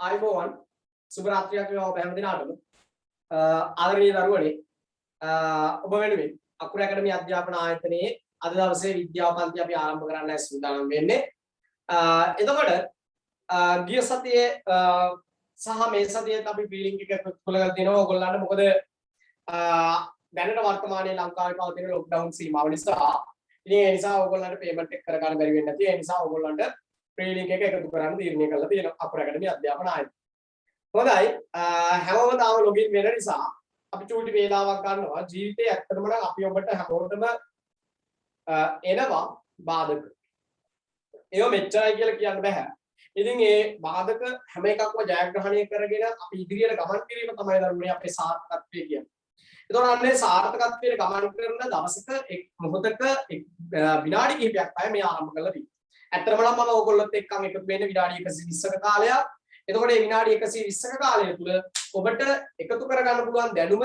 ආයුබෝවන් සුබ රාත්‍රියක් වේවා ඔබ හැම දිනාටම ආදරණීය දරුවනේ ඔබ වෙනුවෙන් අකුරු ඇකඩමි අධ්‍යාපන ආයතනයේ අද දවසේ විද්‍යාව පන්ති අපි ආරම්භ කරන්නයි සූදානම් වෙන්නේ. එතකොට ගිය සතියේ සහ මේ සතියේත් අපි බීලින්ක් එක පුලගල දෙනවා ඔයගොල්ලන්ට. මොකද දැනට වර්තමානයේ ලංකාවේ පවතින ලොක්ඩවුන් සීමාව නිසා ඉතින් ඒ නිසා ඔයගොල්ලන්ට පේමන්ට් එක කරගන්න බැරි වෙන්නේ නැති. ඒ නිසා ඔයගොල්ලන්ට ෆ්‍රී එක එකතු කරන්න තීරණය කරලා තියෙනවා අකුරු ඇකඩමි අධ්‍යාපන ආයතනය. හොඳයි හැමෝම තාම ලොගින් වෙන නිසා අපි චූටි වේලාවක් ගන්නවා. ජීවිතේ ඇත්තටම නම් අපි ඔබට හැමෝටම එනවා බාධක. ඒව මෙච්චරයි කියලා කියන්න බෑ. ඉතින් ඒ බාධක හැම එකක්ම ජයග්‍රහණය කරගෙන අපි ඉදිරියට ගමන් කිරීම තමයි ධර්මයේ අපේ සාර්ථකත්වය කියන්නේ. එතකොට අන්නේ සාර්ථකත්වයට ගමන් කරන දවසක එක් මොහොතක විනාඩි කිහිපයක් තමයි මේ ආරම්භ කරලා තියෙන්නේ. ඇත්තටම නම් මම ඕගොල්ලොත් එක්කම එකතු වෙන්නේ විනාඩි 120ක කාලයක්. එතකොට මේ විනාඩි 120ක කාලය තුල ඔබට එකතු කරගන්න පුළුවන් දැනුම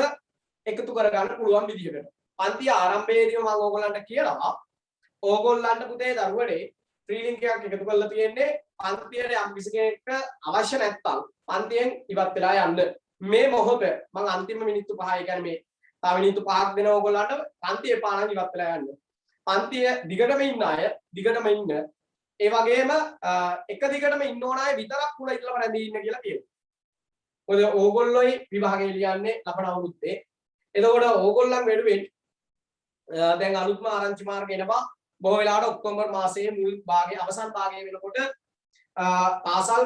එකතු කරගන්න පුළුවන් විදිහකට. පන්ති ආරම්භයේදීම මම ඕගොල්ලන්ට කියනවා ඕගොල්ලන්ට පුතේ දරුවනේ ෆ්‍රී ලින්ක් එකක් එකතු කරලා තියෙන්නේ. පන්තියට යම් කිසි කෙනෙක්ට අවශ්‍ය නැත්නම් පන්තියෙන් ඉවත් වෙලා යන්න. මේ මොහොත මම අන්තිම මිනිත්තු 5 කියන්නේ මේ තව මිනිත්තු 5ක් දෙන ඕගොල්ලන්ට පන්ති එපා නම් ඉවත් වෙලා යන්න. පන්තිය දිගටම ඉන්න අය දිගටම ඉන්න. ඒ වගේම එක දිගටම ඉන්න ඕන අය විතරක් පුළ ඉඳලා රැඳී ඉන්න කියලා කියනවා. මොකද ඕගොල්ලෝයි විභාගය ලියන්නේ ලබන අවුරුද්දේ. එතකොට ඕගොල්ලන් වෙනුවෙන් දැන් අලුත්ම ආරංචි මාර්ග එනවා. බොහෝ වෙලාවට ඔක්තෝබර් මාසයේ මුල් භාගයේ අවසන් භාගයේ වෙනකොට පාසල්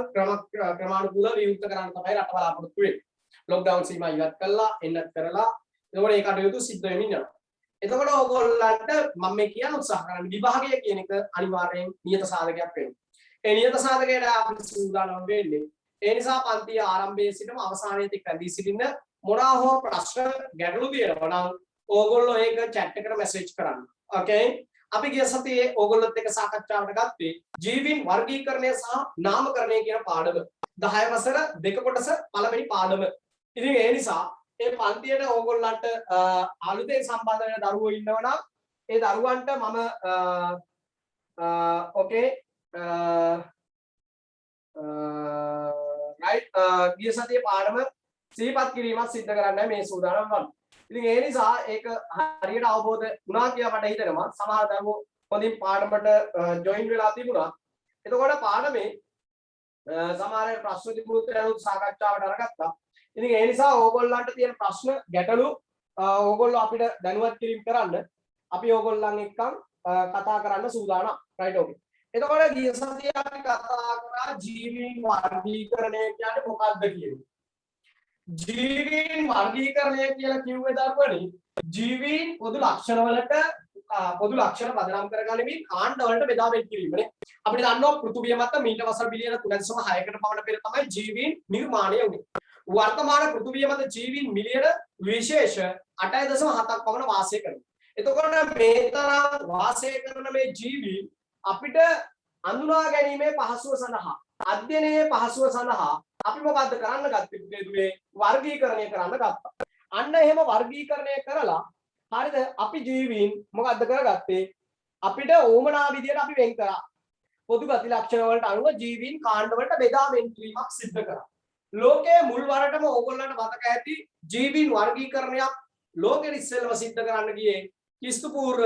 ක්‍රමානුකූලව විවෘත කරන්න තමයි රට බලාපොරොත්තු වෙන්නේ. ලොක්ඩවුන් සීමා ඉවත් කළා එන්නත් කරලා එතකොට ඒ කටයුතු සිද්ධ වෙමින් යනවා. එතකොට ඕගොල්ලන්ට මම මේ කියන්න උත්සාහ කරන්නේ විභාගය කියන එක අනිවාර්යෙන් නියත සාධකයක් වෙනවා. ඒ නියත සාධකයට අපි සූදානම් වෙන්නේ. ඒ නිසා පන්තිය ආරම්භයේ සිටම අවසානයේ තෙක් රැඳී සිටින්න මොනවා හෝ ප්‍රශ්න ගැටලු තියෙනවා නම් ඕගොල්ලෝ ඒක chat එකට මැසේජ් කරන්න. ඕකේ? අපි ගිය සතියේ ඕගොල්ලොත් එක්ක සාකච්ඡාවට ගත්තේ ජීවීන් වර්ගීකරණය සහ නාමකරණය කියන පාඩම. 10 වසර දෙක කොටස පළවෙනි පාඩම. ඉතින් ඒ නිසා ඒ පන්තියට ඕගොල්ලන්ට අලුතෙන් සම්බන්ධ වෙන දරුවෝ ඉන්නවනම් ඒ දරුවන්ට මම ඕකේ රයිට් ගිය සතියේ පාඩම සිහිපත් කිරීමක් සිද්ධ කරන්නයි මේ සූදානම් වන්නේ. ඉතින් ඒ නිසා ඒක හරියට අවබෝධ වුණා කියලා මට හිතෙනවා. සමහර දරුවෝ හොඳින් පාඩමට ජොයින් වෙලා තිබුණා. එතකොට පාඩමේ සමහර ප්‍රශ්න තිබුණුත් ඒනුත් සාකච්ඡාවට අරගත්තා. ඉතින් ඒ නිසා ඕගොල්ලන්ට තියෙන ප්‍රශ්න ගැටලු ඕගොල්ලෝ අපිට දැනුවත් කිරීම කරන්න අපි ඕගොල්ලන් එක්කන් කතා කරන්න සූදානම්. රයිට් ඕකේ. එතකොට ගිය සතියේ අපි කතා කරා ජීවීන් වර්ගීකරණය කියන්නේ මොකක්ද කියන්නේ. ජීවීන් වර්ගීකරණය කියලා කිව්වේ දරුවනේ ජීවීන් පොදු ලක්ෂණ වලට පොදු ලක්ෂණ පදනම් කරගනිමින් කාණ්ඩ වලට බෙදා වෙන් කිරීමනේ. අපිට දන්නවා පෘථිවිය මත මීට වසර බිලියන 3.6කට පමණ පෙර තමයි ජීවීන් නිර්මාණය වුනේ. වර්තමාන පෘථිවිය මත ජීවීන් මිලියන විශේෂ 8.7ක් පමණ වාසය කරනවා. එතකොට මේ තරම් වාසය කරන මේ ජීවීන් අපිට අඳුනා ගැනීමේ පහසුව සඳහා අධ්‍යයනයේ පහසුව සඳහා අපි මොකද්ද කරන්න ගත්තේ දුවේ වර්ගීකරණය කරන්න ගත්තා. අන්න එහෙම වර්ගීකරණය කරලා හරිද අපි ජීවීන් මොකද්ද කරගත්තේ අපිට ඕමනා විදියට අපි වෙන් කරා. පොදු ගති ලක්ෂණ වලට අනුව ජීවීන් කාණ්ඩ වලට බෙදා වෙන් කිරීමක් සිද්ධ කරා. ලෝකයේ මුල් වරටම ඕගොල්ලන්ට මතක ඇති ජීවීන් වර්ගීකරණයක් ලෝකෙ ඉස්සෙල්ලම සිද්ධ කරන්න ගියේ ක්‍රිස්තු පූර්ව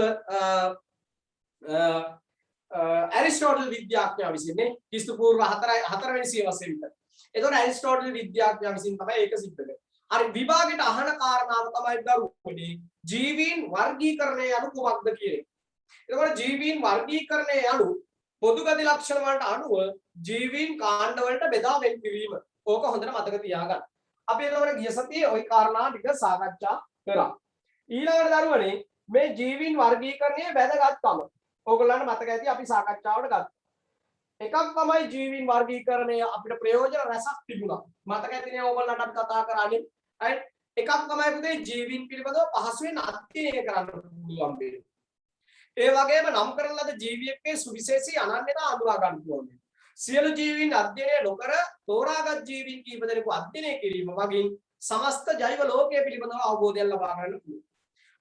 ඇරිස්ටෝටල් විද්‍යාඥයා විසින් නේ ක්‍රිස්තු පූර්ව 4 වෙනි සියවසේ විතර. එතකොට ඇරිස්ටෝටල් විද්‍යාඥයා විසින් තමයි ඒක සිද්ධ කරන්නේ. හරි විභාගෙට අහන කාරණාව තමයි දරුවනේ ජීවීන් වර්ගීකරණය යනු කුමක්ද කියන්නේ. එතකොට ජීවීන් වර්ගීකරණය යනු පොදු ගති ලක්ෂණ වලට අනුව ජීවීන් කාණ්ඩ වලට බෙදා වෙන් කිරීම. ඕක හොඳට මතක තියාගන්න. අපි එතකොට ගිය සතියේ ওই කාරණා ටික සාකච්ඡා කරා. ඊළඟට දරුවනේ මේ ජීවීන් වර්ගීකරණයේ වැදගත්කම ඕගොල්ලන්ට මතක ඇති අපි සාකච්ඡාවට ගත්තා. එකක් තමයි ජීවීන් වර්ගීකරණය අපිට ප්‍රයෝජන රැසක් තිබුණා. මතක ඇතිනේ ඕගොල්ලන්ට අපි කතා කරන්නේ. right එකක් තමයි පුතේ ජීවීන් පිළිබඳව පහසුවෙන් අධ්‍යයනය කරන්න පුළුවන් වෙන්නේ. ඒ වගේම නම් කරන ලද ජීවියෙක්ගේ සුවිශේෂී අනන්‍යතා අඳුරා ගන්න පුළුවන්. සියලු ජීවීන් අධ්‍යයනය නොකර තෝරාගත් ජීවීන් කීප දෙනෙකු අධ්‍යයනය කිරීම වගින් සමස්ත ජෛව ලෝකය පිළිබඳව අවබෝධයක් ලබා ගන්න පුළුවන්.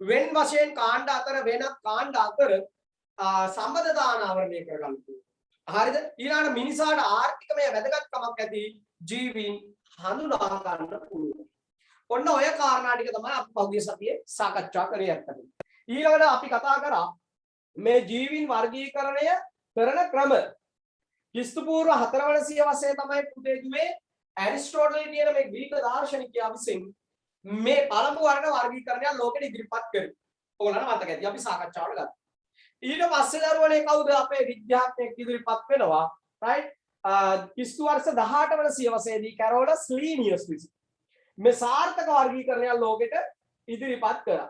වෙන වශයෙන් කාණ්ඩ අතර වෙනත් කාණ්ඩ අතර සම්බන්ධතාවන ආවරණය කර ගන්න පුළුවන්. හරිද? ඊළඟ මිනිසාට ආර්ථිකමය වැදගත්කමක් ඇති ජීවීන් හඳුනා ගන්න පුළුවන්. ඔන්න ඔය කාරණා ටික තමයි අපි පහුගිය සතියේ සාකච්ඡා කරේ අත්තට. ඊළඟට අපි කතා කරා මේ ජීවීන් වර්ගීකරණය කරන ක්‍රම. ක්‍රිස්තු පූර්ව 4 වන සියවසේ තමයි පුතේදුවේ ඇරිස්ටෝටල් කියන මේ ග්‍රීක දාර්ශනිකයා විසින් මේ පළමු වර්ගීකරණය ලෝකෙට ඉදිරිපත් කරේ. ඔයාලට මතක ඇති අපි සාකච්ඡාවට ගත්තා. ඊට පස්සේ දරුවනේ කවුද අපේ විද්‍යාඥයෙක් ඉදිරිපත් වෙනවා right ක්‍රිස්තු වර්ෂ 18 වන සියවසේදී කැරෝලස් ලීනියස් විසින් මේ සාර්ථක වර්ගීකරණය ලෝකෙට ඉදිරිපත් කරා.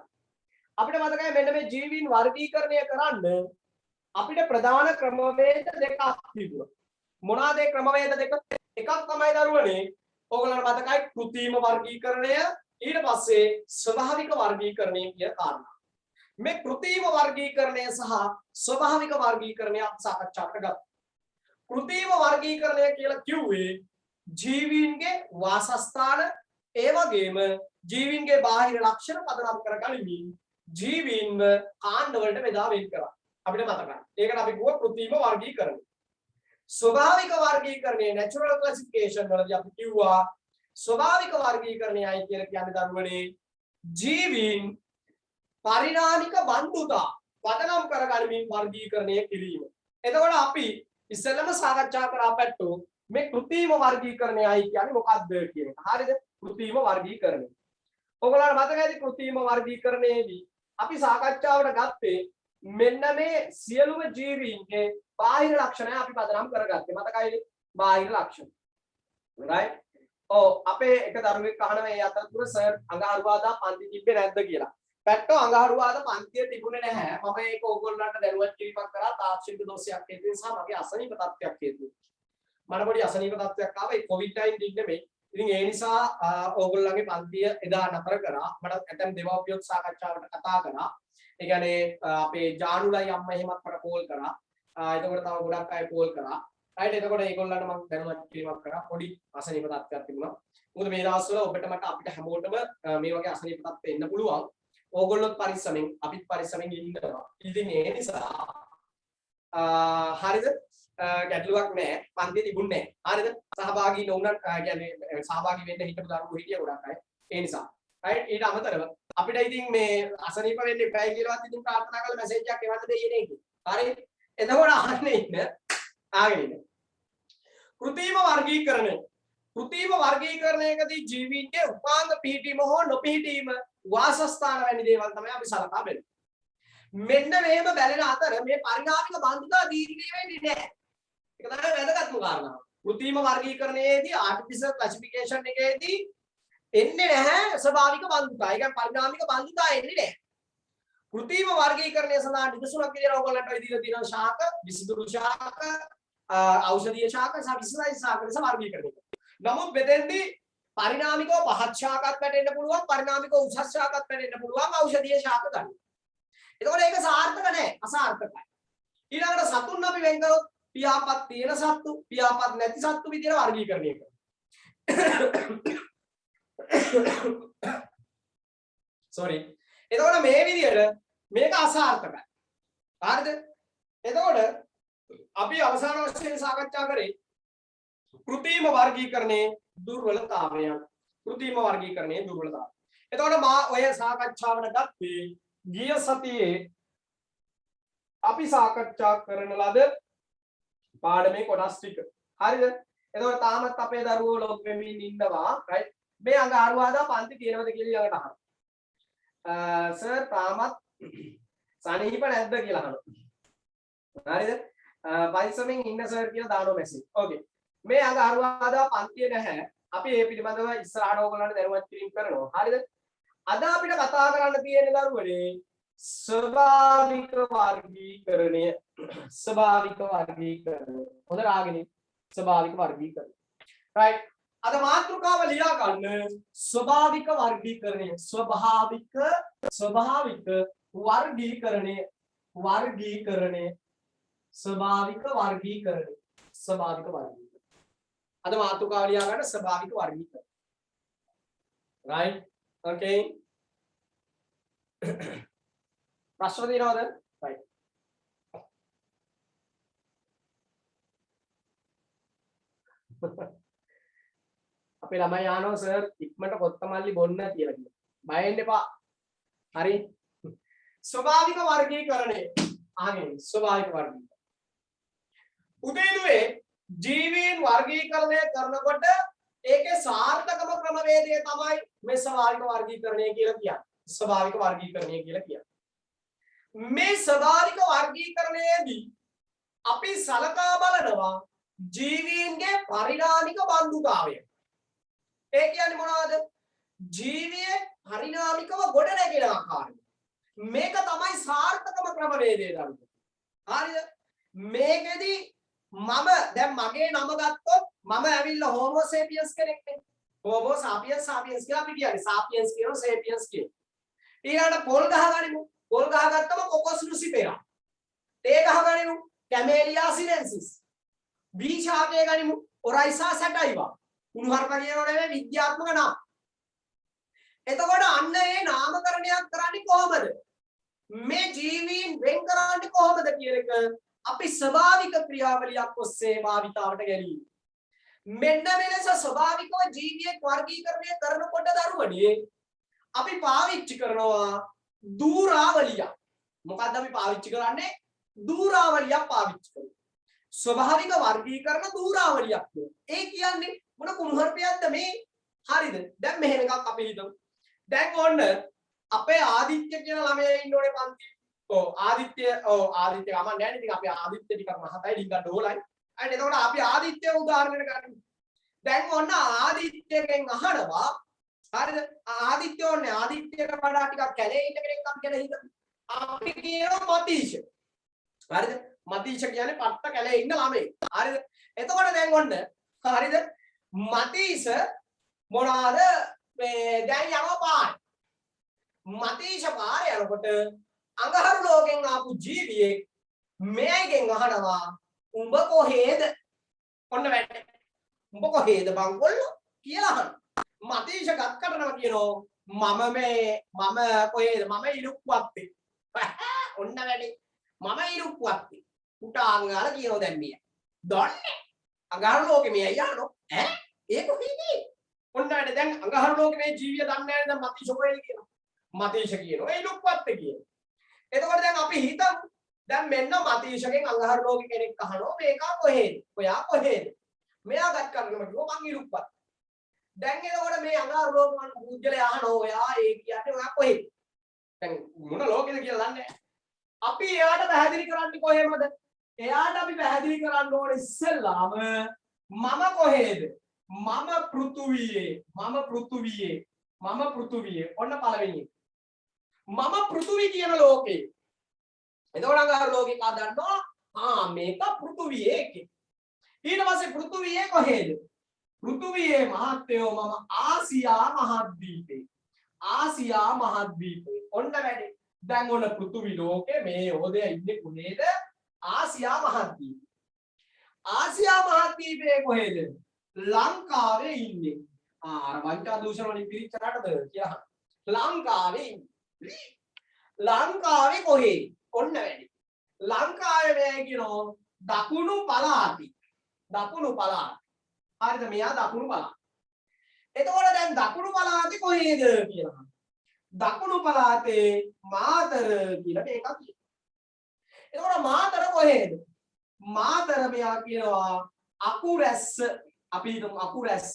අපිට මතකයි මෙන්න මේ ජීවීන් වර්ගීකරණය කරන්න අපිට ප්‍රධාන ක්‍රමවේද දෙකක් තිබුණා. මොනවාද ඒ ක්‍රමවේද දෙක? එකක් තමයි දරුවනේ ඕගොල්ලන්ට මතකයි කෘත්‍රිම වර්ගීකරණය ඊට පස්සේ ස්වභාවික වර්ගීකරණය කියන කාරණා. මේ කෘත්‍රිම වර්ගීකරණය සහ ස්වභාවික වර්ගීකරණය අපි සාකච්ඡාවට ගත්තා. කෘත්‍රිම වර්ගීකරණය කියලා කිව්වේ ජීවීන්ගේ වාසස්ථාන ඒ වගේම ජීවීන්ගේ බාහිර ලක්ෂණ පදනම් කරගනිමින් ජීවීන්ව කාණ්ඩ වලට බෙදා වෙන් කරා. අපිට මතකයි. ඒකට අපි කිව්ව කෘත්‍රිම වර්ගීකරණය. ස්වභාවික වර්ගීකරණය natural classification වලදී අපි කිව්වා ස්වභාවික වර්ගීකරණයයි කියලා කියන්නේ දරුවනේ ජීවීන් පරිණාමික බන්ධුතා පදනම් කරගනිමින් වර්ගීකරණය කිරීම. එතකොට අපි ඉස්සෙල්ලම සාකච්ඡා කරා පැත්තෝ මේ කෘත්‍රිම වර්ගීකරණයයි කියන්නේ මොකක්ද කියන එක. හරිද? කෘත්‍රිම වර්ගීකරණය. ඔයගොල්ලන්ට මතකයිද කෘත්‍රිම වර්ගීකරණයේදී අපි සාකච්ඡාවට ගත්තේ මෙන්න මේ සියලුම ජීවීන්ගේ බාහිර ලක්ෂණ අපි පදනම් කරගත්තේ. මතකයිද? බාහිර ලක්ෂණ. right? ඔව් අපේ එක දරුවෙක් අහනවා මේ අතරතුර සර් අඟහරුවාදා පන්ති තිබ්බේ නැද්ද කියලා. පැට්ටෝ අඟහරුවාදා පන්තිය තිබුණේ නැහැ. මම ඒක ඕගොල්ලන්ට දැනුවත් කිරීමක් කරා තාක්ෂණික දෝෂයක් හේතු නිසා මගේ අසනීප තත්ත්වයක් හේතුව. මට පොඩි අසනීප තත්ත්වයක් ආවා ඒ COVID-19 නෙමෙයි. ඉතින් ඒ නිසා ඕගොල්ලන්ගේ පන්තිය එදා නතර කරා. මට ඇතැම් දෙමව්පියොත් සාකච්ඡාවට කතා කරා. ඒ කියන්නේ අපේ ජානුලයි අම්මා එහෙමත් මට කෝල් කරා. එතකොට තව ගොඩක් අය කෝල් කරා. right එතකොට ඒගොල්ලන්ට මම දැනුවත් කිරීමක් කරා. පොඩි අසනීප තත්ත්වයක් තිබුණා. මොකද මේ දවස්වල ඔබට මට අපිට හැමෝටම මේ වගේ අසනීප තත්ත්වෙ එන්න පුළුවන්. ඕගොල්ලොත් පරිස්සමෙන් අපිත් පරිස්සමෙන් ඉන්නවා. ඉතින් ඒ නිසා හරිද? ගැටලුවක් නැහැ. පන්තිය තිබුණේ නැහැ. හරිද? සහභාගී නොවුනත් කියන්නේ සහභාගී වෙන්න හිතපු දරුවෝ හිටිය ගොඩක් අය. ඒ නිසා right ඊට අමතරව අපිට ඉතින් මේ අසනීප වෙන්න එපයි කියලාවත් ඉතින් ප්‍රාර්ථනා කරලා මැසේජ් එකක් එවන්න දෙන්නේ නැහැ. හරි? එතකොට අහන්නේ ඉන්න ආගෙන ඉන්න. කෘත්‍රිම වර්ගීකරණය. කෘත්‍රිම වර්ගීකරණයකදී ජීවීන්ගේ උපාංග පිහිටීම හෝ නොපිහිටීම වාසස්ථාන වැනි දේවල් තමයි අපි සලකා බලන්නේ. මෙන්න මේව බැලෙන අතර මේ පරිණාමික බන්ධුතා දීර්ඝ වෙන්නේ නැහැ. ඒක තමයි වැදගත්ම කාරණාව. කෘත්‍රිම වර්ගීකරණයේදී ආර්ටිෆිෂල් ක්ලාසිෆිකේෂන් එකේදී එන්නේ නැහැ ස්වභාවික බන්ධුතා. ඒ කියන්නේ පරිණාමික බන්ධුතා එන්නේ නැහැ. කෘත්‍රිම වර්ගීකරණය සඳහා නිදසුනක් විදියට ඔයගොල්ලන්ට දීලා තියෙනවා ශාක, විසිතුරු ශාක, ඖෂධීය ශාක සහ විසයි ශාක ලෙස වර්ගීකරණය කරනවා. නමුත් මෙතෙන්දී පරිණාමිකව පහත් ශාකත් වැටෙන්න පුළුවන්, පරිණාමිකව උසස් ශාකත් වැටෙන්න පුළුවන් ඖෂධීය ශාක ගන්න. එතකොට ඒක සාර්ථක නැහැ, අසාර්ථකයි. ඊළඟට සතුන් අපි වෙන් කරොත් පියාපත් තියෙන සත්තු, පියාපත් නැති සත්තු විදියට වර්ගීකරණය කරනවා. sorry. එතකොට මේ විදියට මේක අසාර්ථකයි. හරිද? එතකොට අපි අවසාන වශයෙන් සාකච්ඡා කරේ කෘත්‍රිම වර්ගීකරණයේ දුර්වලතාවයන්. කෘත්‍රිම වර්ගීකරණයේ දුර්වලතාවය. එතකොට මා ඔය සාකච්ඡාවට ගත්තේ ගිය සතියේ අපි සාකච්ඡා කරන ලද පාඩමේ කොටස් ටික. හරිද? එතකොට තාමත් අපේ දරුවෝ ලොග් වෙමින් ඉන්නවා. right? මේ අඟහරුවාදා පන්ති තියෙනවද කියලා ඊළඟට අහන්න. සර් තාමත් සනීප නැද්ද කියලා අහනවා. හරිද? පරිස්සමෙන් ඉන්න සර් කියලා දානවා මැසේජ්. ඕකේ. මේ අඟහරුවාදා පන්තිය නැහැ. අපි මේ පිළිබඳව ඉස්සරහට ඕගොල්ලන්ට දැනුවත් කිරීම කරනවා. හරිද? අද අපිට කතා කරන්න තියෙන දරුවනේ ස්වභාවික වර්ගීකරණය. ස්වභාවික වර්ගීකරණය. හොඳට ආගෙන ස්වභාවික වර්ගීකරණය. right? අද මාතෘකාව ලියා ගන්න ස්වභාවික වර්ගීකරණය. ස්වභාවික වර්ගීකරණය. වර්ගීකරණය. ස්වභාවික වර්ගීකරණය. ස්වභාවික වර්ගීකරණය. අද මාතෘකාව ලියා ගන්න ස්වභාවික වර්ගීකරණය. right? okay. ප්‍රශ්න තියෙනවද? right. අපේ ළමයි ආනෝ සර් ඉක්මනට කොත්තමල්ලි බොන්න කියලා කියනවා. බය වෙන්න එපා. හරි. ස්වභාවික වර්ගීකරණය. අහගෙන ස්වභාවික වර්ගීකරණය. උදේනුවේ ජීවීන් වර්ගීකරණය කරනකොට ඒකේ සාර්ථකම ක්‍රමවේදය තමයි මේ ස්වභාවික වර්ගීකරණය කියලා කියන්නේ. ස්වභාවික වර්ගීකරණය කියලා කියන්නේ. මේ ස්වභාවික වර්ගීකරණයේදී අපි සලකා බලනවා ජීවීන්ගේ පරිණාමික බන්ධුතාවය. ඒ කියන්නේ මොනවද? ජීවියේ පරිණාමිකව ගොඩ නැගෙන ආකාරය. මේක තමයි සාර්ථකම ක්‍රමවේදය දරුවෝ. හරිද? මේකෙදි මම දැන් මගේ නම ගත්තොත් මම ඇවිල්ලා හෝමෝ සේපියන්ස් කෙනෙක් නේ. හෝමෝ සාපියන්ස් සාපියන්ස් කියලා අපි කියන්නේ. සාපියන්ස් කියනවා සේපියන්ස් කියනවා. ඊළඟට පොල් ගහ ගනිමු. පොල් ගහ ගත්තම කොකොස් ලුසිෆෙරා. තේ ගහ ගනිමු. කැමේලියා සිනෙන්සිස්. බී ශාකය ගනිමු. ඔරයිසා සැටයිවා. උණුහරුප කියනෝ නෙමෙයි විද්‍යාත්මක නාම. එතකොට අන්න ඒ නාමකරණයක් කරන්නේ කොහොමද? මේ ජීවීන් වෙන් කරන්නේ කොහොමද කියන එක අපි ස්වභාවික ක්‍රියාවලියක් ඔස්සේ භාවිතාවට ගැනීම. මෙන්න මෙලෙස ස්වභාවිකව ජීවියෙක් වර්ගීකරණය කරනකොට දරුවනේ අපි පාවිච්චි කරනවා දූරාවලිය. මොකද්ද අපි පාවිච්චි කරන්නේ? දූරාවලියක් පාවිච්චි කරනවා. ස්වභාවික වර්ගීකරණ දූරාවලියක්. ඒ කියන්නේ මොන කුණුහරුපයක්ද මේ? හරිද? දැන් මෙහෙම එකක් අපි හිතමු. දැන් ඔන්න අපේ ආදිත්‍ය කියන ළමයා ඉන්න ඕනේ පන්ති. ආදිත්‍ය ගමන් නැහැ නේ. ඉතින් අපි ආදිත්‍ය ටිකක් මහතයි ඩිංගක් ඩෝලයි. අන්න එතකොට අපි ආදිත්‍ය උදාහරණයක් ගන්න. දැන් ඔන්න ආදිත්‍යගෙන් අහනවා. හරිද? ආදිත්‍ය ඕනේ ආදිත්‍යයට වඩා ටිකක් කැලේ ඉන්න කෙනෙක් අපි කියලා හිතමු. අපි කියනවා මතීෂ. හරිද? මතීෂ කියන්නේ පට්ට කැලේ ඉන්න ළමයි. හරිද? එතකොට දැන් ඔන්න හරිද? මතීෂ මොනවාද මේ දැන් යනවා පාරේ. මතීෂ පාරේ යනකොට අඟහරු ලෝකෙන් ආපු ජීවියෙක් මෙයගෙන් අහනවා උඹ කොහෙද? ඔන්න වැටේ. උඹ කොහෙද බංකොල්ලෝ කියලා අහනවා. මතීෂ ගත්කටනවා කියනවා මම කොහෙද? මම ඉරුක්වත්තේ. ඔන්න වැටේ. මම ඉරුක්වත්තේ. පුටාන් ගාලා කියනවා දැන් මිය. දොන්නේ. අඟහරු ලෝකෙ මෙයයි යනවා. ඈ ඒ කොහෙද? ඔන්න වැටේ. දැන් අඟහරු ලෝකෙ මේ ජීවිය දන්නේ නැහැ දැන් මතීෂ කොහෙද කියනවා. මතීෂ කියනවා ඉරුක්වත්තේ කියනවා. එතකොට දැන් අපි හිතමු දැන් මෙන්න මතීෂගෙන් අඟහරු ලෝකෙ කෙනෙක් අහනවා මේක කොහෙද? ඔයා කොහෙද? මෙයා ගත් කරගෙන කිව්වා මං ඉරුක්වත්. දැන් එතකොට මේ අඟහරු ලෝක මන් පුජ්‍යලයා අහනවා ඔයා ඒ කියන්නේ ඔයා කොහෙද? දැන් මොන ලෝකෙද කියලා දන්නේ නැහැ. අපි එයාට පැහැදිලි කරන්නේ කොහෙමද? එයාට අපි පැහැදිලි කරන්න ඕනේ ඉස්සෙල්ලාම මම කොහෙද? මම පෘථුවියේ. ඔන්න පළවෙනි. මම පෘථුවි කියන ලෝකේ. එතකොට අඟහරු ලෝකේ කා දන්නවා මේක පෘථුවියේ කියලා. ඊට පස්සේ පෘථුවියේ කොහෙද? පෘථුවියේ මහත්යෝ මම ආසියා මහද්වීපේ. ඔන්න වැඩි. දැන් ඔන්න පෘථුවි ලෝකේ මේ යෝධයා ඉන්නේ කොහෙද? ආසියා මහද්වීපේ. ආසියා මහද්වීපේ කොහෙද? ලංකාවේ ඉන්නේ. අර වංචා දූෂණ වලින් පිරිච්ච රටද කියලා. ලංකාවේ ඉන්නේ. ලංකාවේ කොහෙද? ඔන්න වැඩි. ලංකාවේ මේ කියනවා දකුණු පළාතේ. හරිද? මෙයා දකුණු පළාත. එතකොට දැන් දකුණු පළාතේ කොහෙද කියලා. දකුණු පළාතේ මාතර කියලා මේකක් කියනවා. එතකොට මාතර කොහෙද? මාතර මෙයා කියනවා අකුරැස්ස. අපි හිතමු අකුරැස්ස.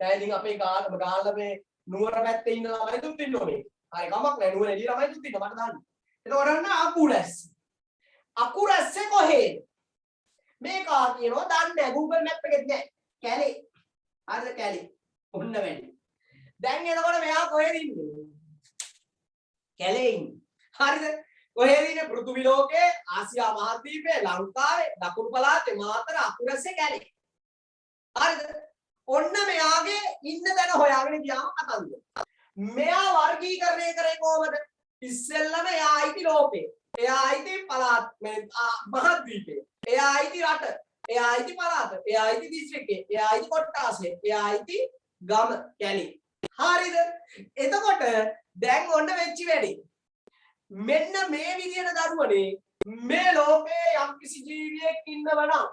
දැන් ඉතින් අපේ ගාල්ල මේ නුවර පැත්තේ ඉන්න ළමයි දුක් ඉන්නෝනේ. හරි කමක් නැහැ නුවර එළිය ළමයි දුක් ඉන්න මට දාන්න. එතකොට අන්න අකුරැස්ස. අකුරැස්සේ කොහෙද? මේක කියනවා දන්නේ නැහැ Google map එකෙත් නැහැ. කැලේ. හරිද කැලේ. ඔන්න වැඩි. දැන් එතකොට මෙයා කොහෙද ඉන්නේ? කැලේ ඉන්නේ. හරිද? කොහෙද ඉන්නේ? පෘථිවි ලෝකේ, ආසියා මහද්වීපේ, ලංකාවේ, දකුණු පළාතේ, මාතර, අකුරැස්සේ කැලේ. හරිද? ඔන්න මෙයාගේ ඉන්න තැන හොයාගෙන ගියාම කතන්දර. මෙයා වර්ගීකරණය කරේ කොහොමද? ඉස්සෙල්ලම එයා අයිති ලෝකේ. එයා අයිති පළාත් මහද්වීපේ. එයා අයිති රට. එයා අයිති පළාත. එයා අයිති දිස්ත්‍රික්කේ. එයා අයිති කොට්ටාසේ. එයා අයිති ගම කැලේ. හරිද? එතකොට දැන් ඔන්න වෙච්ච වැඩේ. මෙන්න මේ විදිහට දරුවනේ මේ ලෝකේ යම්කිසි ජීවියෙක් ඉන්නවනම්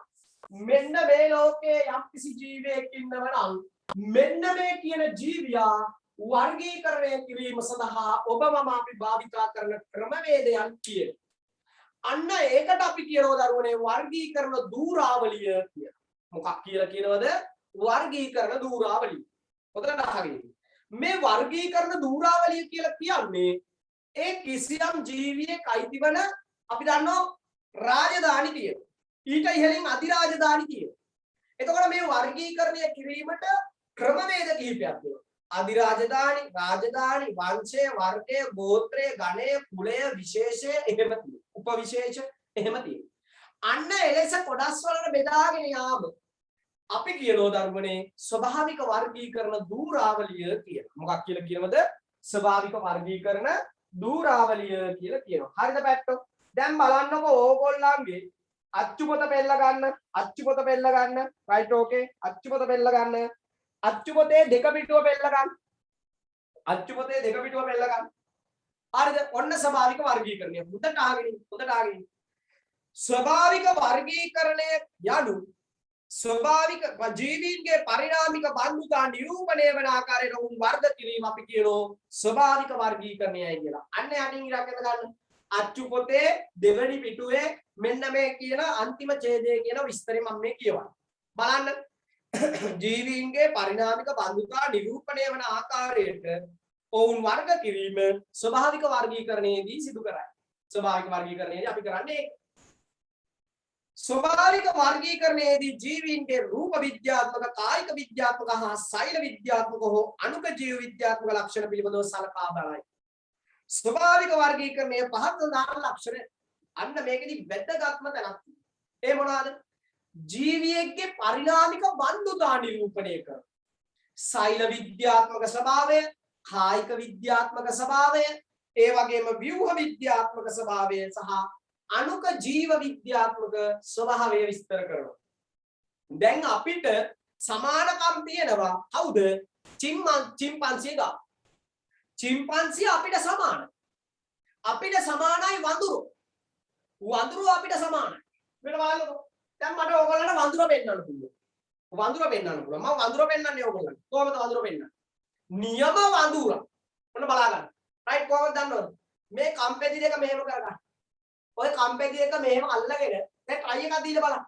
මෙන්න මේ ලෝකයේ යම්කිසි ජීවියෙක් ඉන්නවා නම් මෙන්න මේ කියන ජීවියා වර්ගීකරණය කිරීම සඳහා ඔබ මම අපි භාවිතා කරන ක්‍රමවේදයන් කියන. අන්න ඒකට අපි කියනවා දරුවනේ වර්ගීකරණ දූරාවලිය කියලා. මොකක් කියලා කියනවද? වර්ගීකරණ දූරාවලිය. හොඳට අහගන්න. මේ වර්ගීකරණ දූරාවලිය කියලා කියන්නේ ඒ කිසියම් ජීවියෙක් අයිතිවන අපි දන්නවා රාජධානි කියන. ඊට ඉහළින් අධිරාජධානි කියන. එතකොට මේ වර්ගීකරණය කිරීමට ක්‍රමවේද කිහිපයක් තියෙනවා. අධිරාජධානි, රාජධානි, වංශය, වර්ගය, ගෝත්‍රය, ගණය, කුලය, විශේෂය එහෙම තියෙනවා. උපවිශේෂ එහෙම තියෙනවා. අන්න එලෙස කොටස් වලට බෙදාගෙන යාම අපි කියනවා දරුවනේ ස්වභාවික වර්ගීකරණ දූරාවලිය කියලා. මොකක් කියලා කියනවද? ස්වභාවික වර්ගීකරණ දූරාවලිය කියලා කියනවා. හරිද පැට්ටෝ? දැන් බලන්නකෝ ඕගොල්ලන්ගේ අච්චුපොත පෙළ ගන්න, අච්චුපොත පෙළ ගන්න. රයිට් ඕකේ. අච්චුපොත පෙළ ගන්න. අච්චුපොතේ දෙක පිටුව පෙළ ගන්න. අච්චුපොතේ දෙක පිටුව පෙළ ගන්න. හරිද? ඔන්න ස්වභාවික වර්ගීකරණය. හොඳට අහගෙන හොඳට අහගෙන. ස්වභාවික වර්ගීකරණය යනු ස්වභාවික ජීවීන්ගේ පරිණාමික බන්ධුතා නිරූපණය වන ආකාරයට උන් වර්ග කිරීම අපි කියනවා ස්වභාවික වර්ගීකරණයයි කියලා. අන්න යටින් ඉරකට ගන්න. අච්චුපොතේ දෙවනි පිටුවේ මෙන්න මේ කියන අන්තිම ඡේදය කියන විස්තරය මම මේ කියවනවා. බලන්න. ජීවීන්ගේ පරිණාමික බන්ධුතා නිරූපණය වන ආකාරයට ඔවුන් වර්ග කිරීම ස්වභාවික වර්ගීකරණයේදී සිදු කරයි. ස්වභාවික වර්ගීකරණයේදී අපි කරන්නේ ස්වභාවික වර්ගීකරණයේදී ජීවීන්ගේ රූප විද්‍යාත්මක, කායික විද්‍යාත්මක හා සෛල විද්‍යාත්මක හෝ අණුක ජීව විද්‍යාත්මක ලක්ෂණ පිළිබඳව සලකා බලයි. ස්වභාවික වර්ගීකරණයේ පහත් දාන ලක්ෂණ අන්න මේකෙදි වැදගත්ම තැනක්. ඒ මොනවාද? ජීවියෙක්ගේ පරිණාමික බන්ධුතා නිරූපණය කර. සෛල විද්‍යාත්මක ස්වභාවය, කායික විද්‍යාත්මක ස්වභාවය, ඒ වගේම ව්‍යුහ විද්‍යාත්මක ස්වභාවය සහ අණුක ජීව විද්‍යාත්මක ස්වභාවය විස්තර කරනවා. දැන් අපිට සමානකම් තියෙනවා කවුද? චිම්පන්සිය ගා. චිම්පන්සිය අපිට සමානයි. අපිට සමානයි වඳුරු. වඳුරු අපිට සමානයි. මෙන්න බලන්නකෝ. දැන් මට ඕගොල්ලන්ට වඳුර පෙන්නන්න පුළුවන්. වඳුර පෙන්නන්න පුළුවන්. මම වඳුර පෙන්නන්නේ ඕගොල්ලන්ට. කොහොමද වඳුර පෙන්නන්නේ? නියම වඳුර. ඔන්න බලා ගන්න. රයිට් කොහොමද දන්නවද? මේ කම්පැදි දෙක මෙහෙම කරගන්න. ඔය කම්පැදි දෙක මෙහෙම අල්ලගෙන දැන් try එකක් දීලා බලන්න.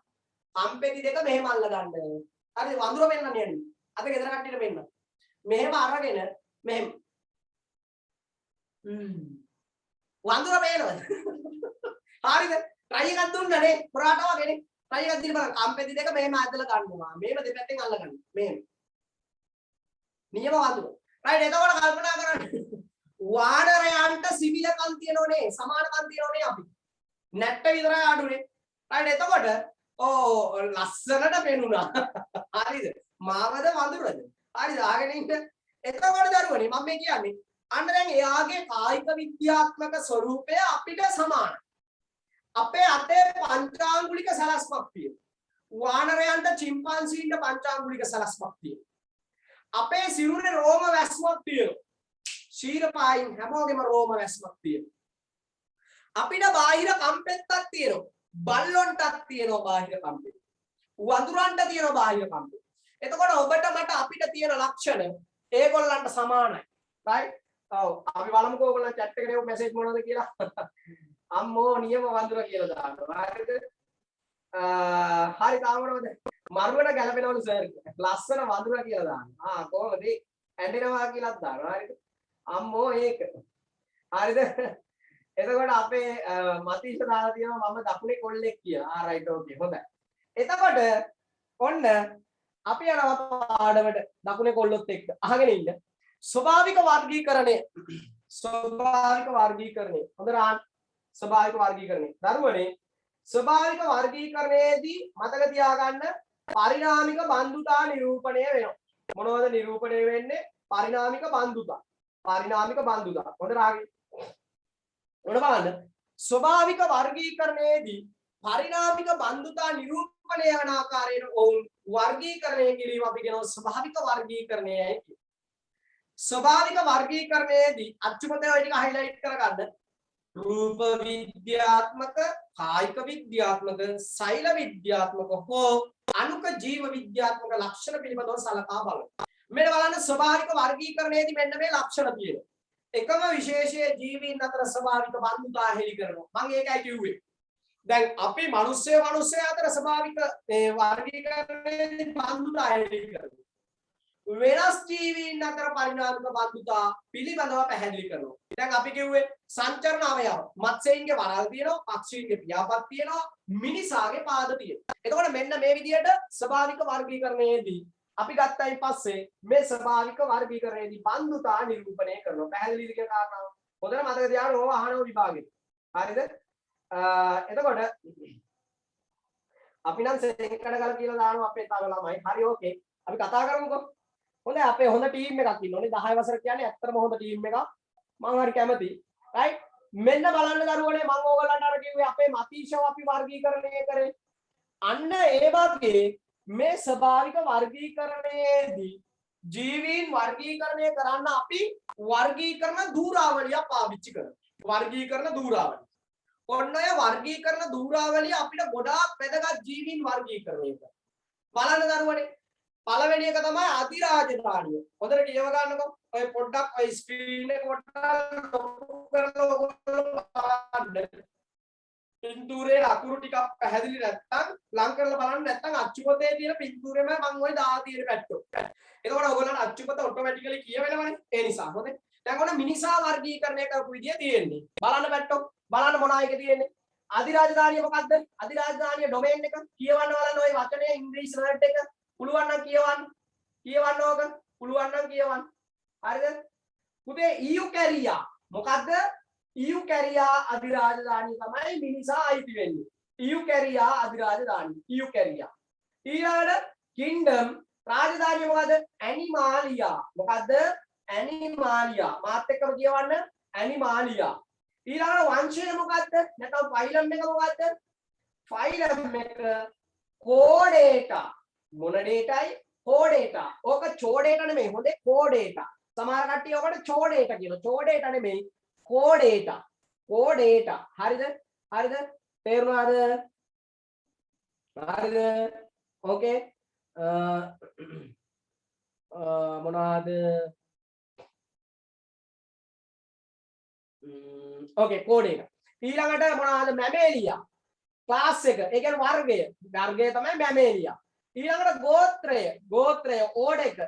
කම්පැදි දෙක මෙහෙම අල්ල ගන්න. හරිද? වඳුර පෙන්නන්නේ යන්නේ. අද ගෙදර කට්ටියට පෙන්නන්න. මෙහෙම අරගෙන මෙහෙම. වඳුර පේනවද? හරිද? try එකක් දුන්නානේ. පොරාට වගේනේ. try එකක් දීලා බලන්න. කම්පැදි දෙක මෙහෙම ඇදලා ගන්නවා. මෙහෙම දෙපැත්තෙන් අල්ල ගන්න. මෙහෙම. නියම වඳුර. right එතකොට කල්පනා කරන්න. වානරයන්ට සිවිලකම් තියෙනෝනේ. සමානකම් තියෙනෝනේ අපි. නැට්ට විතරයි අඩුනේ. right එතකොට ලස්සනට පෙනුණා. හරිද? මාවද වඳුරද? හරිද? ආගෙන ඉන්න. එතකොට දරුවනේ මම මේ කියන්නේ අන්න දැන් එයාගේ කායික විද්‍යාත්මක ස්වરૂපය අපිට සමානයි. අපේ අතේ පංචාංගුලික සලස්මක් තියෙනවා. වානරයන්ට චිම්පන්සීන්ට පංචාංගුලික සලස්මක් තියෙනවා. අපේ සිරුරේ රෝම වැස්මක් තියෙනවා. ශීරපායින් හැමෝගෙම රෝම වැස්මක් තියෙනවා. අපිට බාහිර කම්පෙත්තක් තියෙනවා. බල්ලොන්ටක් තියෙනවා බාහිර කම්පෙත්. වඳුරන්ට තියෙනවා බාහිර කම්පෙත්. එතකොට ඔබට මට අපිට තියෙන ලක්ෂණ ඒගොල්ලන්ට සමානයි. right? ඔව් අපි බලමුකෝ ඔයගොල්ලන් chat එකට එව message මොනවද කියලා. අම්මෝ නියම වඳුර කියලා දානවා. හරිද? හරි තාමනවද? මරුවට ගැලපෙනවලු සර්. ලස්සන වඳුර කියලා දානවා. කොහොමද? ඇඬෙනවා කියලාත් දානවා. හරිද? අම්මෝ ඒක. හරිද? එතකොට අපේ මතීෂ දාලා තියෙනවා මම දකුණේ කොල්ලෙක් කියලා. රයිට් ඕකේ. හොඳයි. එතකොට ඔන්න අපි යනවා පාඩමට දකුණේ කොල්ලොත් එක්ක. අහගෙන ඉන්න. ස්වභාවික වර්ගීකරණය. ස්වභාවික වර්ගීකරණය. හොඳට අහන්න. ස්වභාවික වර්ගීකරණය. දරුවනේ ස්වභාවික වර්ගීකරණයේදී මතක තියාගන්න පරිණාමික බන්ධුතා නිරූපණය වෙනවා. මොනවද නිරූපණය වෙන්නේ? පරිණාමික බන්ධුතා. පරිණාමික බන්ධුතා. හොඳට අහගෙන ඔන්න බලන්න ස්වභාවික වර්ගීකරණයේදී පරිණාමික බන්ධුතා නිරූපණය වන ආකාරයෙන් ඔවුන් වර්ගීකරණය කිරීම අපි කියනවා ස්වභාවික වර්ගීකරණයයි කියලා. ස්වභාවික වර්ගීකරණයේදී අච්චුපතේ ඔය ටික highlight කරගන්න. රූප විද්‍යාත්මක, කායික විද්‍යාත්මක, සෛල විද්‍යාත්මක හෝ අණුක ජීව විද්‍යාත්මක ලක්ෂණ පිළිබඳව සලකා බලනවා. මෙන්න බලන්න ස්වභාවික වර්ගීකරණයේදී මෙන්න මේ ලක්ෂණ තියෙනවා. එකම විශේෂයේ ජීවීන් අතර ස්වභාවික බන්ධුතා හෙළි කරනවා. මම ඒකයි කිව්වේ. දැන් අපි මිනිස්සු අතර ස්වභාවික වර්ගීකරණයේදී බන්ධුතා හෙළි කරනවා. වෙනස් ජීවීන් අතර පරිණාමික බන්ධුතා පිළිබඳව පැහැදිලි කරනවා. දැන් අපි කිව්වේ සංචරණ අවයව. මත්ස්‍යයන්ගේ වරල් තියෙනවා, පක්ෂීන්ගේ පියාපත් තියෙනවා, මිනිසාගේ පාද තියෙනවා. එතකොට මෙන්න මේ විදිහට ස්වභාවික වර්ගීකරණයේදී අපි ගත්තයින් පස්සේ මේ ස්වභාවික වර්ගීකරණයේදී බන්ධුතා නිරූපණය කරනවා. පැහැදිලිද කියන කාරණාව? හොඳට මතක තියාගන්න ඕවා අහනවා විභාගෙට. හරිද? එතකොට අපි නම් සෙන්කඩ ගල කියලා දානවා අපේ තව ළමයි. හරි ඕකේ. අපි කතා කරමුකෝ. හොඳයි අපේ හොඳ ටීම් එකක් ඉන්නෝනේ 10 වසර කියන්නේ ඇත්තටම හොඳ ටීම් එකක්. මම හරි කැමතියි. රයිට්? මෙන්න බලන්න දරුවනේ මම ඕගොල්ලන්ට අර කිව්වේ අපේ මතීෂව අපි වර්ගීකරණය කරේ. අන්න ඒ වගේ මේ ස්වභාවික වර්ගීකරණයේදී ජීවීන් වර්ගීකරණය කරන්න අපි වර්ගීකරණ ධූරාවලිය පාවිච්චි කරනවා. වර්ගීකරණ ධූරාවලිය. ඔන්න ඔය වර්ගීකරණ ධූරාවලිය අපිට ගොඩාක් වැදගත් ජීවීන් වර්ගීකරණය කරනවා. බලන්න දරුවනේ පළවෙනි එක තමයි අධිරාජධානිය. හොඳට කියව ගන්නකො. ඔය පොඩ්ඩක් ඔය ස්ක්‍රීන් එක පොඩ්ඩක් ලොකු කරලා බලන්න. පින්තූරේ අකුරු ටිකක් පැහැදිලි නැත්නම් ලං කරලා බලන්න නැත්නම් අච්චුපතේ තියෙන පින්තූරෙම මම ওই දාලා තියෙන පැත්තෝ. එතකොට ඔයගොල්ලන්ට අච්චුපත ඔටෝමැටිකලි කියවෙනවනේ. ඒ නිසා හොඳේ. දැන් ඔන්න මිනිසා වර්ගීකරණය කරපු විදිය තියෙන්නේ. බලන්න පැත්තෝ. බලන්න මොනවා එක තියෙන්නේ. අධිරාජධානිය මොකද්ද? අධිරාජධානිය ඩොමේන් එක කියවන්න බලන්න ওই වචනේ ඉංග්‍රීසි වර්ඩ් එක. පුළුවන් නම් කියවන්න. කියවන්න ඕක. පුළුවන් නම් කියවන්න. හරිද? පුතේ ඉයුකැරියා. මොකද්ද? ඉයුකැරියා අධිරාජධානිය තමයි මිනිසා අයිති වෙන්නේ. ඉයුකැරියා අධිරාජධානිය. ඉයුකැරියා. ඊළඟට කින්ඩම් රාජධානිය මොකද්ද? ඇනිමාලියා. මොකද්ද? ඇනිමාලියා. මාත් එක්කම කියවන්න. ඇනිමාලියා. ඊළඟට වංශය මොකද්ද? නැත්නම් ෆයිලම් එක මොකද්ද? ෆයිලම් එක කෝඩේටා. මොන ඩේටායි? කෝඩේටා. ඕක චෝඩේටා නෙමෙයි. හොඳේ කෝඩේටා. සමහර කට්ටිය ඔකට චෝඩේටා කියනවා. චෝඩේටා නෙමෙයි. කෝඩේටා. කෝඩේටා. හරිද? හරිද? තේරුණාද? හරිද? ඕකේ. මොනවාද? ඕකේ කෝඩේටා. ඊළඟට මොනවාද? මැමේලියා. ක්ලාස් එක. ඒ කියන්නේ වර්ගය. වර්ගය තමයි මැමේලියා. ඊළඟට ගෝත්‍රය. ගෝත්‍රය ඕඩ එක.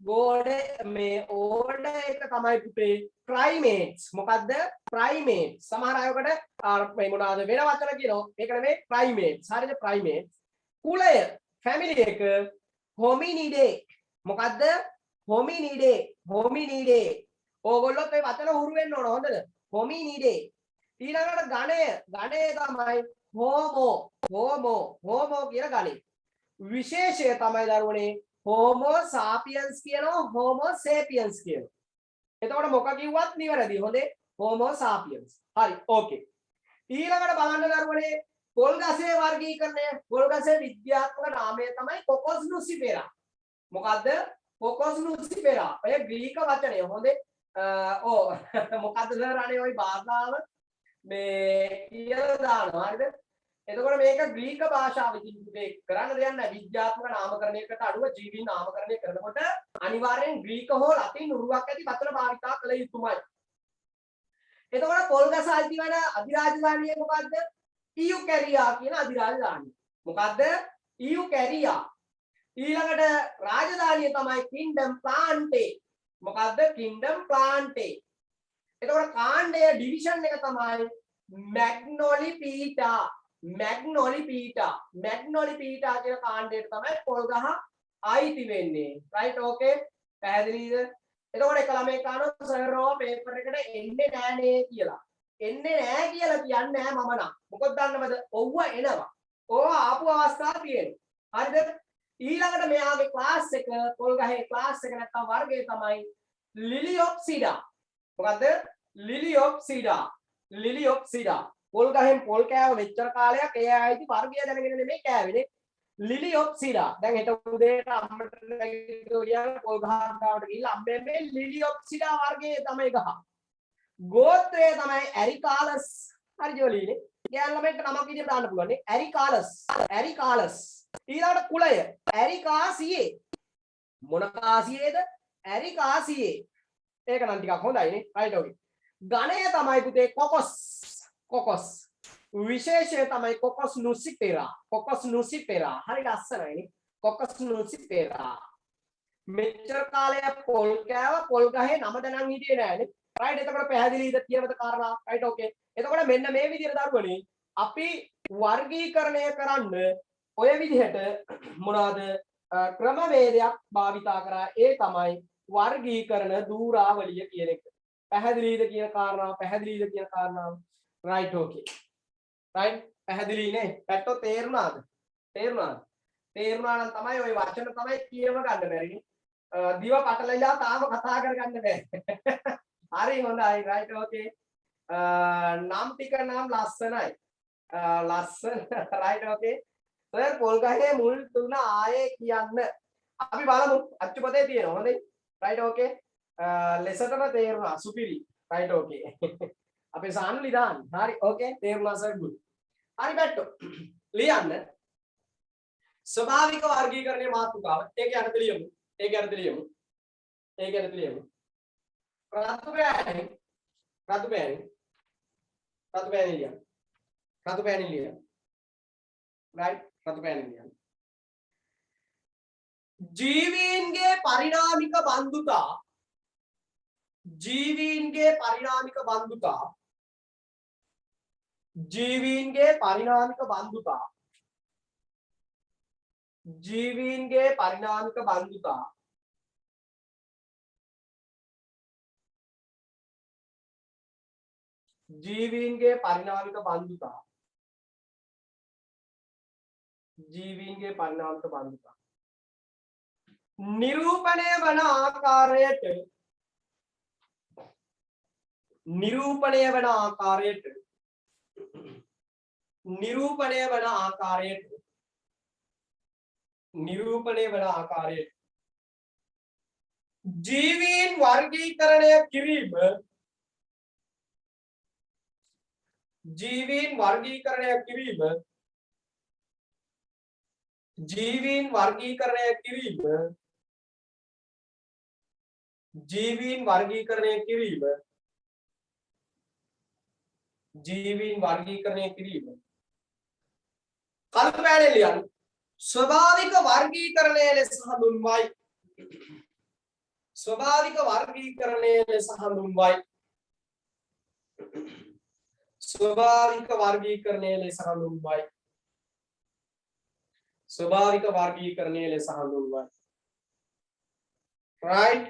ගෝඩ මේ ඕඩ එක තමයි පුතේ ප්‍රයිමේට්ස්. මොකද්ද? ප්‍රයිමේට්ස්. සමහර අයකට මේ මොනවාද වෙන වචන කියනවා. ඒක නෙමෙයි ප්‍රයිමේට්ස්. හරිද? ප්‍රයිමේට්ස්. කුලය ෆැමිලි එක හොමිනිඩේ. මොකද්ද? හොමිනිඩේ. හොමිනිඩේ. ඕගොල්ලොත් මේ වචන හුරු වෙන්න ඕන. හොඳද? හොමිනිඩේ. ඊළඟට ගණය. ගණය තමයි හෝමෝ. හෝමෝ. හෝමෝ කියන ගණය. විශේෂය තමයි දරුවනේ හෝමෝ සාපියන්ස් කියනවා හෝමෝ සේපියන්ස් කියනවා. එතකොට මොක කිව්වත් නිවැරදි. හොඳේ හෝමෝ සාපියන්ස්. හරි ඕකේ. ඊළඟට බලන්න දරුවනේ පොල් ගසේ වර්ගීකරණය. පොල් ගසේ විද්‍යාත්මක නාමය තමයි කොකොස් නුසිෆෙරා. මොකද්ද? කොකොස් නුසිෆෙරා. ඔය ග්‍රීක වචනය. හොඳේ මොකද්ද සර් අනේ ওই භාෂාව මේ කියලා දානවා. හරිද? එතකොට මේක ග්‍රීක භාෂාවකින් මේ කරන්න දෙයක් නැහැ. විද්‍යාත්මක නාමකරණයකට අනුව ජීවීන් නාමකරණය කරනකොට අනිවාර්යෙන් ග්‍රීක හෝ ලතින් උරුවක් ඇති වචන භාවිතා කළ යුතුමයි. එතකොට පොල්ගස අයිති වෙන අධිරාජධානිය මොකද්ද? ඉයුකැරියා කියන අධිරාජධානිය. මොකද්ද? ඉයුකැරියා. ඊළඟට රාජධානිය තමයි කින්ඩම් ප්ලාන්ටේ. මොකද්ද? කින්ඩම් ප්ලාන්ටේ. එතකොට කාණ්ඩය ඩිවිෂන් එක තමයි මැග්නොලි පීටා. මැග්නොලි පීටා. මැග්නොලි පීටා කියන කාණ්ඩයට තමයි පොල් ගහ අයිති වෙන්නේ. රයිට් ඕකේ. පැහැදිලිද? එතකොට එක ළමෙක් අහනවා සර් රෝ පේපර් එකට එන්නේ නෑනේ කියලා. එන්නේ නෑ කියලා කියන්නේ නෑ මම නම්. මොකද දන්නවද? ඔව්ව එනවා. ඕවා ආපු අවස්ථා තියෙනවා. හරිද? ඊළඟට මෙයාගේ ක්ලාස් එක පොල් ගහේ ක්ලාස් එක නැත්තම් වර්ගය තමයි ලිලියොප්සිඩා. මොකද්ද? ලිලියොප්සිඩා. ලිලියොප්සිඩා. පොල් ගහෙන් පොල් කෑව මෙච්චර කාලයක් ඒ ආයිති වර්ගය දැනගෙන නෙමෙයි කෑවෙනේ. ලිලියොප්සිඩා. දැන් හෙට උදේට අම්මට නැගිටිලා පොල් ගහ ගාවට ගිහිල්ලා අම්මේ මේ ලිලියොප්සිඩා වර්ගයේ තමයි ගහ. ගෝත්‍රය තමයි ඇරිකාලස්. හරි ජෝලීනේ. ගෑන් ළමයින්ට නමක් විදිහට දාන්න පුළුවන් නේ. ඇරිකාලස්. ඇරිකාලස්. ඊළඟට කුලය ඇරිකාසියේ. මොන කාසියේද? ඇරිකාසියේ. ඒක නම් ටිකක් හොඳයි නේ. රයිට් ඕකේ. ගණය තමයි පුතේ කොකොස්. කොකොස්. විශේෂය තමයි කොකොස් නුසිපෙරා. කොකොස් නුසිපෙරා. හරි ලස්සනයි නේ. කොකොස් නුසිපෙරා. මෙච්චර කාලයක් පොල් කෑව පොල් ගහේ නම දැනන් හිටියේ නෑනේ. රයිට් එතකොට පැහැදිලිද කියනද කාරණා? රයිට් ඕකේ. එතකොට මෙන්න මේ විදිහට දරුවනේ අපි වර්ගීකරණය කරන්න ඔය විදිහට මොනවාද ක්‍රමවේදයක් භාවිතා කරා. ඒ තමයි වර්ගීකරණ දූරාවලිය කියන එක. පැහැදිලිද කියන කාරණාව? පැහැදිලිද කියන කාරණාව? රයිට් ඕකේ. රයිට් පැහැදිලි නේ? පැට්ටෝ තේරුණාද? තේරුණාද? තේරුණා නම් තමයි ওই වචන තමයි කියව ගන්න බැරිනේ. දිව පටලලා තාම කතා කරගන්න බෑ. හරි හොඳයි. රයිට් ඕකේ. නම් ටික නම් ලස්සනයි. ලස්සන. රයිට් ඕකේ. සර් පොල් ගහේ මුල් තුන ආයේ කියන්න. අපි බලමු. අච්චුපතේ තියෙනවා. හොඳයි. රයිට් ඕකේ. ලෙසටම තේරුණා. සුපිරි. රයිට් ඕකේ. අපේ සානුලි දාන්න. හරි ඕකේ. තේරුණා සර් ගුඩ්. හරි පැට්ටෝ. ලියන්න. ස්වභාවික වර්ගීකරණයේ මාතෘකාව. ඒක යටතේ ලියමු. ඒක යටතේ ලියමු. ඒක යටතේ ලියමු. රතු පෑනේ ලියන්න. රයිට් රතු පෑනේ ලියන්න. ජීවීන්ගේ පරිණාමික බන්ධුතා ජීවීන්ගේ පරිණාමික බන්ධුතා ජීවීන්ගේ පරිණාමික බන්ධුතා ජීවීන්ගේ පරිණාමික බන්ධුතා ජීවීන්ගේ පරිණාමික බන්ධුතා ජීවීන්ගේ පරිණාමික බන්ධුතා නිරූපණය වන ආකාරයට නිරූපණය වන ආකාරයට නිරූපණය වන ආකාරයට නිරූපණය වන ආකාරයට ජීවීන් වර්ගීකරණය කිරීම ජීවීන් වර්ගීකරණය කිරීම ජීවීන් වර්ගීකරණය කිරීම ජීවීන් වර්ගීකරණය කිරීම ජීවීන් වර්ගීකරණය කිරීම කළු පෑනේ ලියන්න ස්වභාවික වර්ගීකරණය ලෙස හඳුන්වයි ස්වභාවික වර්ගීකරණය ලෙස හඳුන්වයි ස්වභාවික වර්ගීකරණය ලෙස හඳුන්වයි ස්වභාවික වර්ගීකරණය ලෙස හඳුන්වයි right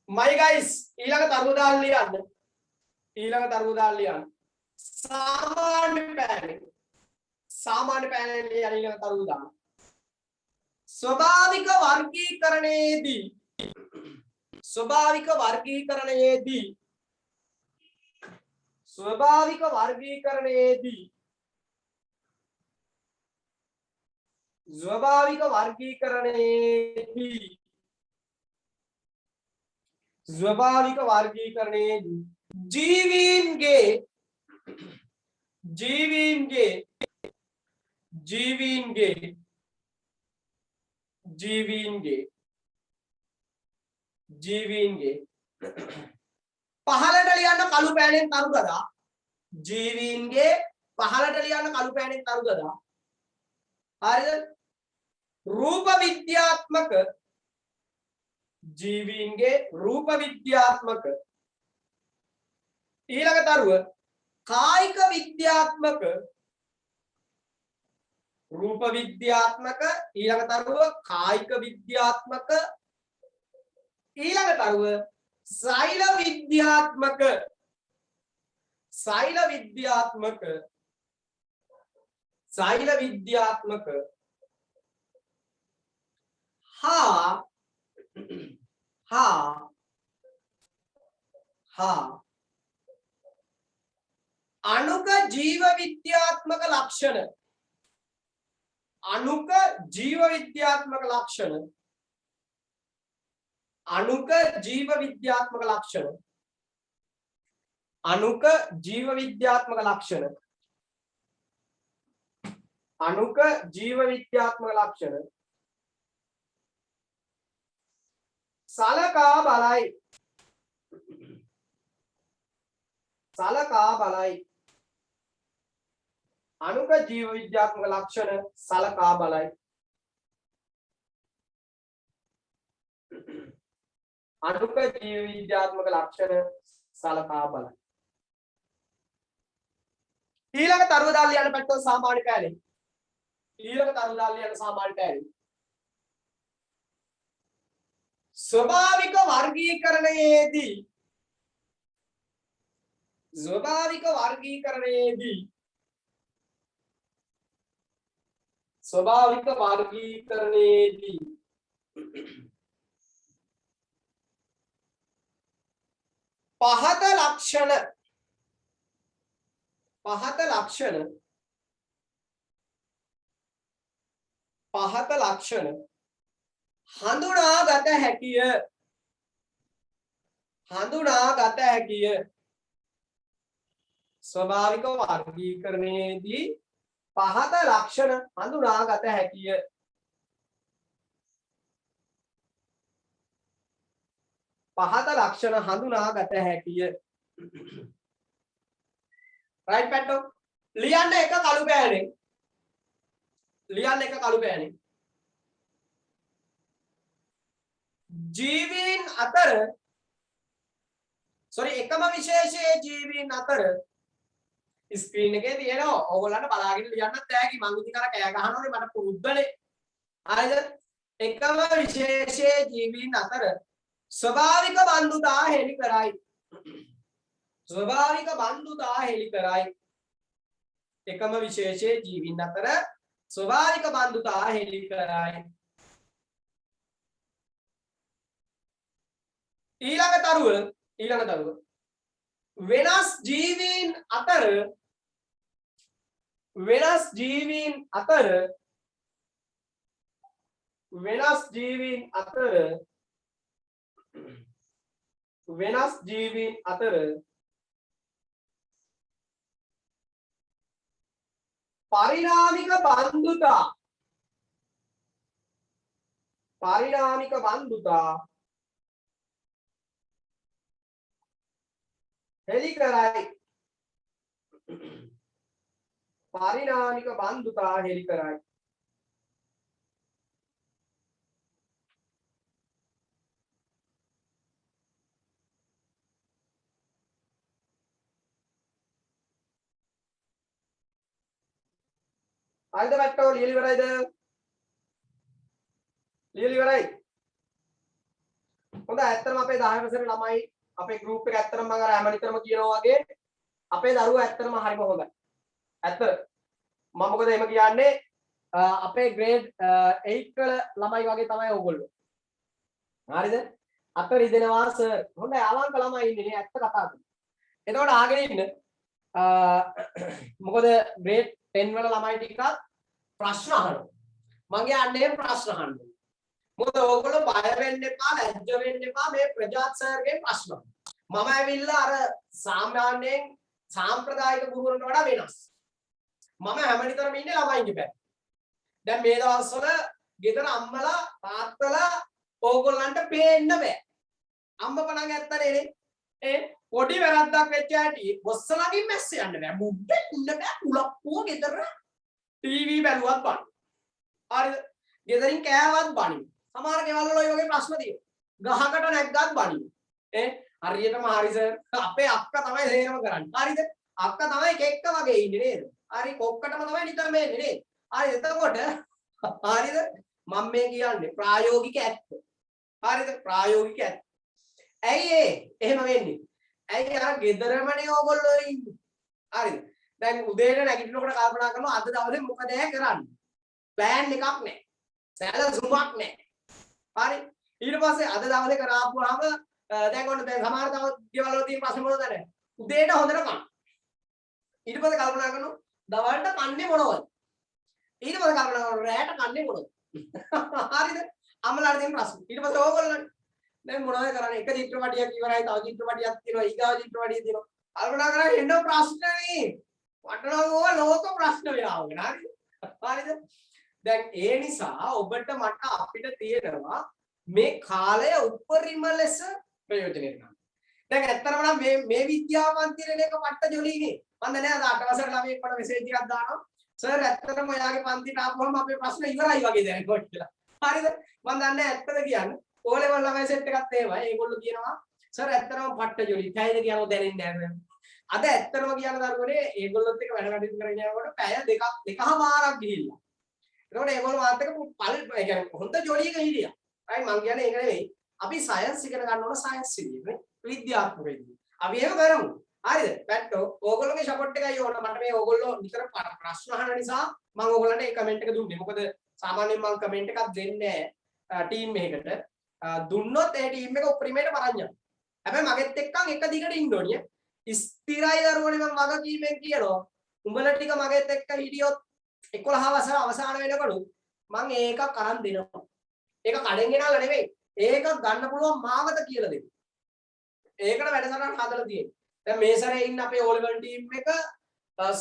my guys ඊළඟ තරුව දාන්න ලියන්න ඊළඟ තරුව දාන්න ලියන්න සාමාන්‍ය පෑනේ ලියන්න ඊළඟ තරුව දාන්න ස්වභාවික වර්ගීකරණයේදී ස්වභාවික වර්ගීකරණයේදී ස්වභාවික වර්ගීකරණයේදී ස්වභාවික වර්ගීකරණයේදී ස්වභාවික වර්ගීකරණයේදී ජීවීන්ගේ ජීවීන්ගේ ජීවීන්ගේ ජීවීන්ගේ ජීවීන්ගේ පහළට ලියන්න කළු පෑනෙන් තරු ගදා ජීවීන්ගේ පහළට ලියන්න කළු පෑනෙන් තරු ගදා හරිද रूप विद्यात्मक जीवीන්ගේ रूप विद्यात्मक ඊළඟ තරුව කායික විද්‍යාත්මක रूप विद्यात्मक ඊළඟ තරුව කායික විද්‍යාත්මක ඊළඟ තරුව සෛල විද්‍යාත්මක සෛල විද්‍යාත්මක සෛල විද්‍යාත්මක अणुक जीव विद्यात्मक लक्षण अणुक जीव विद्यात्मक लक्षण अणुक जीव विद्यात्मक लक्षण අනුක ජීව විද්‍යාත්මක ලක්ෂණ අනුක ජීව විද්‍යාත්මක ලක්ෂණ සලකා බලයි අනුක ජීව විද්‍යාත්මක ලක්ෂණ සලකා බලයි අනුක ජීව විද්‍යාත්මක ලක්ෂණ සලකා බලයි ඊළඟ තරුව දාලා යන පැත්තට සාමාන්‍ය පෑලේ ඊළඟ තරුව දාලා යන සාමාන්‍ය පෑලේ ස්වභාවික වර්ගීකරණයේදී පහත ලක්ෂණ හඳුනාගත හැකිය ස්වභාවික වර්ගීකරණයේදී පහත ලක්ෂණ හඳුනාගත හැකිය right පැට්ටෝ ලියන්න එක කළු පෑනේ ජීවීන් අතර එකම විශේෂයේ ජීවීන් අතර ස්ක්‍රීන් එකේ තියෙනවා ඕගොල්ලන්ට බලාගෙන ලියන්නත් ඇයි මං ඉතින් අර කෑ ගහනෝනේ මට පුරුද්දනේ හරිද එකම විශේෂයේ ජීවීන් අතර ස්වභාවික බන්ධුතා හෙළි කරයි එකම විශේෂයේ ජීවීන් අතර ස්වභාවික බන්ධුතා හෙළි කරයි ඊළඟ තරුව වෙනස් ජීවීන් අතර පරිණාමික බන්ධුතා හෙළි කරයි හරිද පැට්ටෝ ලියලි ඉවරයිද හොඳ ඇත්තටම අපේ 10 වසරේ ළමයි අපේ ගෲප් එක ඇත්තටම මම අර හැමනිතරම කියනවා වගේ අපේ දරුවෝ ඇත්තටම හරිම හොඳයි. ඇත්ත මම මොකද එහෙම කියන්නේ අපේ ග්‍රේඩ් 8 වල ළමයි වගේ තමයි ඕගොල්ලෝ. හරිද? අත රිදෙනවා සර්. හොඳයි අවංක ළමයි ඉන්නේ නේ ඇත්ත කතා කරන්නේ. එතකොට ආගෙන ඉන්න. මොකද ග්‍රේඩ් 10 වල ළමයි ටිකක් ප්‍රශ්න අහනවා. මම කියන්නේ ප්‍රශ්න අහන්න. මොකද ඕගොල්ලෝ බය වෙන්න එපා ලැජ්ජ වෙන්න එපා මේ ප්‍රජාත් සර්ගේ ප්‍රශ්න. මම ඇවිල්ලා අර සාමාන්‍යයෙන් සාම්ප්‍රදායික ගුරුවරුන්ට වඩා වෙනස්. මම හැමනිතරම ඉන්නේ ළමයින්ගේ පැත්තේ. දැන් මේ දවස්වල ගෙදර අම්මලා තාත්තලා ඕගොල්ලන්ට පේන්න බෑ. අම්මපණන් ඇත්තනේ නේ. පොඩි වැරද්දක් වෙච්ච ඇටි බොස්සලකින් මැස්ස යන්න බෑ. මුඩේ ඉන්න බෑ කුලප්පුව ගෙදර ටීවී බැලුවත් බань. හරිද? ගෙදරින් කෑවත් බණි. සමහර ගෙවල් වල ඔය වගේ ප්‍රශ්න තියෙනවා. ගහකට නැග්ගත් බණි. හරියටම හරි සර්. අපේ අක්කා තමයි හේරම කරන්නේ. හරිද? අක්කා තමයි කෙක්ක වගේ ඉන්නේ නේද? හරි කොක්කටම තමයි නිතරම එන්නේ නේද? හරි එතකොට හරිද? මම මේ කියන්නේ ප්‍රායෝගික ඇත්ත. හරිද? ප්‍රායෝගික ඇත්ත. ඇයි එහෙම වෙන්නේ? ඇයි අර ගෙදරමනේ ඕගොල්ලෝ ඉන්නේ. හරිද? දැන් උදේට නැගිටිනකොට කල්පනා කරනවා අද දවසේ මොකද කරන්නේ? ප්ලෑන් එකක් නැහැ. සැලසුමක් නැහැ. හරි. ඊට පස්සේ අද දවසේ කරාපුවාම දැන් ඔන්න දැන් සමහර තව ගෙවල් වල තියෙන ප්‍රශ්න මොනවද නැහැ. උදේට හොඳට කන්න. ඊට පස්සේ කල්පනා කරනවා දවල්ට කන්නේ මොනවද? ඊට පස්සේ කල්පනා කරනවා රැයට කන්නේ මොනවද? හරිද? අම්මලාට තියෙන ප්‍රශ්න. ඊට පස්සේ ඕගොල්ලෝ දැන් මොනවද කරන්නේ? එක චිත්‍රපටියක් ඉවරයි තව චිත්‍රපටියක් තියෙනවා ඊගාව චිත්‍රපටිය තියෙනවා. කල්පනා කරා එන්න ප්‍රශ්න නේ. මට නම් ඕවා ලෝක ප්‍රශ්න වෙලාවගෙන හරිද? හරිද? දැන් ඒ නිසා ඔබට මට අපිට තියෙනවා මේ කාලය උපරිම ලෙස ප්‍රයෝජනෙ ගන්න. දැන් ඇත්තටම නම් මේ විද්‍යාවන්තිරේන එක පට්ට ජොලිනේ. මම දැන් අද 8 වසර ළමයෙක් මට මෙසේජ් එකක් දානවා. සර් ඇත්තටම ඔයාගේ පන්තිට ආපුවම අපේ ප්‍රශ්න ඉවරයි වගේ දැනෙනවා කියලා. හරිද? මම දන්නේ ඇත්තද කියන්නේ. ඕ ලෙවල් ළමයි සෙට් එකත් එහෙමයි. ඒගොල්ලෝ කියනවා සර් ඇත්තටම පට්ට ජොලි. කයිද කියනවා දැනෙන්නේ නැහැ. අද ඇත්තටම කියන දරුවනේ ඒගොල්ලොත් එක්ක වැඩ කටයුතු කරගෙන යනකොට පැය දෙකමාරක් ගිහිල්ලා. එතකොට ඒගොල්ලෝ මාත් එක්ක ඒ කියන්නේ හොඳ ජොලියක හිටියා. right මම කියන්නේ ඒක නෙවෙයි. අපි සයන්ස් ඉගෙන ගන්න ඕන සයන්ස් විදිහට විද්‍යාත්මක විදිහට. අපි එහෙම කරමු. හරිද? පැට්ටෝ ඕගොල්ලෝගේ සපෝට් එකයි ඕන. මට මේ ඕගොල්ලෝ නිතර ප්‍රශ්න අහන නිසා මම ඕගොල්ලන්ට ඒ කමෙන්ට් එක දුන්නේ. මොකද සාමාන්‍යයෙන් මම කමෙන්ට් එකක් දෙන්නේ නැහැ ටීම් එකකට. දුන්නොත් ඒ ටීම් එක උපරිමයට බලන් යනවා. හැබැයි මගෙත් එක්කන් එක දිගට ඉන්න ඕනිය. ස්ථිරයි දරුවනේ මම වගකීමෙන් කියනවා. උඹලා ටික මගෙත් එක්ක හිටියොත් 11 වසර අවසාන වෙනකොට මම ඒක කරන් දෙනවා. ඒක කඩෙන් ගෙනල්ලා නෙවෙයි. ඒක ගන්න පුළුවන් මාවත කියලා දෙන්න. ඒකට වැඩසටහන් හදලා තියෙන්නේ. දැන් මේ සැරේ ඉන්න අපේ ඕ ලෙවල් ටීම් එක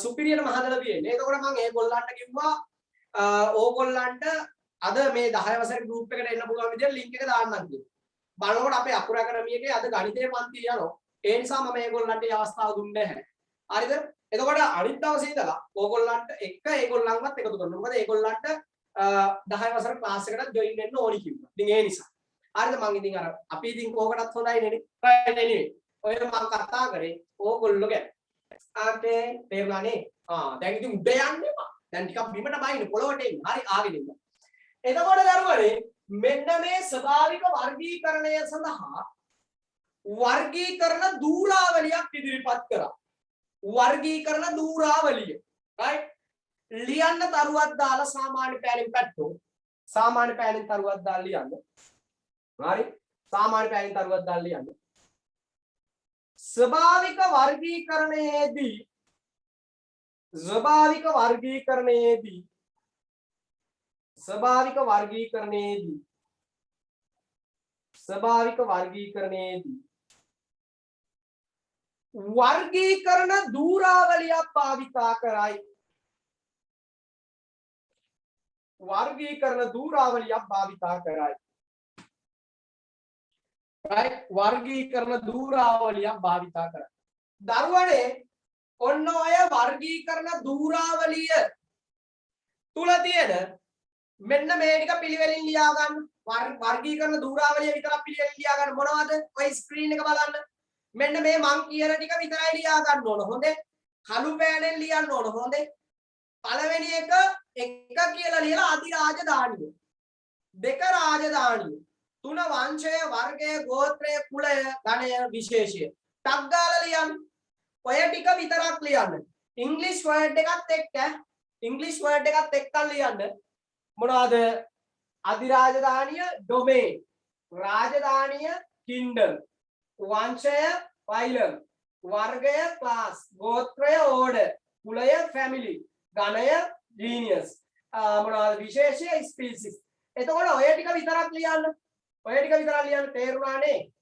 සුපිරියර්ම හදලා තියෙන්නේ. ඒකෝට මම ඒගොල්ලන්ට කිව්වා ඕගොල්ලන්ට අද මේ 10 වසරේ ගෲප් එකට එන්න පුළුවන් විදිහට ලින්ක් එක දාන්නම් කියලා. බලනකොට අපේ අකුරු ඇකඩමියේ අද ගණිතයේ පන්තිය යනවා. ඒ නිසා මම ඒගොල්ලන්ට මේ අවස්ථාව දුන්නේ නැහැ. හරිද? එතකොට අනිත් දවසේ ඉඳලා ඕගොල්ලන්ට ඒගොල්ලන්වත් එකතු කරනවා. මොකද ඒගොල්ලන්ට 10 වසර ක්ලාස් එකට ජොයින් වෙන්න ඕනි කිව්වා. ඉතින් ඒ නිසා. හරිද? මම ඉතින් අර අපි ඉතින් කෝකටත් හොඳයි නේ. right anyway. ඔය මම කතා කරේ ඕගොල්ලෝ ගැන. ආකේ තේරුණානේ? දැන් ඉතින් උඩ යන්න එපා. දැන් ටිකක් බිමට බයින්න පොළොවට එන්න. හරි ආගෙන ඉන්න. එතකොට දරුවනේ මෙන්න මේ ස්වභාවික වර්ගීකරණය සඳහා වර්ගීකරණ දූරාවලියක් ඉදිරිපත් කරා. වර්ගීකරණ දූරාවලිය. right? ලියන්න තරුවක් දාලා සාමාන්‍ය පෑලින් පැට්ටෝ. සාමාන්‍ය පෑලින් තරුවක් දාලා ලියන්න. හරි? සාමාන්‍ය පෑලින් තරුවක් දාලා ලියන්න. ස්වභාවික වර්ගීකරණයේදී ස්වභාවික වර්ගීකරණයේදී වර්ගීකරණ දූරාවලියක් භාවිතා කරයි. වර්ගීකරණ දූරාවලියක් භාවිතා කරයි. right? වර්ගීකරණ දූරාවලියක් භාවිතා කරයි. දරුවනේ ඔන්න ඔය වර්ගීකරණ දූරාවලිය තුල තියෙන මෙන්න මේ ටික පිළිවෙලින් ලියා ගන්න. වර්ගීකරණ දූරාවලිය විතරක් පිළිවෙලින් ලියා ගන්න. මොනවද? ඔය ස්ක්‍රීන් එක බලන්න. මෙන්න මේ මං කියන ටික විතරයි ලියා ගන්න ඕන. හොඳේ. කළු පෑනෙන් ලියන්න ඕන. හොඳේ. පළවෙනි එක කියලා ලියලා අධිරාජධානිය. දෙක රාජධානිය. තුන වංශය, වර්ගය, ගෝත්‍රය, කුලය, ගණය, විශේෂය. ටක් ගාලා ලියන්න. ඔය ටික විතරක් ලියන්න. ඉංග්‍රීසි වර්ඩ් එකත් එක්ක ලියන්න. මොනවාද? අධිරාජධානිය ඩොමේන්, රාජධානිය කින්ඩම්, වංශය ෆයිලම්, වර්ගය ක්ලාස්, ගෝත්‍රය ඕඩර්, කුලය ෆැමිලි, ගණය ජීනියස්, මොනවාද විශේෂය ස්පීසිස්. එතකොට ඔය ටික විතරක් ලියන්න. තේරුණානේ?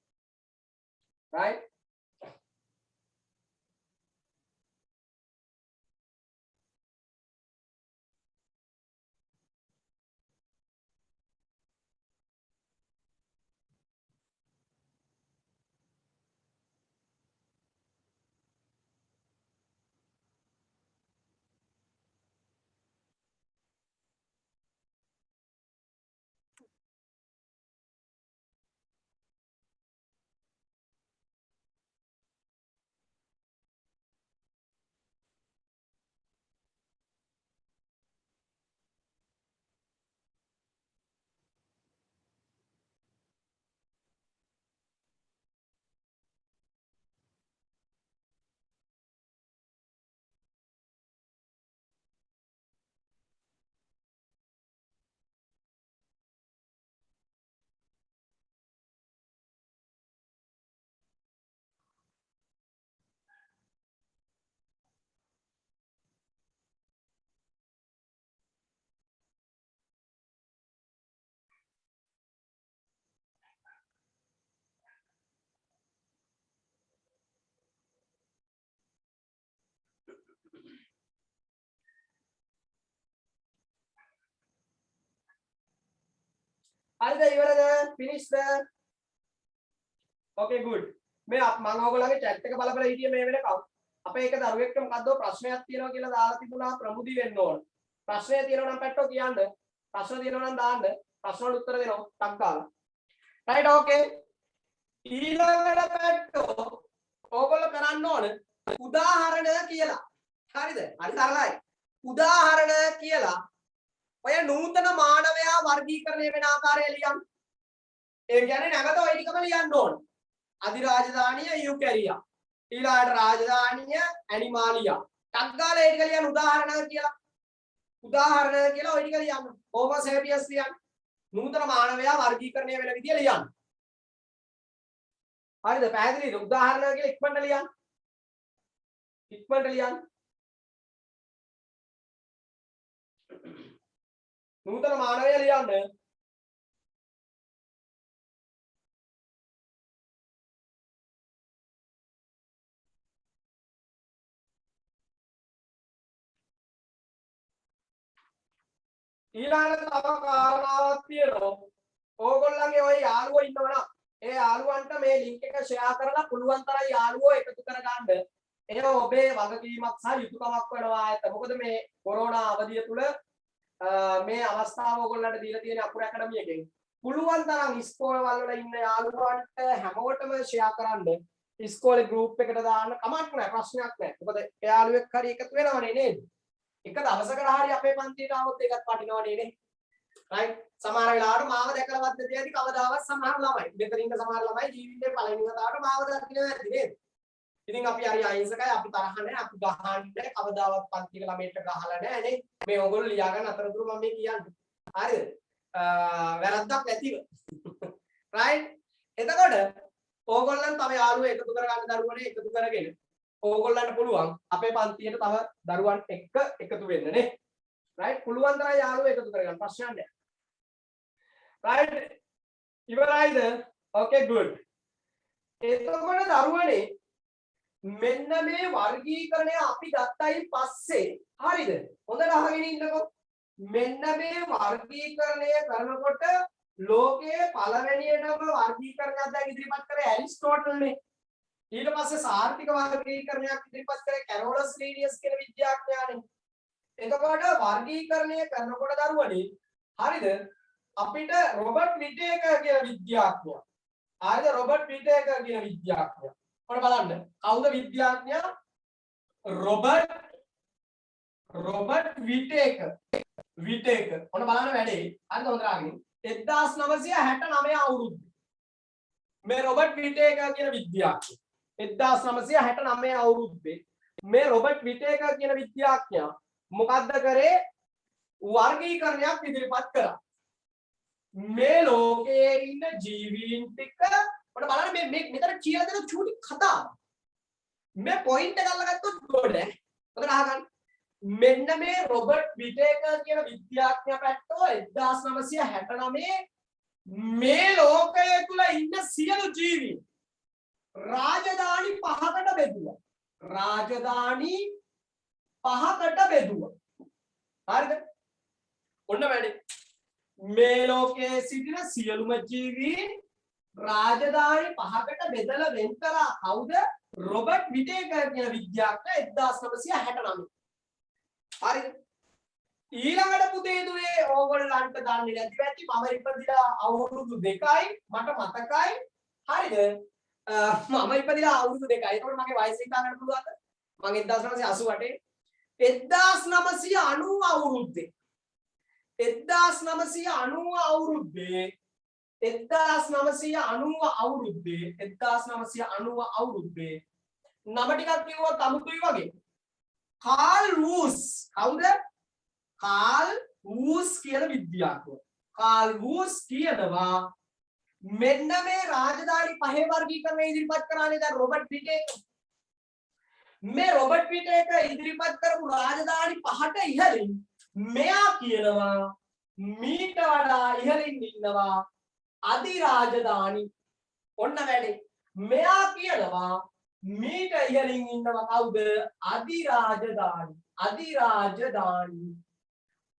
right? හරිද ඉවරද finished okay good මේ මම ඔයගොල්ලන්ගේ chat එක බල බල හිටියේ මේ වෙනකම් අපේ එක දරුවෙක්ට මොකද්ද ප්‍රශ්නයක් තියෙනවා කියලා දාලා තිබුණා ප්‍රමුදි වෙන්න ඕන ප්‍රශ්නය තියෙනවා නම් පැට්ටෝ කියන්න ප්‍රශ්න තියෙනවා නම් දාන්න ප්‍රශ්න වලට උත්තර දෙනවා ටක් ගාලා right okay ඊළඟට පැට්ටෝ ඕගොල්ලෝ කරන්න ඕන උදාහරණ කියලා හරිද හරි සරලයි උදාහරණ කියලා ඔය නූතන මානවයා වර්ගීකරණය වෙන ආකාරය ලියන්න ඒ කියන්නේ නැවත ඔය ටිකම ලියන්න ඕන අධිරාජධානිය යුකැරියා ඊළඟට රාජධානිය ඇනිමාලියා ටක් ගාලා ඒ ටික ලියන්න උදාහරණ කියලා ඔය ටික ලියන්න හෝමෝ සේපියස් ලියන්න නූතන මානවයා වර්ගීකරණය වෙන විදිය ලියන්න හරිද පැහැදිලිද උදාහරණ කියලා ඉක්මනට ලියන්න නූතන මානවයා ලියන්න ඊළඟට තව කාරණාවක් තියෙනවා ඕගොල්ලන්ගේ ওই යාළුවෝ ඉන්නවනම් ඒ යාළුවන්ට මේ ලින්ක් එක ෂෙයා කරලා පුළුවන් තරම් යාළුවෝ එකතු කරගන්න එහෙනම් ඔබේ වගකීමක් සහ යුතුයකමක් වෙනවා ඇත්ත මොකද මේ කොරෝනා අවධිය තුල මේ අවස්ථාව ඕගොල්ලන්ට දීලා තියෙන අකුර ඇකඩමි එකෙන් පුළුවන් තරම් ඉස්කෝලවල වල ඉන්න යාළුවන්ට හැමෝටම ෂෙයා කරන්න ඉස්කෝලේ ගෲප් එකට දාන්න කමක් නැහැ ප්‍රශ්නයක් නැහැ මොකද යාළුවෙක් හරි එකතු වෙනවනේ නේද එක දවසකට හරි අපේ පන්තියට આવොත් ඒකත් වටිනවනේ නේ right සමහර වෙලාවට මාව දැකලවත් නැති ඇති කවදාවත් සමහර ළමයි මෙතන ඉන්න සමහර ළමයි ජීවිතේ පළවෙනි වතාවට මාව දකින්නේ නැති නේද ඉතින් අපි හරි අහිංසකයි අපි තරහ නැහැ අපි ගහන්නේ කවදාවත් පන්තික ළමයට ගහලා නැහැ නේ මේ ඕගොල්ලෝ ලියා ගන්න අතරතුර මම මේ කියන්නේ හරිද වැරද්දක් නැතිව right එතකොට ඕගොල්ලන් තව යාළුවෝ එකතු කරගන්න දරුවනේ එකතු කරගෙන ඕගොල්ලන්ට පුළුවන් අපේ පන්තියට තව දරුවන් එක්ක එකතු වෙන්න නේ right පුළුවන් තරම් යාළුවෝ එකතු කරගන්න ප්‍රශ්නයක් නැහැ right ඉවරයිද okay good එතකොට දරුවනේ මෙන්න මේ වර්ගීකරණය අපි ගත්තයින් පස්සේ හරිද හොඳට අහගෙන ඉන්නකෝ මෙන්න මේ වර්ගීකරණය කරනකොට ලෝකයේ පළවෙනියටම වර්ගීකරණයක් දැන් ඉදිරිපත් කරේ ඇරිස්ටෝටල් නේ ඊට පස්සේ සාර්ථක වර්ගීකරණයක් ඉදිරිපත් කරේ කැරෝලස් ලීනියස් කියන විද්‍යාඥයානේ එතකොට වර්ගීකරණය කරනකොට දරුවනේ හරිද අපිට රොබර්ට් විටේකර් කියන විද්‍යාඥයා හරිද රොබර්ට් විටේකර් කියන විද්‍යාඥයා ඔන්න බලන්න කවුද විද්‍යාඥයා රොබර්ට් විටේකර් ඔන්න බලන්න වැඩේ හරිද හොඳට අහගෙන 1969 අවුරුද්දේ මේ රොබර්ට් විටේකර් කියන විද්‍යාඥයා 1969 අවුරුද්දේ මේ රොබර්ට් විටේකර් කියන විද්‍යාඥයා මොකද්ද කරේ වර්ගීකරණයක් ඉදිරිපත් කළා මේ ලෝකයේ ඉන්න ජීවීන් ටික ඔන්න බලන්න මේ මෙතන කියලා දෙන චූටි කතාව මේ පොයින්ට් එක අල්ලගත්තොත් ගොඩ හොඳට අහගන්න මෙන්න මේ රොබර්ට් විටේකර් කියන විද්‍යාඥයා පැත්තෝ 1969 මේ ලෝකයේ තුල ඉන්න සියලු ජීවීන් රාජධානි පහකට බෙදුවා හරිද ඔන්න වැඩේ මේ ලෝකයේ සිටින සියලුම ජීවීන් රාජධානි පහකට බෙදලා වෙන් කරා කවුද රොබර්ට් විටේකර් කියන විද්‍යාඥයා 1969 හරිද ඊළඟට පුතේ දුවේ ඕගොල්ලන්ට දන්නේ නැති පැති මම ඉපදිලා අවුරුදු 2යි මට මතකයි හරිද මම ඉපදිලා අවුරුදු 2යි ඒකට මගේ වයස හිතා ගන්න පුළුවන්ද මම 1988 1990 අවුරුද්දේ 1990 අවුරුද්දේ නම ටිකක් කිව්වොත් අමුතුයි වගේ කාල් වූස් කවුද කාල් වූස් කියන විද්‍යාඥයා කාල් වූස් කියනවා මෙන්න මේ රාජධානි පහේ වර්ගීකරණය ඉදිරිපත් කරානේ දැන් රොබර්ට් විටේකර් මේ රොබර්ට් විටේකර් ඉදිරිපත් කරපු රාජධානි පහට ඉහළින් මෙයා කියනවා මීට වඩා ඉහළින් ඉන්නවා අධිරාජධානි ඔන්න වැඩේ මෙයා කියනවා මීට ඉහළින් ඉන්නවා කවුද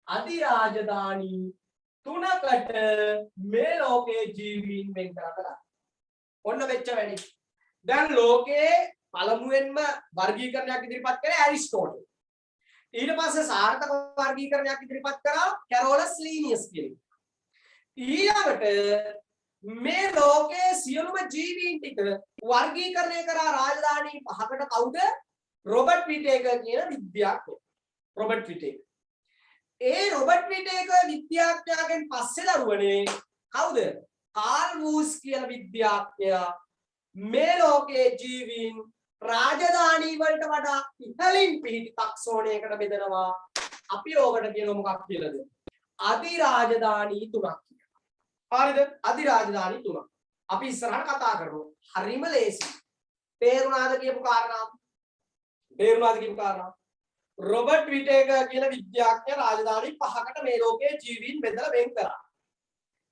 අධිරාජධානි තුනකට මේ ලෝකයේ ජීවීන් වෙන් කරලා ඔන්න වෙච්ච වැඩි. දැන් ලෝකයේ පළමුවෙන්ම වර්ගීකරණයක් ඉදිරිපත් කරේ ඇරිස්ටෝටල්. ඊට පස්සේ සාර්ථක වර්ගීකරණයක් ඉදිරිපත් කරා කැරෝලස් ලීනියස් කියන. ඊළඟට මේ ලෝකයේ සියලුම ජීවීන් ටික වර්ගීකරණය කරා රාජධානී පහකට කවුද? රොබර්ට් විටේකර් කියන විද්‍යාඥයා. රොබර්ට් විටේකර්. ඒ රොබර්ට් විටේකර් විද්‍යාඥයාගෙන් පස්සේ දරුවනේ කවුද? කාල් වූස් කියන විද්‍යාඥයා මේ ලෝකයේ ජීවීන් රාජධානී වලට වඩා ඉහළින් පිහිටි තාක්ෂණයකට බෙදනවා. අපි ඕකට කියන මොකක් කියලාද? අධිරාජධානී තුනක් කියලා. හරිද? අධිරාජධානී තුනක්. අපි ඉස්සරහට කතා කරමු. හරිම ලේසි. තේරුණාද කියපු කාරණා? තේරුණාද කියපු කාරණා? රොබර්ට් විටේකර් කියන විද්‍යාඥයා රාජධානී පහකට මේ ලෝකයේ ජීවීන් බෙදලා වෙන් කරා.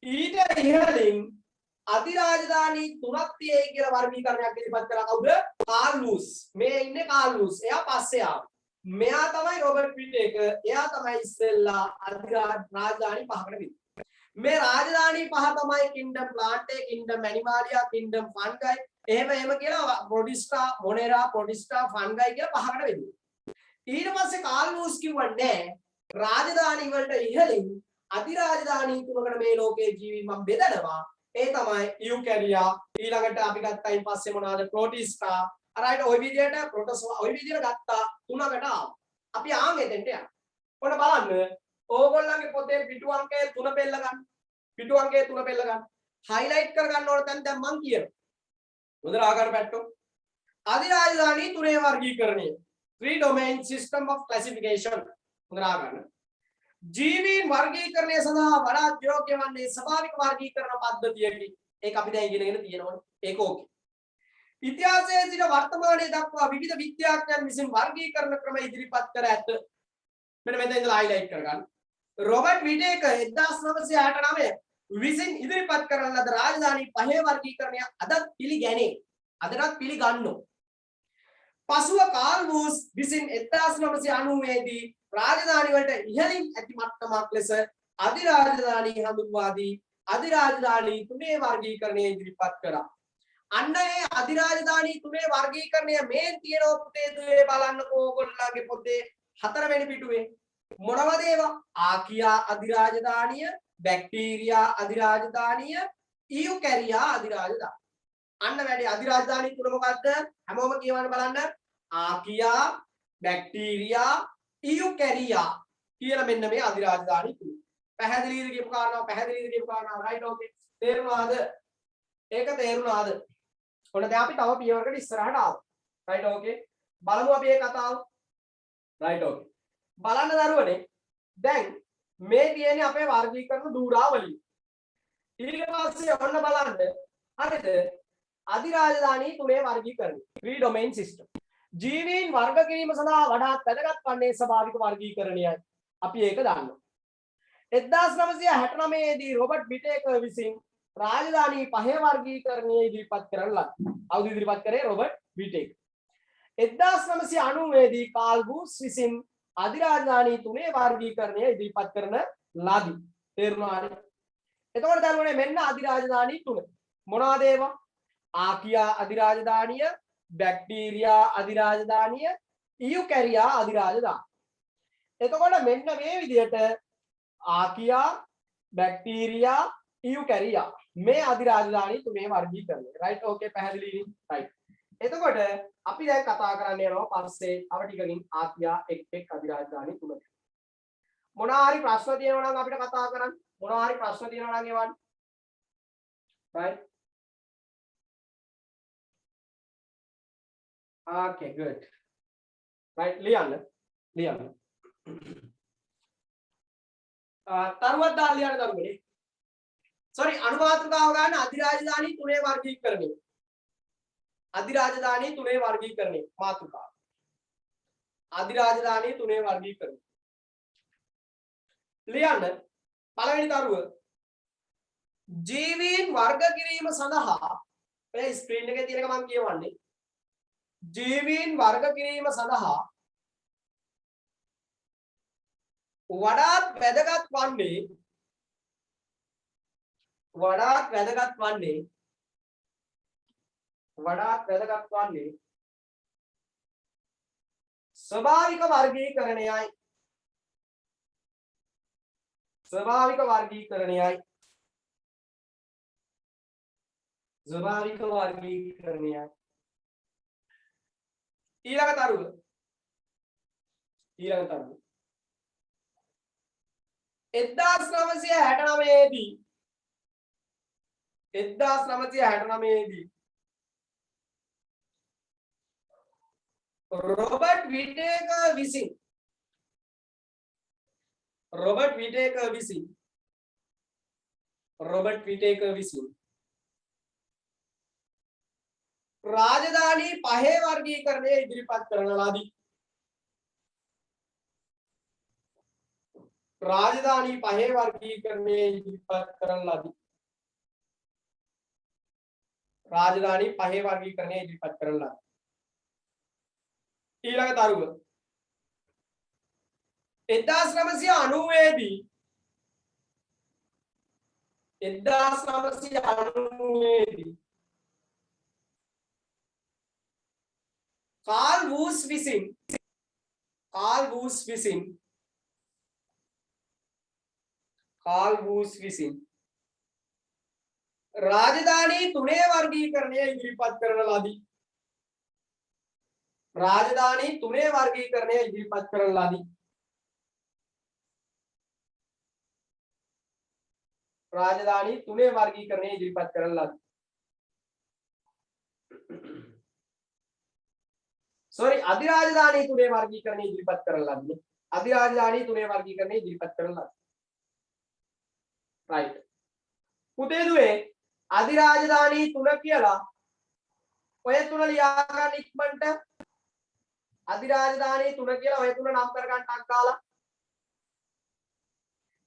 ඊට ඉහළින් අධිරාජධානී තුනක් තියෙයි කියලා වර්ගීකරණයක් ඉදිරිපත් කරා කවුද? කාල් ලූස්. මේ ඉන්නේ කාල් ලූස්. එයා පස්සේ ආවා. මෙයා තමයි රොබර්ට් විටේකර්. එයා තමයි ඉස්සෙල්ලා රාජධානී පහකට බෙදුවේ. මේ රාජධානී පහ තමයි කින්ඩම් ප්ලාන්ටේ, කින්ඩම් ඇනිමාලියා, කින්ඩම් ෆන්ගයි. එහෙම කියලා ප්‍රොටිස්ටා, මොනෙරා, ප්‍රොටිස්ටා, ෆන්ගයි කියලා පහකට බෙදුවා. ඊට පස්සේ කාල් ලූස් කිව්වන්නේ රාජධානී වලට ඉහළින් අධිරාජධානී තුනකට මේ ලෝකයේ ජීවීන් මම බෙදනවා. ඒ තමයි යුකැරියා. ඊළඟට අපි ගත්තයින් පස්සේ මොනවාද? ප්‍රොටිස්ටා. අරයිට ওই විදියට ප්‍රොටෝසෝවා ওই විදියට ගත්තා තුනකට ආවා. අපි ආන් එතෙන්ට යනවා. ඔන්න බලන්න. ඕගොල්ලන්ගේ පොතේ පිටු අංකය 3 පෙළ ගන්න. පිටු අංකය 3 පෙළ ගන්න. හයිලයිට් කර ගන්න ඕන තැන දැන් මම කියනවා. හොඳට ආකාර පැට්ටෝ. අධිරාජධානී තුනේ වර්ගීකරණය. 3 domain system of classification. හොඳට ආගන්න. ජීවීන් වර්ගීකරණය සඳහා වඩාත් යෝග්‍ය වන්නේ ස්වභාවික වර්ගීකරණ පද්ධතියකි. ඒක අපි දැන් ඉගෙනගෙන තියෙනවනේ. ඒක ඕකේ. ඉතිහාසයේ සිට වර්තමානයේ දක්වා විවිධ විද්‍යාඥයන් විසින් වර්ගීකරණ ක්‍රම ඉදිරිපත් කර ඇත. මෙන්න මෙතන ඉඳලා හයිලයිට් කරගන්න. රොබර්ට් විටේකර් 1969 විසින් ඉදිරිපත් කරන ලද රාජධානී පහේ වර්ගීකරණය අදත් පිළිගැනේ. අදටත් පිළිගන්නෝ. පසුව කාල් වූස් විසින් 1990 දී රාජධානී වලට ඉහළින් ඇති මට්ටමක් ලෙස අධිරාජධානී හඳුන්වා දී අධිරාජධානී තුනේ වර්ගීකරණය ඉදිරිපත් කළා. අන්න ඒ අධිරාජධානී තුනේ වර්ගීකරණය මේ තියෙන පුතේ දුවේ බලන්නකෝ ඕගොල්ලන්ගේ පොතේ 4 වෙනි පිටුවේ මොනවද ඒවා? ආකියා අධිරාජධානිය, බැක්ටීරියා අධිරාජධානිය, ඉයුකැරියා අධිරාජධානිය. අන්න වැඩි අධිරාජධානී තුන මොකද්ද? හැමෝම කියවන්න බලන්න. ආකියා, බැක්ටීරියා, ඉයුකැරියා කියලා මෙන්න මේ අධිරාජධානී තුන. පැහැදිලිද කියපු කාරණාව? පැහැදිලිද කියපු කාරණාව? රයිට් ඕකේ. තේරුණාද? ඒක තේරුණාද? ඔන්න දැන් අපි තව පියවරකට ඉස්සරහට ආවා. රයිට් ඕකේ. බලමු අපි මේ කතාව. රයිට් ඕකේ. බලන්න දරුවනේ. දැන් මේ තියෙන්නේ අපේ වර්ගීකරණ ධූරාවලිය. ඊට පස්සේ ඔන්න බලන්න. හරිද? අධිරාජධානී තුනේ වර්ගීකරණය. 3 domain system. ජීවීන් වර්ග කිරීම සඳහා වඩාත් වැදගත් වන්නේ ස්වභාවික වර්ගීකරණයයි. අපි ඒක දන්නවා. 1969 දී රොබර්ට් විටේකර් විසින් රාජධානී පහේ වර්ගීකරණය ඉදිරිපත් කරන ලද. අවුද ඉදිරිපත් කරේ රොබර්ට් විටේකර්. 1990 දී කාල් වූස් විසින් අධිරාජධානී තුනේ වර්ගීකරණය ඉදිරිපත් කරන ලදී. තේරුණාද? එතකොට දරුවනේ මෙන්න අධිරාජධානී තුන. මොනවාද ඒවා? ආකියා අධිරාජධානිය, බැක්ටීරියා අධිරාජධානිය, ඉයුකැරියා අධිරාජධානිය. එතකොට මෙන්න මේ විදිහට ආකියා, බැක්ටීරියා, ඉයුකැරියා මේ අධිරාජධානී තුනේ වර්ගීකරණය. රයිට් ඕකේ පැහැදිලිද? රයිට්. එතකොට අපි දැන් කතා කරන්න යනවා පස්සේ තව ටිකකින් ආකියා එක් අධිරාජධානී තුනක්. මොනවා හරි ප්‍රශ්න තියෙනවා නම් අපිට කතා කරන්න. මොනවා හරි ප්‍රශ්න තියෙනවා නම් ඒවන්න. right. Okay, good. Right, ලියන්න. තරුවක් දාලා ලියන්න දරුවනේ. sorry අනුමාත්‍රකාව ගන්න අධිරාජධානී තුනේ වර්ගීකරණය. අධිරාජධානී තුනේ වර්ගීකරණය මාතෘකාව. අධිරාජධානී තුනේ වර්ගීකරණය. ලියන්න. පළවෙනි තරුව ජීවීන් වර්ග කිරීම සඳහා ඔය ස්ක්‍රීන් එකේ තියෙන එක මම කියවන්නේ. ජීවීන් වර්ග කිරීම සඳහා වඩාත් වැදගත් වන්නේ වඩාත් වැදගත් වන්නේ ස්වභාවික වර්ගීකරණයයි. ස්වභාවික වර්ගීකරණයයි. ස්වභාවික වර්ගීකරණයයි. ඊළඟ තරුව 1969 දී 1969 දී රොබර්ට් විටේකර් විසින් රාජධානී පහේ වර්ගීකරණය ඉදිරිපත් කරන ලදී. රාජධානී පහේ වර්ගීකරණය ඉදිරිපත් කරන ලදී. රාජධානී පහේ වර්ගීකරණය ඉදිරිපත් කරන ලදී. ඊළඟ තරුව 1990 දී 1990 දී कार्ल वूस विसिन राजधानी तुणे वर्गीकरणे इදිරිපත් කරන ලදී. राजधानी तुणे वर्गीकरणे इදිරිපත් කරන ලදී. राजधानी तुणे वर्गीकरणे इදිරිපත් කරන ලදී. सॉरी अधिराजधानी तुणे वर्गीकरणे इදිරිපත් කරන ලදී. अधिराजधानी तुणे वर्गीकरणे इදිරිපත් කරන ලදී. राइट පුතේ දුවේ अधिराजधानी තුන කියලා ඔය තුන ලියා ගන්න ඉක්මනට. अधिराजधानी තුන කියලා ඔය තුන නම් කර ගන්න ටක් කාලා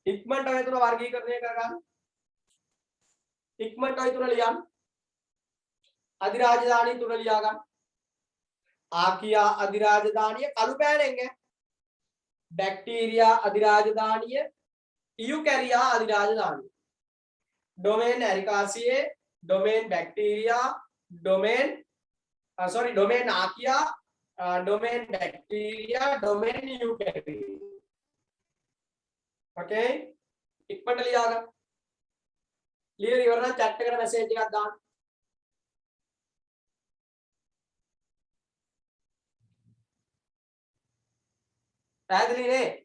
ඉක්මනට ඔය තුන වර්ගීකරණය කර ගන්න. ඉක්මනට ඔය තුන ලියන්න. अधिराजधानी තුන ලියා ගන්න. आकिया अधिराजधानीय कलु पैनेंगे. बैक्टीरिया अधिराजधानीय यूकैरिया अधिराजधानीय. डोमेन एरिकासिए, डोमेन बैक्टीरिया, डोमेन आकिया, domain bacteria, domain eukarya. Okay इक्मट लिया क्लियर इवरना चैट कर मैसेज එකක් දාන්න. පැහැදිලි නේ?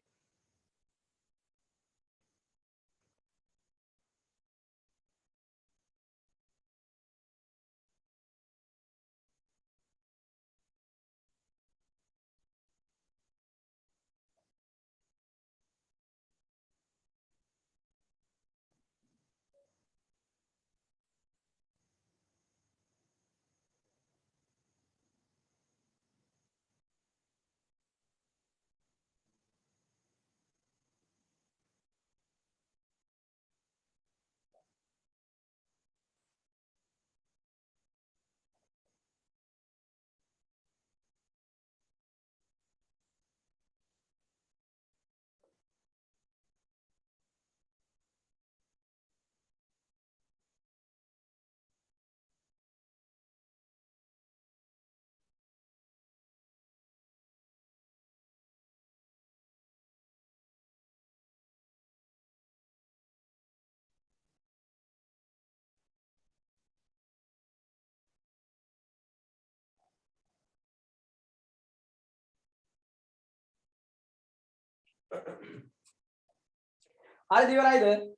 හරිද ඉවරයිද?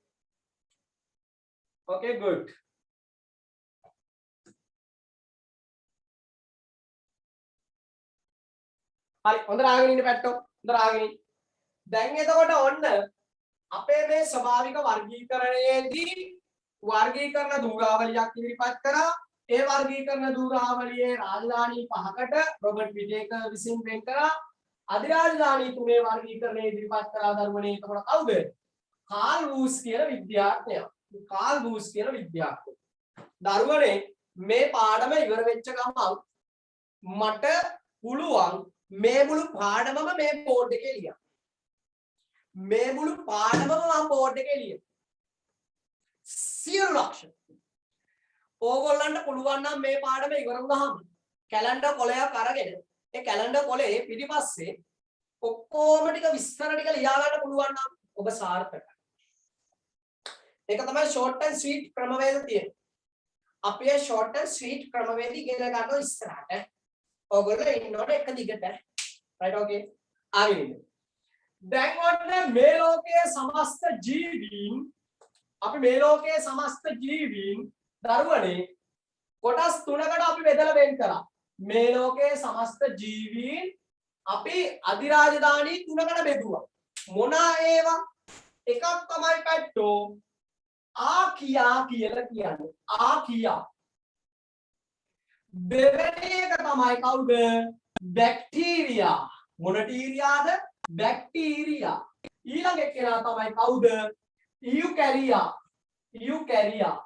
Okay good. හරි හොඳට ආගෙන ඉන්න පැත්තෝ. හොඳට ආගෙන ඉන්න. දැන් එතකොට ඔන්න අපේ මේ ස්වභාවික වර්ගීකරණයේදී වර්ගීකරණ ධූරාවලියක් ඉදිරිපත් කරා. ඒ වර්ගීකරණ ධූරාවලියේ රාජධානී පහකට රොබර්ට් විටේකර් විසින් වෙන් කරා. अधिराजधानी තුනේ වර්ගීකරණය ඉදිරිපත් කරා දරුවනේ. එතකොට කවුද? कार्ल वूस කියන විද්‍යාඥයා. कार्ल वूस කියන විද්‍යාඥයා. දරුවනේ මේ පාඩම ඉවර වෙච්ච ගමන් මට පුළුවන් මේ මුළු පාඩමම මේ බෝඩ් එකේ ලියන්න. මේ මුළු පාඩමම මම බෝඩ් එකේ ලියන්න. සියලු ලක්ෂණ. ඕගොල්ලන්ට පුළුවන් නම් මේ පාඩම ඉවර වුණාම කැලෙන්ඩර් කොලයක් අරගෙන ඒ කැලෙන්ඩර් කොලේ පිටිපස්සේ ඔක්කොම ටික විස්තර ටික ලියා ගන්න පුළුවන් නම් ඔබ සාර්ථකයි. ඒක තමයි short and sweet ක්‍රමවේද තියෙන්නේ. අපි ඒ short and sweet ක්‍රමවේද ඉගෙන ගන්නවා ඉස්සරහට. ඔයගොල්ලෝ ඉන්නකොට එක දිගට. right okay. ආගෙන ඉන්න. දැන් ඔන්න මේ ලෝකයේ සමස්ත ජීවීන් අපි මේ ලෝකයේ සමස්ත ජීවීන් දරුවනේ කොටස් තුනකට අපි බෙදලා වෙන් කරා. මේ ලෝකයේ සමස්ත ජීවීන් අපි අධිරාජධානී තුනකට බෙදුවා. මොනවා ඒවා? එකක් තමයි පැට්ටෝ ආකියා කියලා කියන්නේ. ආකියා. දෙවෙනි එක තමයි කවුද? බැක්ටීරියා. මොනටීරියාද? බැක්ටීරියා. ඊළඟ එකේනා තමයි කවුද? ඉයුකැරියා. ඉයුකැරියා.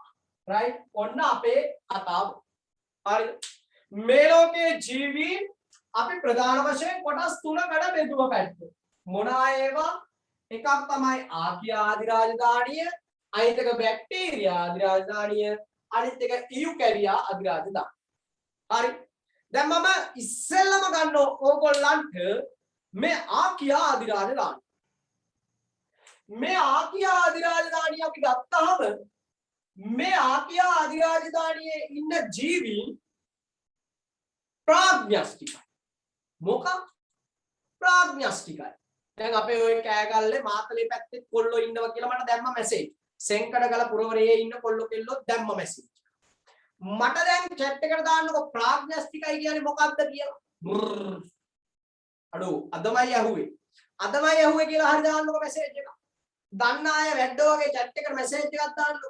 right? ඔන්න අපේ කතාව. හරි. මේ ලෝකයේ ජීවීන් අපි ප්‍රධාන වශයෙන් කොටස් තුනකට බෙදුවා පැත්තේ. මොනවා ඒවා? එකක් තමයි ආකියා අධිරාජධානිය, අනිත් එක බැක්ටීරියා අධිරාජධානිය, අනිත් එක ඉයුකැරියා අධිරාජධානිය. හරි. දැන් මම ඉස්සෙල්ලම ගන්න ඕගොල්ලන්ට මේ ආකියා අධිරාජධානිය. මේ ආකියා අධිරාජධානිය අපි ගත්තාම මේ ආකියා අධිරාජධානියේ ඉන්න ජීවීන් ප්‍රාග්ඥස්තිකයි. මොකක්? ප්‍රාග්ඥස්තිකයි. දැන් අපේ ওই කෑගල්ලේ මාතලේ පැත්තේ කොල්ලෝ ඉන්නවා කියලා මට දැම්ම මැසේජ්. සෙන්කඩගල පුරවරයේ ඉන්න කොල්ලෝ කෙල්ලෝ දැම්ම මැසේජ්. මට දැන් chat එකට දාන්නකො ප්‍රාග්ඥස්තිකයි කියන්නේ මොකක්ද කියලා. අඩෝ අදමයි ඇහුවේ. අදමයි ඇහුවේ කියලා හරි දාන්නකො මැසේජ් එක. දන්න අය වැඩෝ වගේ chat එකට මැසේජ් එකක් දාන්නකො.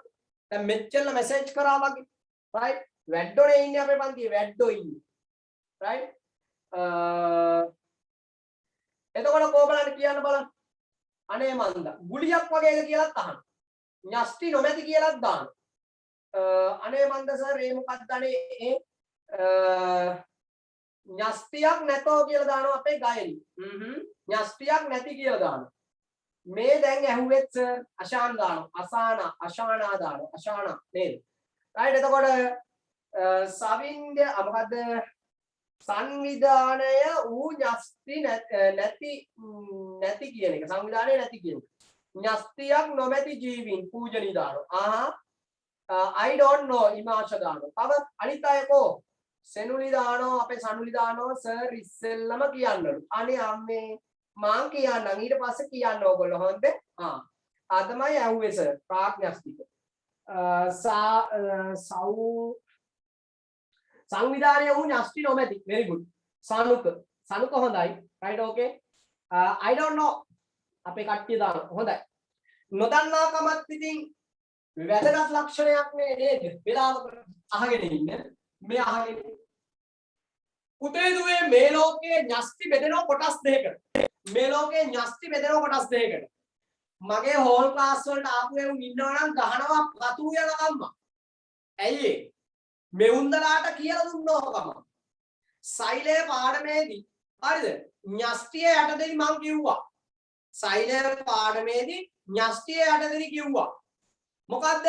දැන් මෙච්චර මැසේජ් කරා වගේ. right? වැඩෝනේ ඉන්නේ අපේ පන්තියේ වැඩෝ ඉන්නේ. right? එතකොට කොබලන්ට කියන්න බලන්න. අනේ මන්ද ගුලියක් වගේද කියලාත් අහන්න. ඤස්ටි නොමැති කියලාත් දාන්න. අනේ මන්ද සර් ඒ මොකක්ද අනේ ඤස්ටියක් නැතෝ කියලා දානවා අපේ ගයලි. ඤස්ටියක් නැති කියලා දානවා. මේ දැන් ඇහුවෙත් සර් අශාන් දානවා. අශානා දානවා. අශානා නේද? right? එතකොට සවින්ද මොකද්ද? සංවිධානය වූ ඤස්ති නැති කියන එක. සංවිධානය නැති කියන එක. ඤස්තියක් නොමැති ජීවීන් පූජනීය දානවා. I don't know ඉමාශ දානවා. තව අනිත් අය කෝ සෙනුලි දානවා අපේ සනුලි දානවා සර් ඉස්සෙල්ලම කියන්නලු. අනේ අම්මේ මං කියන්නම් ඊට පස්සේ කියන්න ඕගොල්ලෝ හොඳද? අදමයි ඇහුවේ සර් ප්‍රාග්ඥස්තික. සංවිධානය වූ ඤස්ටි නොමැති. very good. සනුක හොඳයි. right okay. I don't know අපේ කට්ටිය දානවා. හොඳයි. නොදන්නාකමත් ඉතින් වැදගත් ලක්ෂණයක් නේද? වෙලාවකට අහගෙන ඉන්න. මේ අහගෙන පුතේ දුවේ මේ ලෝකයේ ඤස්ටි බෙදෙනවා කොටස් දෙකකට. මේ ලෝකයේ ඤස්ටි බෙදෙනවා කොටස් දෙකකට. මගේ හෝල් ක්ලාස් වලට ආපු එවුන් ඉන්නවා නම් ගහනවා පතු යනකම්ම. ඇයි ඒ? මෙවුන්දලාට කියලා දුන්නෝකම. සෛලය පාඩමේදී හරිද? ඤස්ටිය යටදෙනි මං කිව්වා. සෛලය පාඩමේදී ඤස්ටිය යටදෙනි කිව්වා. මොකද්ද?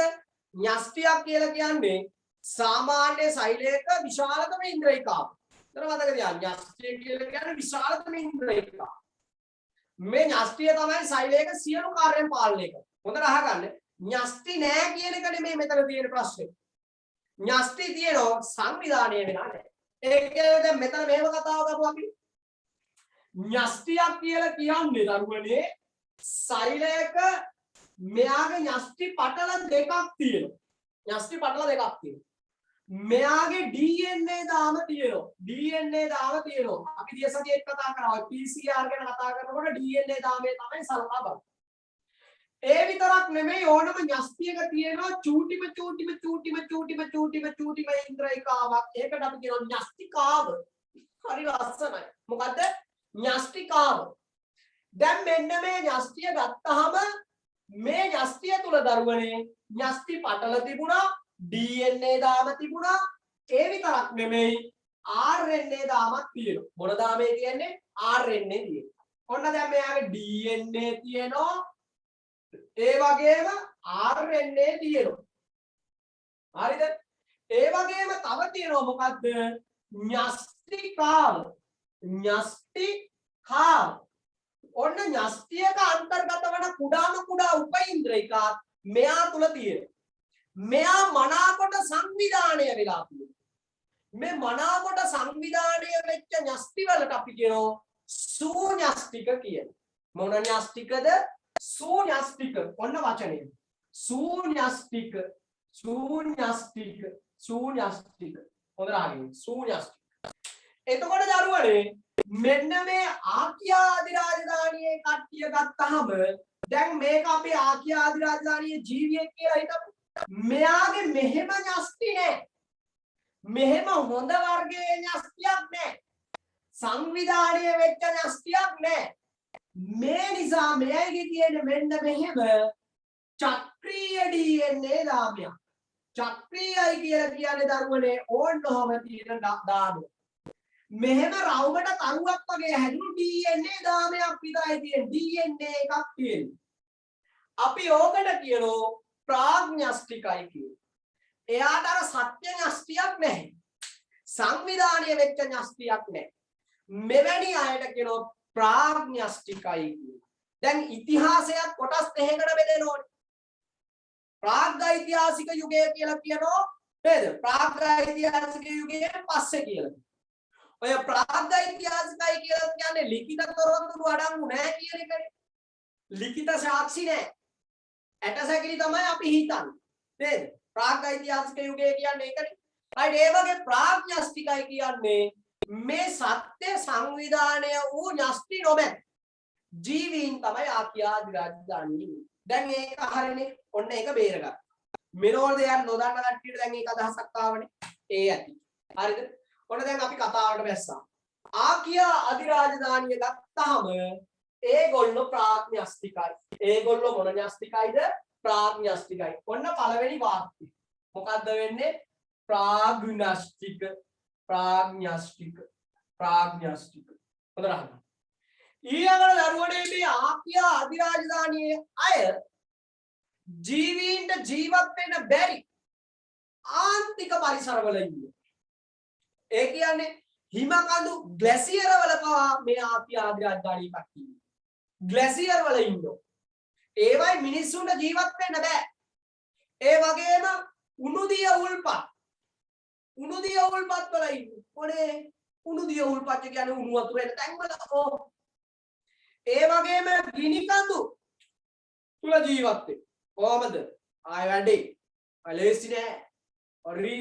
ඤස්ටියක් කියලා කියන්නේ සාමාන්‍ය සෛලයක විශාලතම ඉන්ද්‍රියකාව. දැන් මතක තියාගන්න ඤස්ටිය කියලා කියන්නේ විශාලතම ඉන්ද්‍රියකාව. මේ ඤස්ටිය තමයි සෛලයක සියලු කාර්යයන් පාලනය කරන්නේ. හොඳට අහගන්න. ඤස්ටි නෑ කියන එක නෙමෙයි මෙතන තියෙන ප්‍රශ්නේ. ඤස්ටි තියෙනවා සංවිධානය වෙනා නැහැ. ඒ කියන්නේ දැන් මෙතන මේව කතාව කරමු අපි. ඤස්ටියක් කියලා කියන්නේ දරුවනේ සෛලයක මෙයාගේ ඤස්ටි පටල දෙකක් තියෙනවා. ඤස්ටි පටල දෙකක් තියෙනවා. මෙයාගේ DNA දාම තියෙනවා. DNA දාම තියෙනවා. අපි ගිය සතියේ කතා කරා PCR ගැන කතා කරනකොට DNA දාමේ තමයි සලකා බලන්නේ. ඒ විතරක් නෙමෙයි ඕනම ඤස්තියක තියෙනවා චූටිම ඉන්ද්‍රියකාවක්. ඒකට අපි කියනවා ඤස්තිකාව. හරි ලස්සනයි. මොකද්ද? ඤස්තිකාව. දැන් මෙන්න මේ ඤස්තිය ගත්තාම මේ ඤස්තිය තුල දරුවනේ ඤස්ති පටල තිබුණා, DNA දාම තිබුණා. ඒ විතරක් නෙමෙයි RNA දාමක් තියෙනවා. මොන දාමේ කියන්නේ? RNA තියෙනවා. ඔන්න දැන් මෙයාගේ DNA තියෙනවා. ඒ වගේම RNA තියෙනවා. හරිද? ඒ වගේම තව තියෙනවා මොකද්ද? න්‍යෂ්ටිකාව. න්‍යෂ්ටිකාව. ඔන්න න්‍යෂ්ටියක අන්තර්ගත වන කුඩාම කුඩා උපඉන්ද්‍ර එකක් මෙයා තුල තියෙනවා. මෙයා මනාකොට සංවිධානය වෙලා තියෙනවා. මේ මනාකොට සංවිධානය වෙච්ච න්‍යෂ්ටි වලට අපි කියනවා සූන්‍යෂ්ටික කියලා. මොන න්‍යෂ්ටිකද? සූන්‍යෂ්ටික. ඔන්න වචනේ. සූන්‍යෂ්ටික. සූන්‍යෂ්ටික. සූන්‍යෂ්ටික. හොඳට අහගන්න. සූන්‍යෂ්ටික. එතකොට දරුවනේ මෙන්න මේ ආකියා අධිරාජධානියේ කට්ටිය ගත්තාම දැන් මේක අපේ ආකියා අධිරාජධානියේ ජීවියෙක් කියලා හිතමු. මෙයාගේ මෙහෙම න්‍යෂ්ටි නෑ. මෙහෙම හොඳ වර්ගයේ න්‍යෂ්ටියක් නෑ. සංවිධානය වෙච්ච න්‍යෂ්ටියක් නෑ. මේ නිසා මෙයගේ තියෙන මෙන්න මෙහෙම චක්‍රීය DNA දාමයක්. චක්‍රීයයි කියලා කියන්නේ දරුවනේ ඕන්නෝම තියෙන දාමය. මෙහෙම රවුමට කරුවක් වගේ හැදුණු DNA දාමයක් විතරයි තියෙන. DNA එකක් තියෙන්නේ. අපි ඕකට කියනවා ප්‍රාග්ඥස්ටිකයි කියලා. එයාට අර සත්‍ය න්‍යෂ්ටියක් නැහැ. සංවිධානය වෙච්ච න්‍යෂ්ටියක් නැහැ. මෙවැනි අයට කියනවා ප්‍රාග්ඥස්ටිකයි කියලා. දැන් ඉතිහාසයත් කොටස් දෙකකට බෙදෙනෝනේ. ප්‍රාග්ඓතිහාසික යුගය කියලා කියනවා නේද? ප්‍රාග්ඓතිහාසික යුගයෙන් පස්සේ කියලා. ඔය ප්‍රාග්ඓතිහාසිකයි කියලා කියන්නේ ලිඛිත තොරතුරු අඩංගු නැහැ කියන එකනේ. ලිඛිත සාක්ෂි නැහැ. ඇටසැකිලි තමයි අපි හිතන්නේ. නේද? ප්‍රාග්ඓතිහාසික යුගය කියන්නේ ඒකනේ. හරි ඒ වගේ ප්‍රාග්ඥස්ටිකයි කියන්නේ මේ සත්‍ය සංවිධානය වූ න්‍යෂ්ටි නොමැත ජීවීන් තමයි ආකියා අධිරාජධානිය. දැන් ඒක හරිනේ. ඔන්න ඒක බේරගත්තා. මෙනෝල් දෙයක් නොදන්න කට්ටියට දැන් ඒක අදහසක් ආවනේ. ඒ ඇති. හරිද? ඔන්න දැන් අපි කතාවට බැස්සා. ආකියා අධිරාජධානිය ගත්තාම ඒගොල්ලෝ ප්‍රාග්ඥස්ටිකයි. ඒගොල්ලෝ මොන න්‍යෂ්ටිකයිද? ප්‍රාග්ඥස්ටිකයි. ඔන්න පළවෙනි වාක්‍යය. මොකද්ද වෙන්නේ? ප්‍රාග්ඥස්ටික. ප්‍රාග්ඥස්ටික. ප්‍රාග්ඥස්ටික. හොඳට අහන්න. ඊළඟට දරුවනේ මේ ආකියා අධිරාජධානියේ අය ජීවීන්ට ජීවත් වෙන්න බැරි ආන්තික පරිසරවල ඉන්නේ. ඒ කියන්නේ හිමකඳු ග්ලැසියර් වල පවා මේ ආකියා අධිරාජධානිය කට්ටිය. ග්ලැසියර් වල ඉන්නවා. ඒවයි මිනිස්සුන්ට ජීවත් වෙන්න බෑ. ඒ වගේම උණුදිය උල්පත්. උණුදිය උල්පත් වල ඉන්නේ. මොනේ උණුදිය උල්පත් කියන්නේ උණු වතුර එන තැන්වල. ඒ වගේම ගිනිකඳු තුල ජීවත් වෙන්නේ. කොහමද? ආය වැඩේ. ලේසි නෑ. හරි.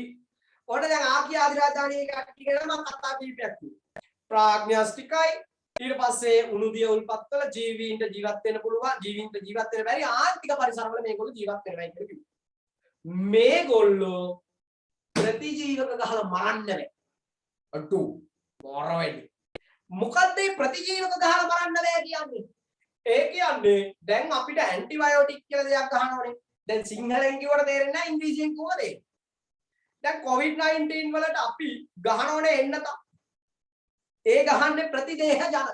ඔන්න දැන් ආකියා අධිරාජධානියේ කට්ටිය ගැන මම කතා කිහිපයක් කිව්වා. ප්‍රාග්ඥස්ටිකයි ඊට පස්සේ උණුදිය උල්පත් වල ජීවීන්ට ජීවත් වෙන්න පුළුවන්. ජීවීන්ට ජීවත් වෙන්න බැරි ආන්තික පරිසරවල මේගොල්ලෝ ජීවත් වෙනවා කියලා කිව්වා. මේගොල්ලෝ ප්‍රතිජීවක ගහලා මරන්න බෑ. අඩු මොර වෙන්නේ. මොකද්ද මේ ප්‍රතිජීවක ගහලා මරන්න බෑ කියන්නේ? ඒ කියන්නේ දැන් අපිට ඇන්ටිබයොටික් කියලා දෙයක් ගහනවනේ. දැන් සිංහලෙන් කිව්වට තේරෙන්නේ නැහැ ඉංග්‍රීසියෙන් කොහොමද ඒ? දැන් COVID-19 වලට අපි ගහනවනේ එන්නත. ඒ ගහන්නේ ප්‍රතිදේහ ජන.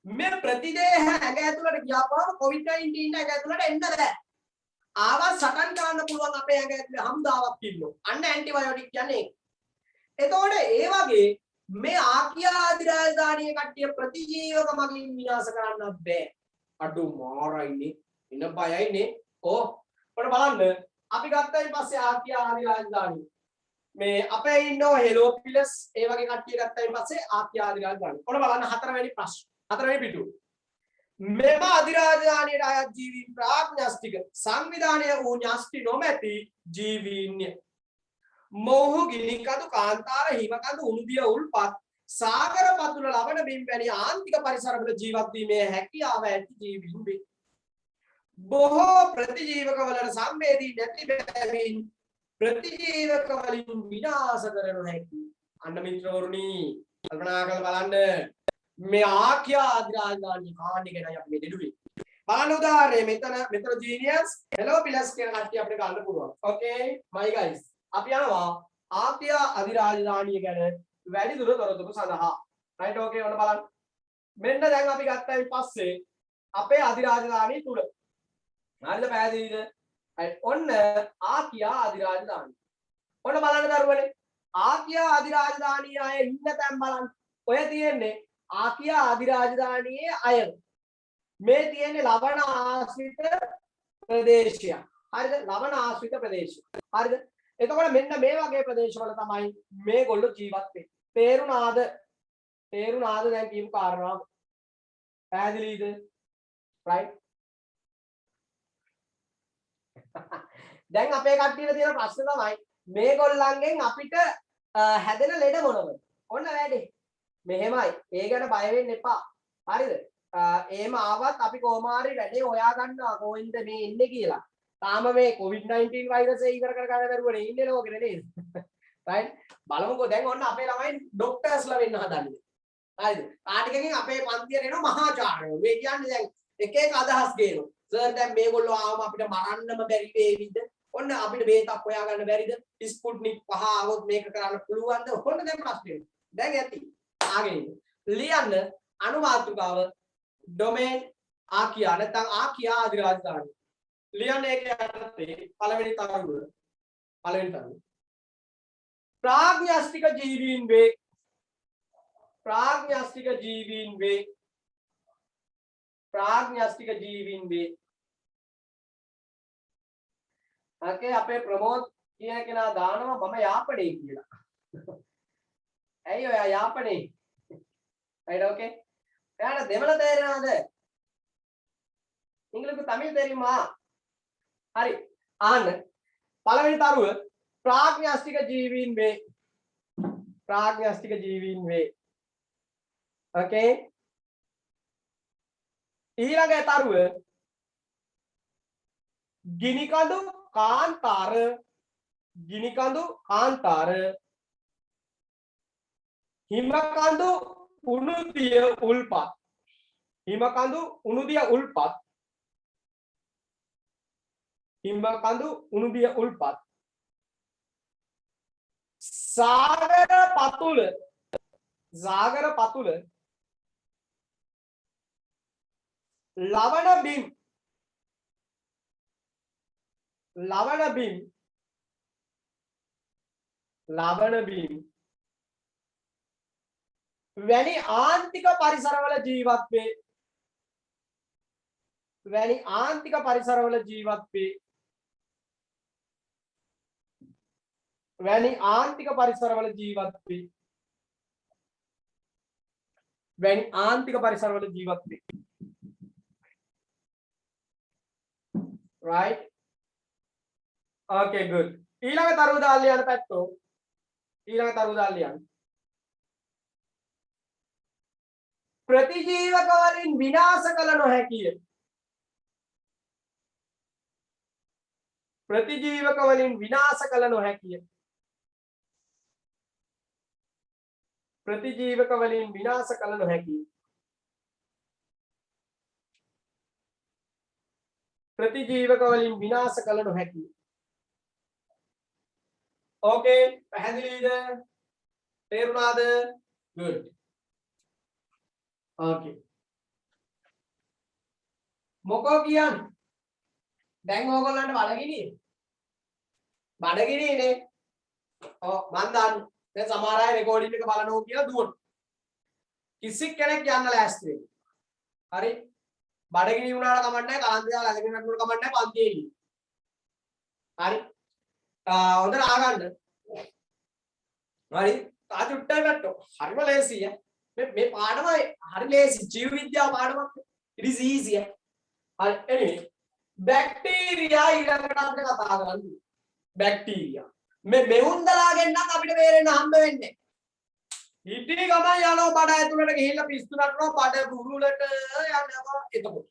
මේ ප්‍රතිදේහ ඇඟ ඇතුළට ගියාම COVID-19 ඇඟ ඇතුළට එන්න බෑ. ආවා සටන් කරන්න පුළුවන් අපේ ඇඟ ඇතුලේ හම්දාවක් ඉන්නවා. අන්න ඇන්ටිබයොටික් කියන්නේ ඒක. එතකොට ඒ වගේ මේ ආකියා අධිරාජධානියේ කට්ටිය ප්‍රතිජීවක මගින් විනාශ කරන්නත් බෑ. අඩු මාරයිනේ. ඉන්න බයයිනේ. ඔන්න බලන්න අපි ගත්තායින් පස්සේ ආකියා අධිරාජධානිය. මේ අපේ ඉන්නෝ හෙලෝපිලස් ඒ වගේ කට්ටිය ගත්තායින් පස්සේ ආකියා අධිරාජධානිය. ඔන්න බලන්න හතරවෙනි ප්‍රශ්න. හතරවෙනි පිටුව. මෙම අධිරාජධානියට අයත් ජීවීන් ප්‍රාග්ඥස්ටික සංවිධානය වූ න්‍යෂ්ටි නොමැති ජීවීන්ය. මොහු ගිනිකඳු කාන්තාර හිමකඳු උණුදිය උල්පත් සාගර පතුල ලබන බිම් වැනි ආන්තික පරිසරවල ජීවත් වීමේ හැකියාව ඇති ජීවීන් වේ. බොහෝ ප්‍රතිජීවක වලට සංවේදී නැති බැවින් ප්‍රතිජීවක වලින් විනාශ කරනු හැකියි. අන්න මිත්‍රවරුනි කල්පනා කරලා බලන්න මේ ආකියා අධිරාජධානිය කාණ්ඩය ගැන අපි මේ දෙඩුවේ. බලන්න උදාහරණය මෙතන ජීනියස් හෙලෝපිලස් කියන කට්ටිය අපිට ගන්න පුළුවන්. ඕකේ my guys. අපි යනවා ආකියා අධිරාජධානිය ගැන වැඩි දුර තොරතුරු සඳහා. right okay ඔන්න බලන්න. මෙන්න දැන් අපි ගත්තායින් පස්සේ අපේ අධිරාජධානිය තුල. හරිද පැහැදිලිද? right ඔන්න ආකියා අධිරාජධානිය. ඔන්න බලන්න දරුවනේ ආකියා අධිරාජධානිය අය ඉන්න තැන් බලන්න. ඔය තියෙන්නේ ආකියා අධිරාජධානියේ අය. මේ තියෙන්නේ ලවණ ආශ්‍රිත ප්‍රදේශය. හරිද? ලවණ ආශ්‍රිත ප්‍රදේශය. හරිද? එතකොට මෙන්න මේ වගේ ප්‍රදේශවල තමයි මේගොල්ලෝ ජීවත් වෙන්නේ. තේරුණාද? තේරුණාද දැන් කියපු කාරණාව? පැහැදිලිද? right? දැන් අපේ කට්ටියට තියෙන ප්‍රශ්න තමයි මේගොල්ලන්ගෙන් අපිට හැදෙන ලෙඩ මොනවද? ඔන්න වැඩේ. මෙහෙමයි. ඒ ගැන බය වෙන්න එපා. හරිද? එහෙම ආවත් අපි කොහොම හරි වැඩේ හොයා ගන්නවා කොහෙන්ද මේ ඉන්නේ කියලා. තාම මේ COVID-19 වෛරසය ඉවර කර ගන්න බැරුවනේ ඉන්නේ ලෝකෙ නේද? right? බලමුකෝ දැන් ඔන්න අපේ ළමයි ડોක්ටර්ස්ලා වෙන්න හදන්නේ. හරිද? කාටිකකින් අපේ පන්තියට එනවා මහාචාර්යවරු. මේ කියන්නේ දැන් එක එක අදහස් ගේනවා. සර් දැන් මේගොල්ලෝ ආවම අපිට මරන්නම බැරි වේවිද? ඔන්න අපිට බේතක් හොයා ගන්න බැරිද? ස්පුට්නික් 5 ආවොත් මේක කරන්න පුළුවන්ද? ඔන්න දැන් ප්‍රශ්නේ. දැන් ඇති. ආගෙන ඉන්න. ලියන්න අනුමාතෘකාව ඩොමේන් ආකියා නැත්නම් ආකියා අධිරාජධානිය. ලියන්න ඒකේ අර්ථය පළවෙනි තරුව. පළවෙනි තරුව. ප්‍රාග්ඥාස්තික ජීවීන් වේ. ප්‍රාග්ඥාස්තික ජීවීන් වේ. ප්‍රාග්ඥාස්තික ජීවීන් වේ. okay අපේ ප්‍රමෝද් කියන කෙනා දානවා මම යාපඩේ කියලා. ඇයි ඔයා යාපඩේ? right okay. එයාට දෙමළ තේරෙනවද? ඉංග්‍රීසි තමිල් තේරිමා? හරි. අහන්න. පළවෙනි තරුව ප්‍රාග්ඥාස්තික ජීවීන් වේ. ප්‍රාග්ඥාස්තික ජීවීන් වේ. okay. ඊළඟ තරුව ගිනිකඳු කාන්තාර හිමකඳු උණුදිය උල්පත් හිමකඳු උණුදිය උල්පත් සාගර පතුල ලවණ බිම් වැනි ආන්තික පරිසරවල ජීවත් වේ. වැනි ආන්තික පරිසරවල ජීවත් වේ. වැනි ආන්තික පරිසරවල ජීවත් වේ. වැනි ආන්තික පරිසරවල ජීවත් වේ. right okay good. ඊළඟ තරුව දාලා ලියන්න පැත්තෝ. ඊළඟ තරුව දාලා ලියන්න. ප්‍රතිජීවක වලින් විනාශ කළ නොහැකිය. ප්‍රතිජීවක වලින් විනාශ කළ නොහැකිය. ප්‍රතිජීවක වලින් විනාශ කළ නොහැකිය. ප්‍රතිජීවක වලින් විනාශ කළ නොහැකිය. okay පැහැදිලිද? තේරුණාද? good. okay මොකෝ කියන්නේ? දැන් ඕගොල්ලන්ට බඩගිනිනේ. ඔව් මන් දන්නවා. දැන් සමහර අය රෙකෝඩින් එක බලනවා කියලා දුවන. කිසි කෙනෙක් යන්න ලෑස්ති වෙන්නේ. හරි? බඩගිනි වුණාට කමක් නැහැ. කාන්ති දාලා අලගෙන නටුවට කමක් නැහැ. පන්තියේ ඉන්න. හරි? හොඳට ආගන්න. හරි? තාජුට්ටයි වැට්ටෝ. හරිම ලේසියි. මේ පාඩම හරි ලේසි. ජීව විද්‍යාව පාඩමක්. it is easy. හරි anyway බැක්ටීරියා ඊළඟට අපිට කතා කරන්න. බැක්ටීරියා. මේ මෙවුන්දලාගෙන් නම් අපිට බේරෙන්න හම්බ වෙන්නේ. හිටි ගමන් යනවා බඩ ඇතුළට ගිහිල්ලා පිස්සු නටනවා බඩ බුරුලට යනවා එතකොට.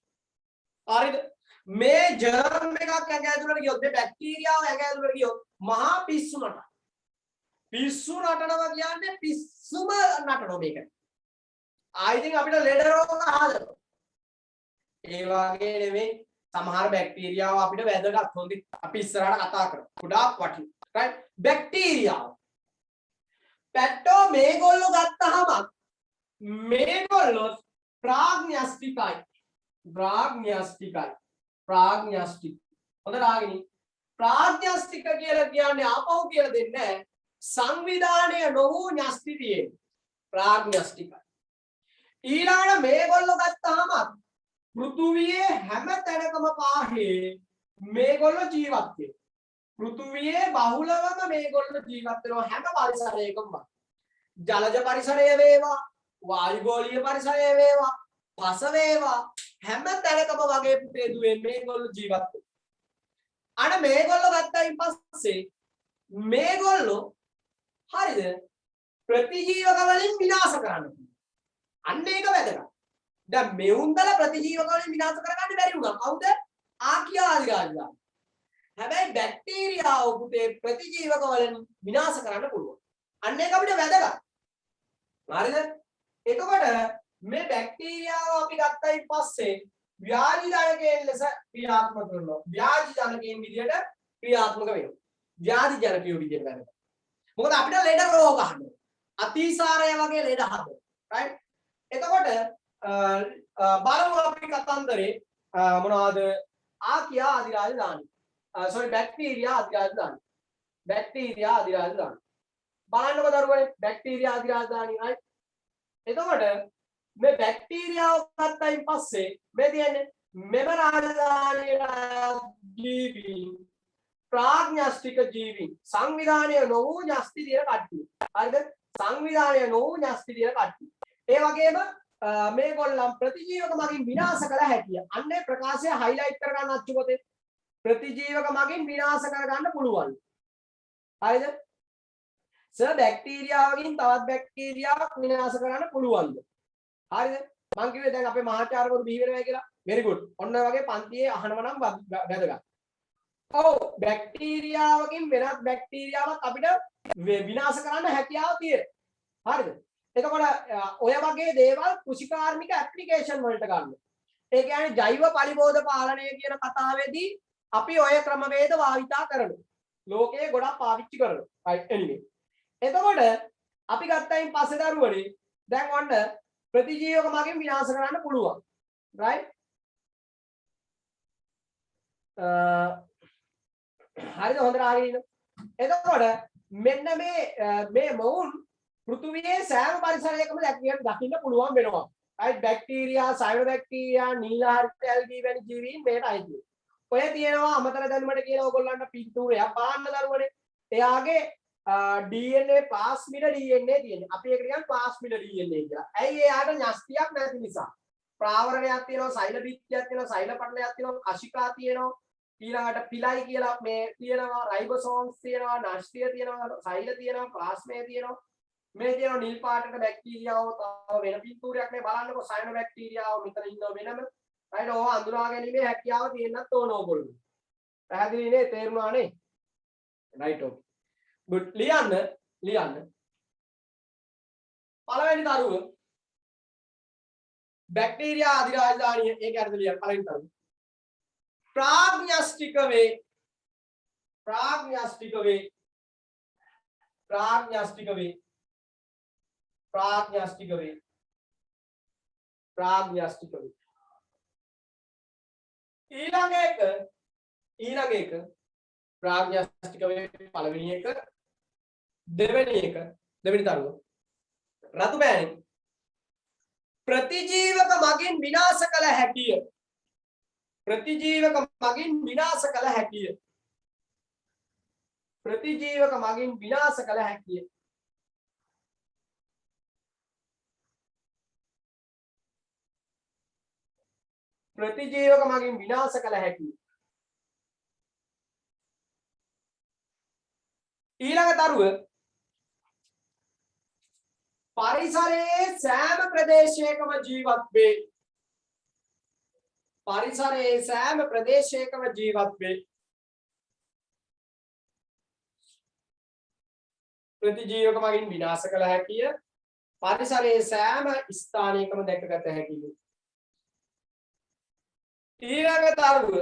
හරිද? මේ ජර්ම් එකක් ඇඟ ඇතුළට ගියොත් මේ බැක්ටීරියාව ඇඟ ඇතුළට ගියොත් මහා පිස්සු නටනවා. පිස්සු නටනවා කියන්නේ පිස්සුම නටනවා මේක. ආයිතින් අපිට ලෙඩ රෝග හදනවා. ඒ වගේ නෙමෙයි සමහර බැක්ටීරියාව අපිට වැදගත්. හොඳින් අපි ඉස්සරහට කතා කරමු. ගොඩාක් වටිනවා. right? බැක්ටීරියාව. පැට්ටෝ මේගොල්ලෝ ගත්තහම මේගොල්ලෝ ප්‍රාග්ඥාස්තිකයි. හොඳට ආගෙන ප්‍රාඥාස්තික කියලා කියන්නේ ආපහු කියලා දෙන්නේ සංවිධානය නොවූ න්‍යෂ්ටි තියෙන ප්‍රාඥාස්තිකයි. ඊළඟට මේගොල්ලෝ ගත්තාම පෘථුවියේ හැම තැනකම පාහේ මේගොල්ලෝ ජීවත් වෙනවා. පෘථුවියේ බහුලවම මේගොල්ලෝ ජීවත් වෙනවා හැම පරිසරයකම. ජලජ පරිසරය වේවා, වායුගෝලීය පරිසරය වේවා, පස වේවා හැම තැනකම වගේ පුතේ දුවේ මේගොල්ලෝ ජීවත් වෙනවා. අර මේගොල්ලෝ ගත්තයින් පස්සේ මේගොල්ලෝ හරිද ප්‍රතිජීවක වලින් විනාශ කරන්න. අන්න ඒක වැදගත්. දැන් මෙවුන්දල ප්‍රතිජීවක වලින් විනාශ කරගන්න බැරි වුණා. කවුද? ආකියා ආදිරාජ්ලා. හැබැයි බැක්ටීරියාව පුතේ ප්‍රතිජීවක වලින් විනාශ කරන්න පුළුවන්. අන්න ඒක අපිට වැදගත්. හරිද? එතකොට මේ බැක්ටීරියාව අපි ගත්තයින් පස්සේ ව්‍යාධි ජනකයන් ලෙස ක්‍රියාත්මක කරනවා. ව්‍යාධි ජනකයන් විදියට ක්‍රියාත්මක වෙනවා. ව්‍යාධි ජනකයෝ විදියට වැඩ. මොකද අපිට ලෙඩ රෝග හදනවා. අතිසාරය වගේ ලෙඩ හදනවා. right? එතකොට බලමු අපි කතන්දරේ මොනවාද? ආකියා අධිරාජධානි. sorry බැක්ටීරියා අධිරාජධානි. බැක්ටීරියා අධිරාජධානි. බලන්නකො දරුවනේ බැක්ටීරියා අධිරාජධානි right? එතකොට මේ බැක්ටීරියාව ගත්තයින් පස්සේ මේ තියෙන්නේ මෙම රාජධානියේ ජීවීන් ප්‍රාඥාස්තික ජීවීන් සංවිධානය නොවූ න්‍යෂ්ටි දින කට්ටිය. හරිද? සංවිධානය නොවූ න්‍යෂ්ටි දින කට්ටිය. ඒ වගේම මේගොල්ලන් ප්‍රතිජීවක මගින් විනාශ කළ හැකිය. අන්නේ ප්‍රකාශය හයිලයිට් කරගන්න අච්චු පොතේ. ප්‍රතිජීවක මගින් විනාශ කරගන්න පුළුවන්. හරිද? සර් බැක්ටීරියාවකින් තවත් බැක්ටීරියාවක් විනාශ කරන්න පුළුවන්ද? හරිද? මං කිව්වේ දැන් අපේ මහාචාර්යවරු බිහි වෙනවා කියලා. very good. ඔන්න ඔය වගේ පන්තියේ අහනවා නම් වැදගත්. ඔව් බැක්ටීරියාවකින් වෙනත් බැක්ටීරියාවක් අපිට විනාශ කරන්න හැකියාව තියෙනවා. හරිද? එතකොට ඔය වගේ දේවල් කෘෂිකාර්මික ඇප්ලිකේෂන් වලට ගන්න. ඒ කියන්නේ ජෛව පරිබෝධ පාලනය කියන කතාවේදී අපි ඔය ක්‍රමවේද භාවිතා කරනවා. ලෝකයේ ගොඩක් පාවිච්චි කරනවා. right anyway. එතකොට අපි ගත්තයින් පස්සේ දරුවනේ දැන් ඔන්න ප්‍රතිජීවක මගින් විනාශ කරන්න පුළුවන්. right? හරිද? හොඳට අහගෙන ඉන්න. එතකොට මෙන්න මේ මොවුන් පෘථුවියේ සෑම පරිසරයකම දකින්න පුළුවන් වෙනවා. right? බැක්ටීරියා, සයනොබැක්ටීරියා, නීලහරිත ඇල්ගී වැනි ජීවීන් මේකට අයිති. ඔය තියෙනවා අමතර දැනුමට කියලා ඕගොල්ලන්ට පින්තූරයක් පාන්න දරුවනේ. එයාගේ DNA ප්ලාස්මිඩ DNA තියෙනවා. අපි ඒකට කියන්නේ ප්ලාස්මිඩ DNA කියලා. ඇයි එයාට න්‍යෂ්ටියක් නැති නිසා. ප්‍රාවරණයක් තියෙනවා, සෛල බිත්තියක් තියෙනවා, සෛල පටලයක් තියෙනවා, කශිකා තියෙනවා. ඊළඟට පිලයි කියලා මේ තියෙනවා, රයිබෝසෝම්ස් තියෙනවා, න්‍යෂ්ටිය තියෙනවා, සෛල තියෙනවා, ප්ලාස්මය තියෙනවා. මේ තියෙනවා නිල් පාටක බැක්ටීරියාව තව වෙන පින්තූරයක් මේ බලන්නකො සයනෝ බැක්ටීරියාව මෙතන ඉන්නවා වෙනම. right? ඕවා අඳුනා ගැනීමේ හැකියාව තියෙන්නත් ඕන ඕගොල්ලෝ. පැහැදිලි නේ? තේරුණා නේ? right okay. good. ලියන්න. පළවෙනි දරුව බැක්ටීරියා අධිරාජධානිය ඒක අර්ථ ලියන්න පළවෙනි දරුව. ප්‍රාඥාස්තික වේ. ඊළඟ එක ප්‍රාඥාස්තික වේ පළවෙනි එක. දෙවෙනි දරුව රතු බෑනේ ප්‍රතිජීවක මගින් විනාශ කළ හැකිය. ප්‍රතිජීවක මගින් විනාශ කළ හැකිය. ප්‍රතිජීවක මගින් විනාශ කළ හැකිය. ප්‍රතිජීවක මගින් විනාශ කළ හැකිය. ඊළඟ දරුව පරිසරයේ සෑම ප්‍රදේශයකම ජීවත් වේ. පරිසරයේ සෑම ප්‍රදේශයකම ජීවත් වේ. ප්‍රතිජීවක මගින් විනාශ කළ හැකිය. පරිසරයේ සෑම ස්ථානයකම දැකගත හැකිය. ඊළඟ දරුව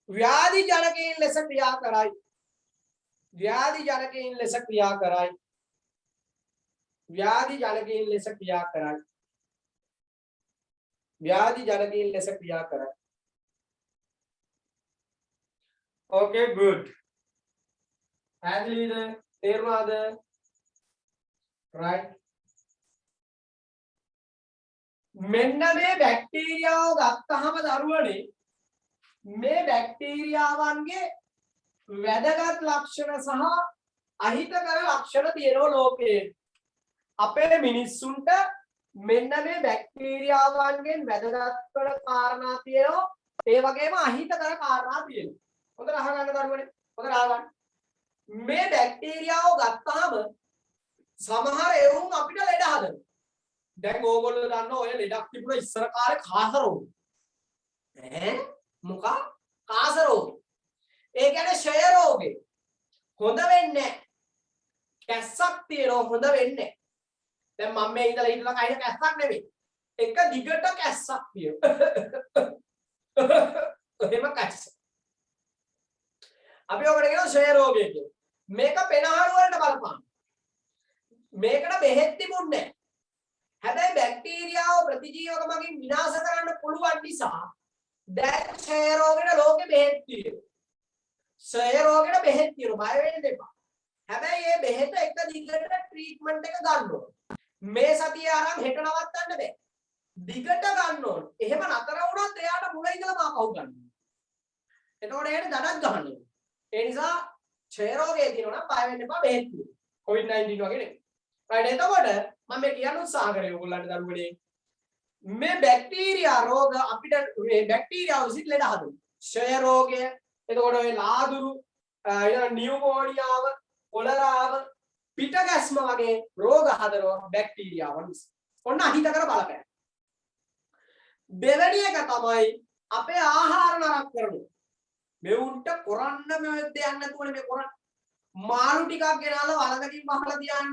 ව්‍යාධි ජනකයන් ලෙස ක්‍රියා කරයි. ව්‍යාධි ජනකයන් ලෙස ක්‍රියා කරයි. ව්‍යාධි ජනකයන් ලෙස ක්‍රියා කරයි. ව්‍යාධි ජනකයන් ලෙස ක්‍රියා කරයි. Okay, good. පැහැදිලිද? තේරුණාද? right. මෙන්න මේ බැක්ටීරියාව ගත්තාම දරුවනේ මේ බැක්ටීරියාවන්ගේ වැදගත් ලක්ෂණ සහ අහිතකර ලක්ෂණ තියෙනවා ලෝකයේ. අපේ මිනිස්සුන්ට මෙන්න මේ බැක්ටීරියාවන්ගෙන් වැදගත් වන කාරණා තියෙනවා. ඒ වගේම අහිතකර කාරණා තියෙනවා. හොඳට අහගන්න දරුවනේ. හොඳට අහගන්න. මේ බැක්ටීරියාව ගත්තාම සමහර ඒවුන් අපිට ලෙඩ හදනවා. දැන් ඕගොල්ලෝ දන්නවා ඔය ලෙඩක් තිබුණා ඉස්සර කාලේ කාස රෝග. මොකක්? කාස රෝග. ඒ කියන්නේ ක්ෂය රෝගේ. හොඳ වෙන්නේ නැහැ. කැස්සක් තියෙනවා හොඳ වෙන්නේ නැහැ. දැන් මම මේ ඉඳලා හිටලා කයින් කැස්සක් නෙමෙයි. එක දිගට කැස්සක් තියෙනවා. එහෙම කැස්ස. අපි ඔකට කියනවා ක්ෂය රෝගය කියලා. මේක පෙනහළු වලට බලපාන. මේකට බෙහෙත් තිබුණේ නැහැ. හැබැයි බැක්ටීරියාව ප්‍රතිජීවක මගින් විනාශ කරන්න පුළුවන් නිසා දැන් ක්ෂය රෝගෙට ලෝකෙ බෙහෙත් තියෙනවා. ක්ෂය රෝගෙට බෙහෙත් තියෙනවා. බය වෙන්න එපා. හැබැයි මේ බෙහෙත එක දිගට ට්‍රීට්මන්ට් එක ගන්න ඕන. මේ සතිය අරන් හෙට නවත්තන්න බෑ. දිගට ගන්න ඕන. එහෙම නතර වුණොත් එයාට මුල ඉඳලම ආපහු ගන්න. එතකොට එයාට දඩක් ගන්න ඕන. ඒ නිසා ක්ෂය රෝගය තියෙනවා නම් බය වෙන්න එපා බෙහෙත් තියෙනවා. COVID-19 වගේ නෙමෙයි. right එතකොට මම මේ කියන්න උත්සාහ කරේ ඔයගොල්ලන්ට දරුවනේ මේ බැක්ටීරියා රෝග අපිට මේ බැක්ටීරියාව විසින් ලෙඩ හදනවා. ක්ෂය රෝගය, එතකොට ඔය ලාදුරු, නියුමෝනියාව, කොලරාව, පිට ගැස්ම වගේ රෝග හදනවා බැක්ටීරියාවන් නිසා. ඔන්න අහිතකර බලපෑම. දෙවෙනි එක තමයි අපේ ආහාර නරක කරනවා. මෙවුන්ට කරන්න මේ දෙයක් නැතුවනේ මේ කරන්නේ. මාළු ටිකක් ගෙනාලා වලකකින් වහලා තියන්න.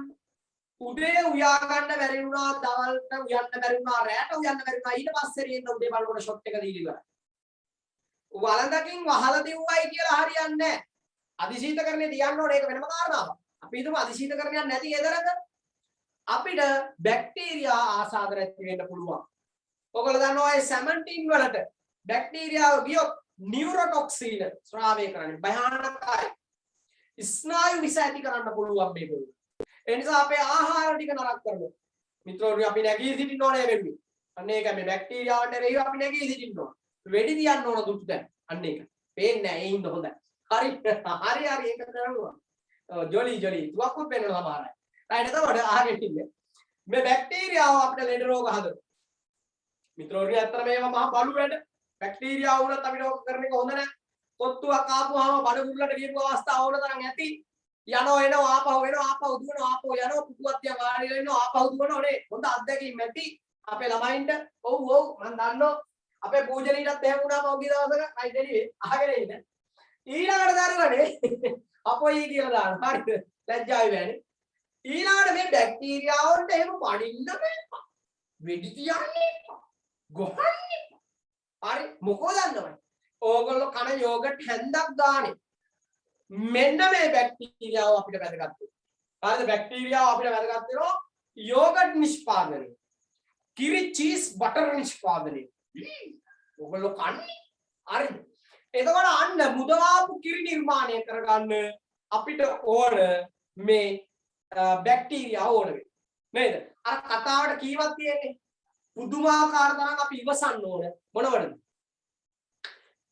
උදේ උයා ගන්න බැරි වුණා, දවල්ට උයන්න බැරි වුණා, රැට උයන්න බැරි වුණා. ඊට පස්සේ රේන්න උදේ බලනකොට ෂොට් එක දීලා ඉවරයි. වලඳකින් වහලා දෙව්වයි කියලා හරියන්නේ නැහැ. අධිශීතකරණය තියන්න ඕනේ ඒක වෙනම කාරණාවක්. අපි හිතමු අධිශීතකරණයක් නැති ගෙදරක අපිට බැක්ටීරියා ආසාදන ඇති වෙන්න පුළුවන්. ඔයගොල්ලෝ දන්නවා ඒ සැමන්ටින් වලට බැක්ටීරියාව ගියොත් නියුරොටොක්සින ස්‍රාවය කරන්නේ භයානකයි. ස්නායු විස ඇති කරන්න පුළුවන් මේක. ඒ නිසා අපේ ආහාර ටික නරක කරනවා. මිත්‍රෝනි අපි නැගී සිටින්න ඕනේ වෙන්නේ. අන්න ඒක මේ බැක්ටීරියාවන්ට රෙහිව අපි නැගී සිටින්න ඕන. වෙඩි තියන්න ඕන දුටු දැන්. අන්න ඒක. පේන්නේ නැහැ ඒ ඉන්න හොඳයි. හරි හරි ඒක කරනවා. ජොලි තුවක්කුත් වෙනවා සමහරයි. රයිට් එතකොට අහගෙන ඉන්න. මේ බැක්ටීරියාව අපිට ලෙඩ රෝග හදනවා. මිත්‍රෝනි අතර මේවා මහ බලු වැඩ. බැක්ටීරියාව වුණත් අපිට ඕක කරන එක හොඳ නැහැ. කොත්තුවක් ආපුවාම බඩ මුල්ලට ගියපු අවස්ථාව වුණ තරම් ඇති. යනවා එනවා ආපහු එනවා ආපහු දුවනවා ආපහු යනවා පුතුවත් තියා වාඩිලා ඉන්නවා ආපහු දුවනෝනේ. හොඳ අත්දැකීම් ඇති. අපේ ළමයින්ට ඔව් මම දන්නවා. අපේ පූජනීටත් එහෙම වුණා පෞගිය දවසක රයිට් එළියේ අහගෙන ඉන්න. ඊළඟට දරුවනේ අපොයි කියලා දානවා. හරිද? ලැජ්ජාවයි බෑනේ. ඊළඟට මේ බැක්ටීරියාවන්ට එහෙම වඩින්න බෑ. වෙඩි තියන්නේ එපා. ගොහන්න එපා. හරි මොකෝ දන්නවද? ඕගොල්ලෝ කන යෝගට් හැන්දක් ගානේ. මෙන්න මේ බැක්ටීරියාව අපිට වැදගත් වෙනවා. හරිද? බැක්ටීරියාව අපිට වැදගත් වෙනවා යෝගට් නිෂ්පාදනය. කිරි චීස් බටර් නිෂ්පාදනය. ඕගොල්ලෝ කන්නේ. හරිද? එතකොට අන්න මුදවාපු කිරි නිර්මාණය කරගන්න අපිට ඕන මේ බැක්ටීරියාව ඕන වෙයි. නේද? අර කතාවට කීවක් තියෙන්නේ? පුදුමාකාර තරම් අපි ඉවසන්න ඕන මොනවද?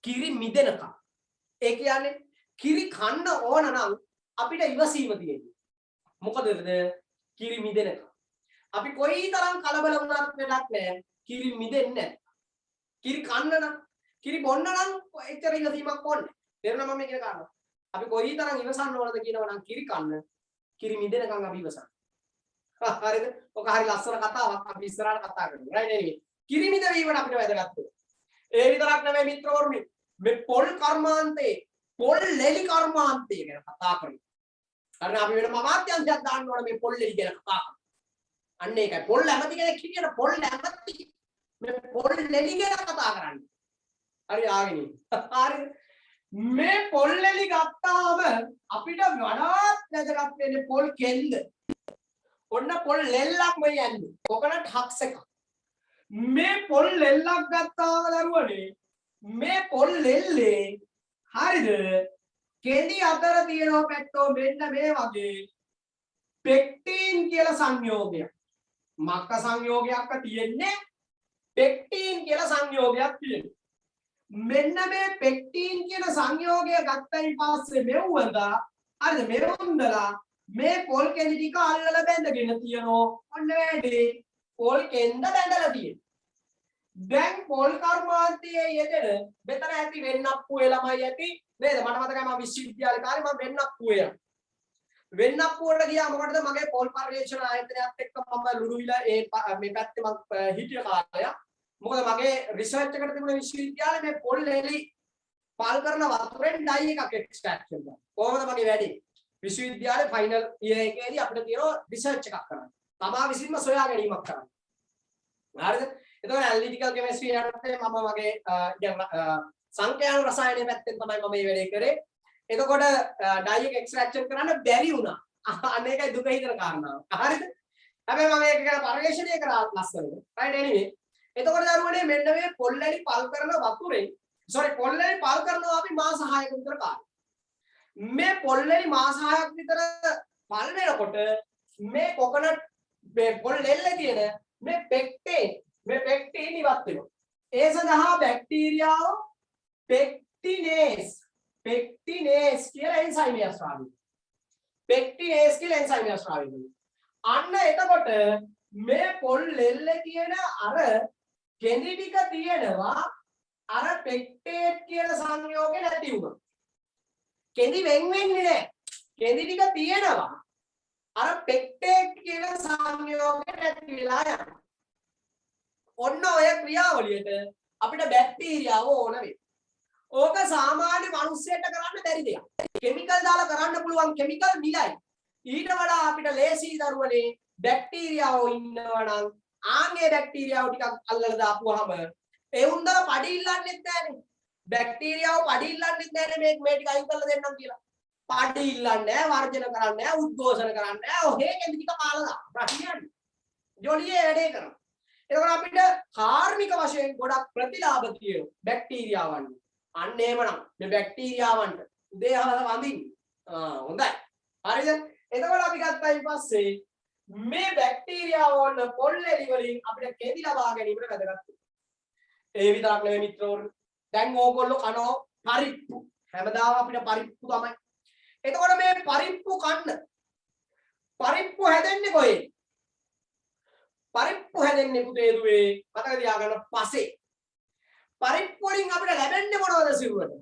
කිරි මිදෙනකම්. ඒ කියන්නේ කිරි කන්න ඕන නම් අපිට ඉවසීම තියෙන්නේ. මොකදද? කිරි මිදෙනකම්. අපි කොයිතරම් කලබල වුණත් වැඩක් නැහැ. කිරි මිදෙන්නේ නැහැ. කිරි කන්න නම් කිරි බොන්න නම් එච්චර ඉවසීමක් ඕනේ. තේරුණා මම කියන කාරණා. අපි කොයිතරම් ඉවසන්න ඕනද කියනවා නම් කිරි කන්න කිරි මිදෙනකම් අපි ඉවසන්න. හරිද? ඔක හරි ලස්සන කතාවක් අපි ඉස්සරහට කතා කරමු. right anyway. කිරි මිදවීමට අපිට වැදගත් වෙනවා. ඒ විතරක් නෙමෙයි මිත්‍රවරුනි. මේ පොල් කර්මාන්තේ පොල් ලෙලි කර්මාන්තය ගැන කතා කරමු. අර අපි වෙන මමාත්‍යංශයක් දාන්න ඕන මේ පොල් ලෙලි ගැන කතා කරමු. අන්න ඒකයි පොල් ඇමති කෙනෙක් හිටියට පොල් ඇමති මේ පොල් ලෙලි ගැන කතා කරන්නේ. හරි ආගෙන ඉන්න. හරි මේ පොල් ලෙලි ගත්තාම අපිට වඩාත් වැදගත් වෙන්නේ පොල් කෙන්ද. ඔන්න පොල් ලෙල්ලක්ම යන්නේ. කොකනට් හක්ස් එකක්. මේ පොල් ලෙල්ලක් ගත්තාම දරුවනේ මේ පොල් ලෙල්ලේ හරිද කෙඳි අතර තියෙනවා පැත්තෝ මෙන්න මේ වගේ පෙක්ටින් කියලා සංයෝගයක්. මක්ක සංයෝගයක්ක තියෙන්නේ පෙක්ටින් කියලා සංයෝගයක් තියෙනවා. මෙන්න මේ පෙක්ටින් කියන සංයෝගය ගත්තයින් පස්සේ මෙව්වඳා හරිද මෙවුන්දලා මේ පොල් කෙඳි ටික අල්ලලා බැඳගෙන තියනවා. ඔන්න වැඩි පොල් කෙන්ද බැඳලා තියෙනවා. දැන් පොල් කර්මාන්තයේ යෙදෙන මෙතන ඇති වෙන්නප්පුවේ ළමයි ඇති නේද? මට මතකයි මම විශ්වවිද්‍යාලේ කාලේ මම වෙන්නප්පුවේ වෙන්නප්පුවට ගියා මොකටද මගේ පොල් පර්යේෂණ ආයතනයත් එක්ක මම ලුණුවිල මේ පැත්තේ මම හිටිය කාලයක්. මොකද මගේ රිසර්ච් එකට තිබුණ විශ්වවිද්‍යාලේ මේ පොල් එලි පාල් කරන වතුරෙන් ඩයි එකක් එක්ස්ට්‍රැක්ට් කරනවා. කොහොමද මගේ වැඩේ? විශ්වවිද්‍යාලේ ෆයිනල් ඉයර් එකේදී අපිට තියෙනවා රිසර්ච් එකක් කරන්න. තමා විසින්ම සොයා ගැනීමක් කරන්න. හරිද? එතකොට ඇනලිටිකල් කෙමිස්ට්‍රි යනකොට මම මගේ සංඛ්‍යාන රසායනය පැත්තෙන් තමයි මම මේ වැඩේ කරේ. එතකොට ඩයි එක එක්ස්ට්‍රැක්ෂන් කරන්න බැරි වුණා. අන්න ඒකයි දුක හිතන කාරණාව. හරිද? හැබැයි මම ඒක ගැන පරිශ්‍රණය කරා ලස්සනට. right anyway. එතකොට දරුවනේ මෙන්න මේ පොල්ලැලි පල් කරන වතුරෙන් පොල්ලැලි පල් කරනවා අපි මාස 6ක විතර කාලෙ. මේ පොල්ලැලි මාස 6ක් විතර පල් වෙනකොට මේ කොකනට් මේ පොල්ලෙල්ලේ තියෙන මේ පෙක්ටින් ඉවත් වෙනවා. ඒ සඳහා බැක්ටීරියාව පෙක්ටිනේස් කියලා එන්සයිම් එකක් ස්රාවි. පෙක්ටිනේස් කියලා එන්සයිම් එකක් ස්රාවි. අන්න එතකොට මේ පොල්ලෙල්ලේ තියෙන අර කෙඳි ටික තියෙනවා අර පෙක්ටේට් කියන සංයෝගේ නැති වුණා. කෙඳි වෙන් වෙන්නේ නැහැ. කෙඳි ටික තියෙනවා අර පෙක්ටේට් කියන සංයෝගේ නැති වෙලා යනවා. ඔන්න ඔය ක්‍රියාවලියට අපිට බැක්ටීරියාව ඕන වෙනවා. ඕක සාමාන්‍ය මිනිස්සෙට කරන්න බැරි දෙයක්. කිමිකල් දාලා කරන්න පුළුවන් කිමිකල් මිලයි. ඊට වඩා අපිට ලේසි දරුවනේ බැක්ටීරියාව ඉන්නවා නම් ආන්ගේ බැක්ටීරියාව ටිකක් අල්ලලා දාපුවාම ඒ උන්දර පඩි ඉල්ලන්නෙත් නැහැනේ. බැක්ටීරියාව පඩි ඉල්ලන්නෙත් නැහැනේ මේ ටික අයින් කරලා දෙන්නම් කියලා. පඩි ඉල්ලන්නේ නැහැ, වර්ජන කරන්නේ නැහැ, උද්ඝෝෂණ කරන්නේ නැහැ. ඔහේ කෙඳි ටික කාලා දාන්න. ප්‍රශ්නයක්. ජොලියේ වැඩේ කරනවා. එතකොට අපිට කාර්මික වශයෙන් ගොඩක් ප්‍රතිලාභ තියෙනවා බැක්ටීරියාවන්. අන්න එහෙමනම් මේ බැක්ටීරියාවන්ට උදේහවස වඳින්න. හොඳයි. හරිද? එතකොට අපි ගත්තයින් පස්සේ මේ බැක්ටීරියාව වල පොල්ලෙලි වලින් අපිට කෙඳි ලබා ගැනීමට වැදගත්. ඒ විතරක් නෙවෙයි මිත්‍රවරුනි. දැන් ඕගොල්ලෝ කනවා පරිප්පු. හැමදාම අපිට පරිප්පු තමයි. එතකොට මේ පරිප්පු කන්න. පරිප්පු හැදෙන්නේ කොහේ? පරිප්පු හැදෙන්නේ පුතේ දුවේ මතක තියාගන්න පසේ. පරිප්පු වලින් අපිට ලැබෙන්නේ මොනවද සිරුරට?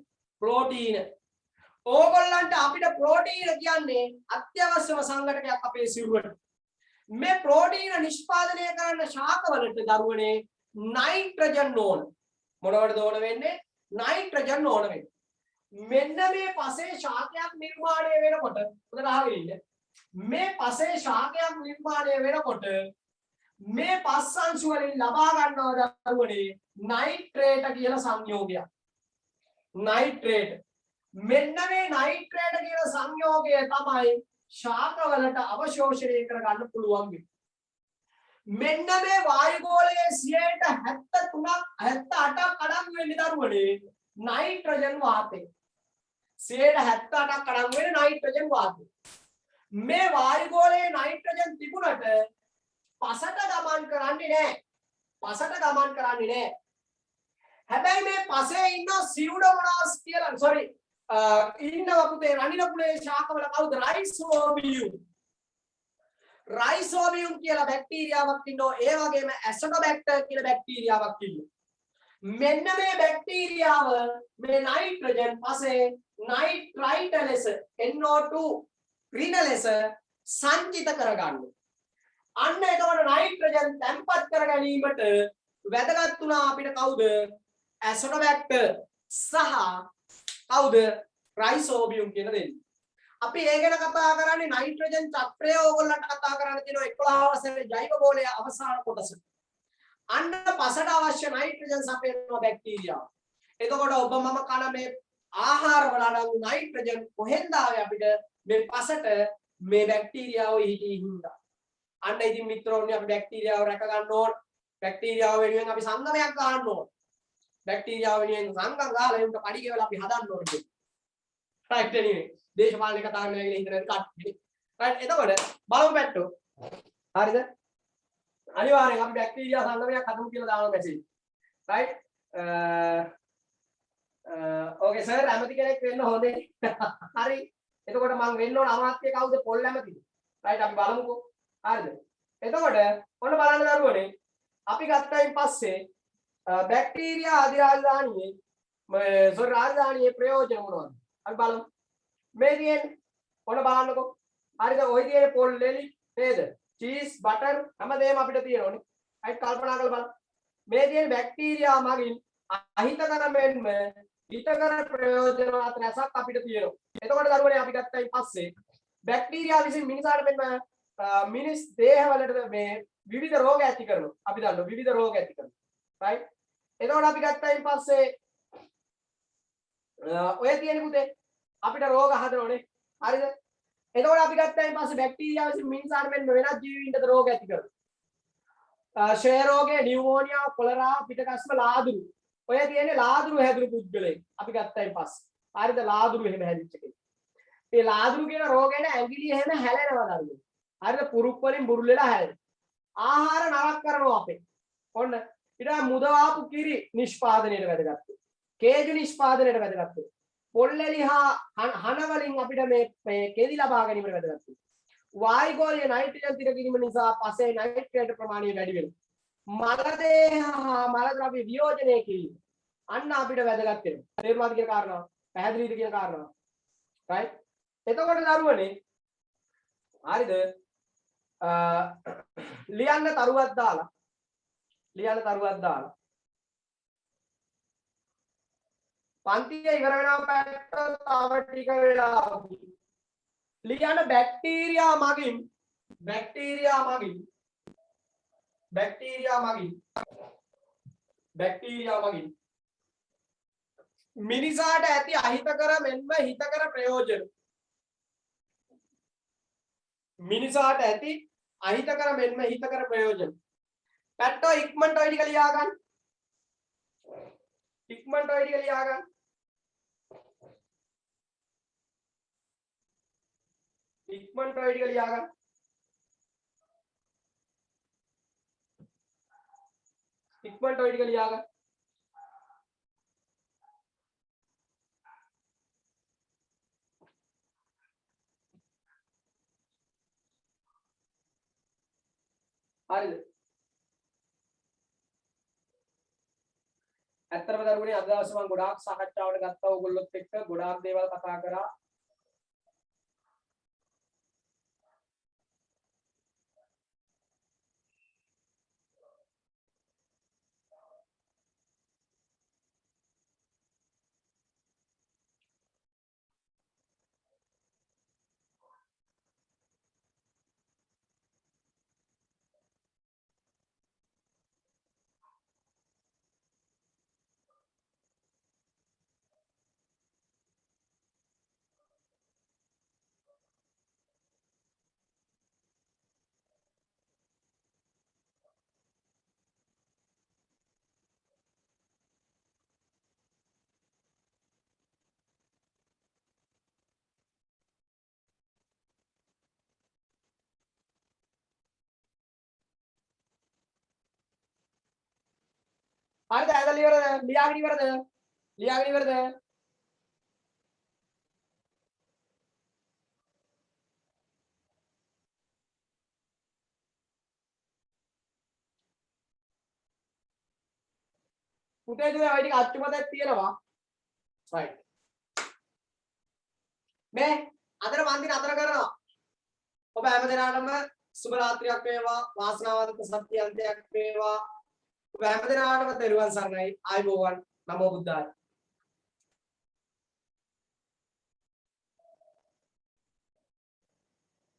ප්‍රෝටීන. ඕගොල්ලන්ට අපිට ප්‍රෝටීන කියන්නේ අත්‍යවශ්‍යම සංඝටකයක් අපේ සිරුරට. මේ ප්‍රෝටීන නිෂ්පාදනය කරන්න ශාකවලට දරුවනේ නයිට්‍රජන් ඕන. මොනවටද ඕන වෙන්නේ? නයිට්‍රජන් ඕන වෙන්නේ. මෙන්න මේ පසේ ශාකයක් නිර්මාණය වෙනකොට හොඳට අහගෙන ඉන්න. මේ පසේ ශාකයක් නිර්මාණය වෙනකොට මේ පස් අංශු වලින් ලබා ගන්නවා දරුවනේ නයිට්‍රේට කියලා සංයෝගයක්. නයිට්‍රේට. මෙන්න මේ නයිට්‍රේට කියන සංයෝගය තමයි ශාකවලට අවශෝෂණය කරගන්න පුළුවන් වෙන්නේ. මෙන්න මේ වායුගෝලයේ 73ක් 78ක් අඩංගු වෙන්නේ දරුවනේ නයිට්‍රජන් වාතය. 78ක් අඩංගු වෙන්නේ නයිට්‍රජන් වාතය. මේ වායුගෝලයේ නයිට්‍රජන් තිබුණට පසට ගමන් කරන්නේ නැහැ. පසට ගමන් කරන්නේ නැහැ. හැබැයි මේ පසේ ඉන්න සියුඩෝමොනාස් කියලා ඉන්නවා පුතේ රනින කුලේ ශාකවල කවුද? රයිසෝබියම්. රයිසෝබියම් කියලා බැක්ටීරියාවක් ඉන්නවා. ඒ වගේම ඇසොටෝබැක්ටර් කියලා බැක්ටීරියාවක් ඉන්නවා. මෙන්න මේ බැක්ටීරියාව මේ නයිට්‍රජන් පසේ නයිට්‍රයිට ලෙස NO2 ඍණ ලෙස සංචිත කරගන්නවා. අන්න එතකොට නයිට්‍රජන් තැන්පත් කර ගැනීමට වැදගත් වුණා අපිට කවුද? ඇසොටෝබැක්ටර් සහ කවුද? රයිසෝබියම් කියන දෙන්නේ. අපි ඒ ගැන කතා කරන්නේ නයිට්‍රජන් චක්‍රය ඕගොල්ලන්ට කතා කරන්න තියෙනවා 11 වසරේ ජෛව ගෝලයේ අවසාන කොටස. අන්න පසට අවශ්‍ය නයිට්‍රජන් සපයනවා බැක්ටීරියාව. එතකොට ඔබ මම කන මේ ආහාර වල අඩංගු නයිට්‍රජන් කොහෙන්ද ආවේ අපිට මේ පසට මේ බැක්ටීරියාව හිඳින්දා. අන්න ඉතින් මිත්‍රෝනි අපි බැක්ටීරියාව රැක ගන්න ඕන. බැක්ටීරියාව වෙනුවෙන් අපි සංගමයක් ගන්න ඕන. බැක්ටීරියාව වෙනුවෙන් සංගම් ගාලා ඒකට පඩි ගෙවලා අපි හදන්න ඕනේ. right anyway දේශපාලන කතා කරනවා කියලා හිතන කට්ටිය right එතකොට බලමු පැට්ටෝ හරිද අනිවාර්යෙන් අපි බැක්ටීරියා සංගමයක් හදමු කියලා දානවා මැසේජ් right ඕකේ සර් ඇමති කෙනෙක් වෙන්න හොඳේ හරි එතකොට මම වෙන්න ඕන අමාත්‍ය කවුද පොල් ඇමතිද right අපි බලමුකෝ හරිද එතකොට ඔන්න බලන්න දරුවනේ අපි ගත්තයින් පස්සේ බැක්ටීරියා අධිරාජධානියේ සොරි රාජධානියේ ප්‍රයෝජන මොනවද අපි බලමු මේ තියෙන්නේ ඔන්න බලන්නකෝ හරිද ඔය තියෙන්නේ පොල් ලෙලි නේද චීස් බටර් හැමදේම අපිට තියෙනෝනේ right කල්පනා කරලා බලන්න මේ තියෙන බැක්ටීරියා මගින් අහිතකර මෙන්ම හිතකර ප්‍රයෝජනවත් රසක් අපිට තියෙනවා එතකොට දරුවනේ අපි ගත්තයින් පස්සේ බැක්ටීරියා විසින් මිනිසාට මෙන්න මිනිස් දේහවලට මේ විවිධ රෝග ඇති කරනවා අපි දන්නවා විවිධ රෝග ඇති කරනවා right එතකොට අපි ගත්තයින් පස්සේ ඔය තියෙන පුතේ අපිට රෝග හදනෝනේ හරිද එතකොට අපි ගත්තයින් පස්සේ බැක්ටීරියා විසින් මිනිසාට මෙන්න වෙනත් ජීවීන්ට රෝග ඇති කරනවා ක්ෂය රෝගය නියුමෝනියා කොලරා පිටකස්ම ලාදුරු ඔය තියෙන්නේ ලාදුරු හැදුණු පුද්ගලයෙක් අපි ගත්තයින් පස්සේ හරිද ලාදුරු එහෙම හැදිච්ච කෙනෙක් මේ ලාදුරු කියන රෝගේන ඇඟිලි එහෙම හැලෙනවා දරුවෝ හරිද පුරුක් වලින් බුරුල් වෙලා හැලෙනවා ආහාර නරක කරනවා අපේ ඔන්න ඊට මුදවාපු කිරි නිෂ්පාදනයට වැදගත් කේජු නිෂ්පාදනයට වැදගත් පොල්ලෙලි හා හන වලින් අපිට මේ කෙදි ලබා ගැනීමට වැදගත් වායුගෝලීය නයිට්‍රජන් තිර කිරීම නිසා පසේ නයිට්‍රේට් ප්‍රමාණය වැඩි වෙනවා මල දේහ හා මල ද්‍රව්‍ය වියෝජනය කිරීම අන්න අපිට වැදගත් වෙනවා තේරුණාද කියන කාරණාව පැහැදිලිද කියන කාරණාව right එතකොට දරුවනේ හරිද ලියන්න තරුවක් දාලා පන්තිය ඉවර වෙනවා පැත්තට තව ටික වෙලාවකින් ලියන්න බැක්ටීරියා මගින් මිනිසාට ඇති අහිතකර මෙන්ම හිතකර ප්‍රයෝජන මිනිසාට ඇති අහිතකර මෙන්ම හිතකර ප්‍රයෝජන පැට්ටෝ ඉක්මනට ඔය ටික ලියා ගන්න හරිද ඇත්තටම දරුවනේ අද දවසේ මම ගොඩාක් සාකච්ඡාවට ගත්තා ඕගොල්ලොත් එක්ක ගොඩාක් දේවල් කතා කරා හරිද ඇදලා ඉවරද ලියාගෙන ඉවරද පුතේ දුවේ ඔය ටික අච්චුමතක් තියෙනවා right මේ අතර මන්දිර අතර කරනවා ඔබ හැමදෙනාටම සුබ රාත්‍රියක් වේවා වාසනාවන්ත සත්‍ය අන්තයක් වේවා ඔබ හැමදෙනාටම දරුවන් සරණයි ආයුබෝවන් නමෝ බුද්ධාය